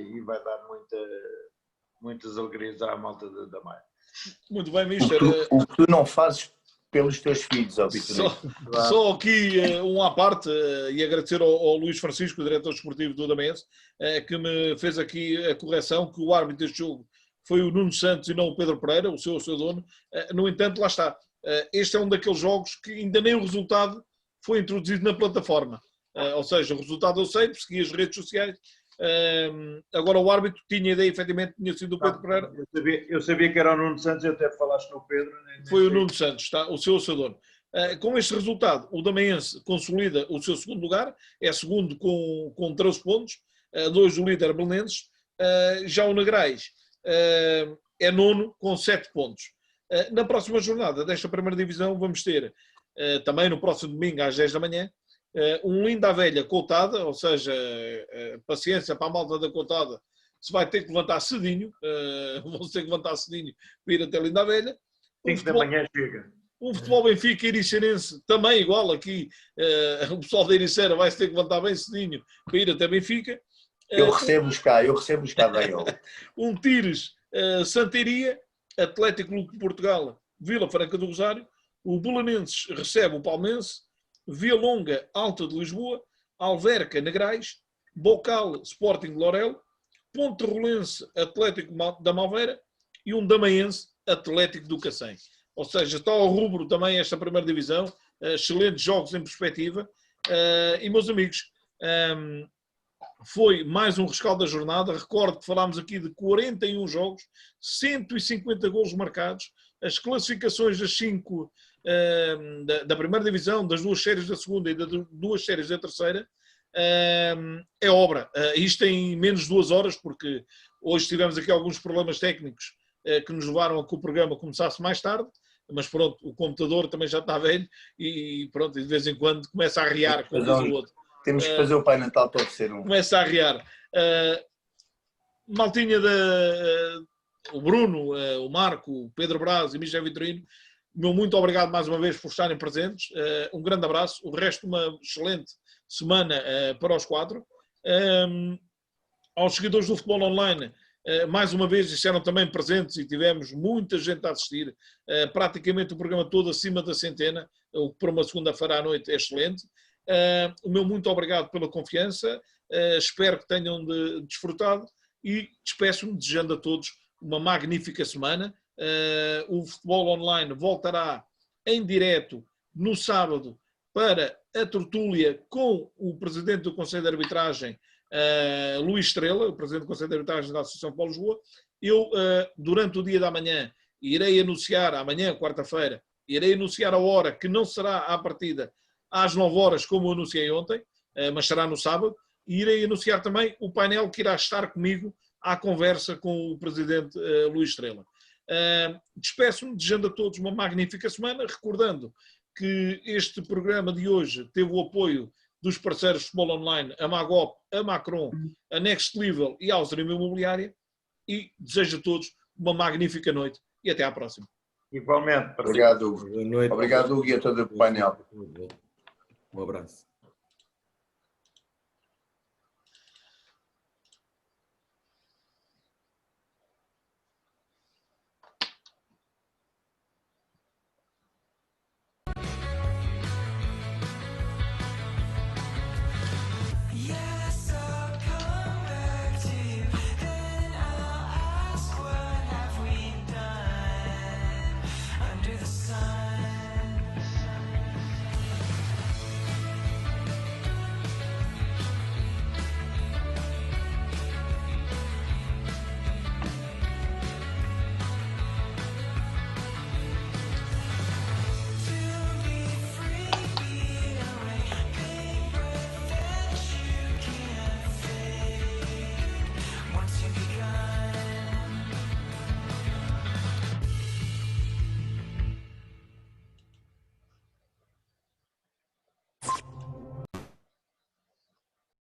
muitas alegrias à malta da Maia. Muito bem, Mister. O que tu não fazes pelos teus filhos, ó Vitorino. Só aqui à parte, e agradecer ao Luís Francisco, o diretor desportivo do Damaense, que me fez aqui a correção, que o árbitro deste jogo foi o Nuno Santos e não o Pedro Pereira, o seu dono. No entanto, lá está. Este é um daqueles jogos que ainda nem o resultado foi introduzido na plataforma. Ou seja, o resultado eu sei, segui as redes sociais. Agora o árbitro tinha ideia, efetivamente, tinha sido o Pedro Pereira. Eu sabia que era o Nuno Santos, até falaste no Pedro. Foi o Nuno Santos, tá? O seu dono. Com este resultado, o Damaense consolida o seu segundo lugar, é segundo com 13 pontos, 2 do líder Belenenses. Já o Negrais é nono com 7 pontos. Na próxima jornada desta primeira divisão vamos ter, também no próximo domingo às 10 da manhã, um Linda a Velha Coutada, ou seja, paciência para a malta da Coutada, se vai ter que levantar cedinho, vão ter que levantar cedinho para ir até Linda a Velha. 5 da manhã chega. Um Futebol Benfica Ericeirense, também igual aqui, o pessoal da Ericeira vai ter que levantar bem cedinho para ir até Benfica. Eu recebo-os cá da eu. Um Tires, Santeiria, Atlético Clube de Portugal, Vila Franca do Rosário, o Belenenses recebe o Palmense, Via Longa, Alta de Lisboa, Alverca, Negrais, Bocal, Sporting de Lorel, Ponte-Rolense Atlético da Malveira e um Damaense Atlético do Cacém. Ou seja, está ao rubro também esta primeira divisão, excelentes jogos em perspectiva. E, meus amigos, foi mais um rescaldo da jornada. Recordo que falámos aqui de 41 jogos, 150 golos marcados, as classificações das 5 da primeira divisão, das 2 séries da segunda e das 2 séries da terceira, é obra. Isto em menos de 2 horas, porque hoje tivemos aqui alguns problemas técnicos que nos levaram a que o programa começasse mais tarde, mas pronto, o computador também já está velho e pronto, de vez em quando começa a arriar, como diz o outro. Temos que fazer o Pai Natal para oferecer um. Começa a arriar. Maltinha o Bruno, o Marco, o Pedro Braz e o Michel Vitorino, meu muito obrigado mais uma vez por estarem presentes. Um grande abraço. O resto, uma excelente semana para os 4. Aos seguidores do Futebol Online, mais uma vez estiveram também presentes e tivemos muita gente a assistir. Praticamente o programa todo acima da centena, o que para uma segunda-feira à noite é excelente. O meu muito obrigado pela confiança. Espero que tenham desfrutado e despeço-me desejando a todos uma magnífica semana. O Futebol Online voltará em direto no sábado para a tertúlia com o Presidente do Conselho de Arbitragem, Luís Estrela, o Presidente do Conselho de Arbitragem da Associação Paulo Lisboa. Eu, durante o dia da manhã, irei anunciar, amanhã, quarta-feira, irei anunciar a hora que não será à partida às 9 horas, como eu anunciei ontem, mas será no sábado, e irei anunciar também o painel que irá estar comigo à conversa com o Presidente Luís Estrela. Despeço-me, desejando a todos uma magnífica semana, recordando que este programa de hoje teve o apoio dos parceiros de Futebol Online, a Magop, a Macron, a Next Level e a Alzheimer Imobiliária, e desejo a todos uma magnífica noite e até à próxima. Igualmente. Obrigado, Hugo. Boa noite. Obrigado, Hugo, e a todo o painel. Um abraço.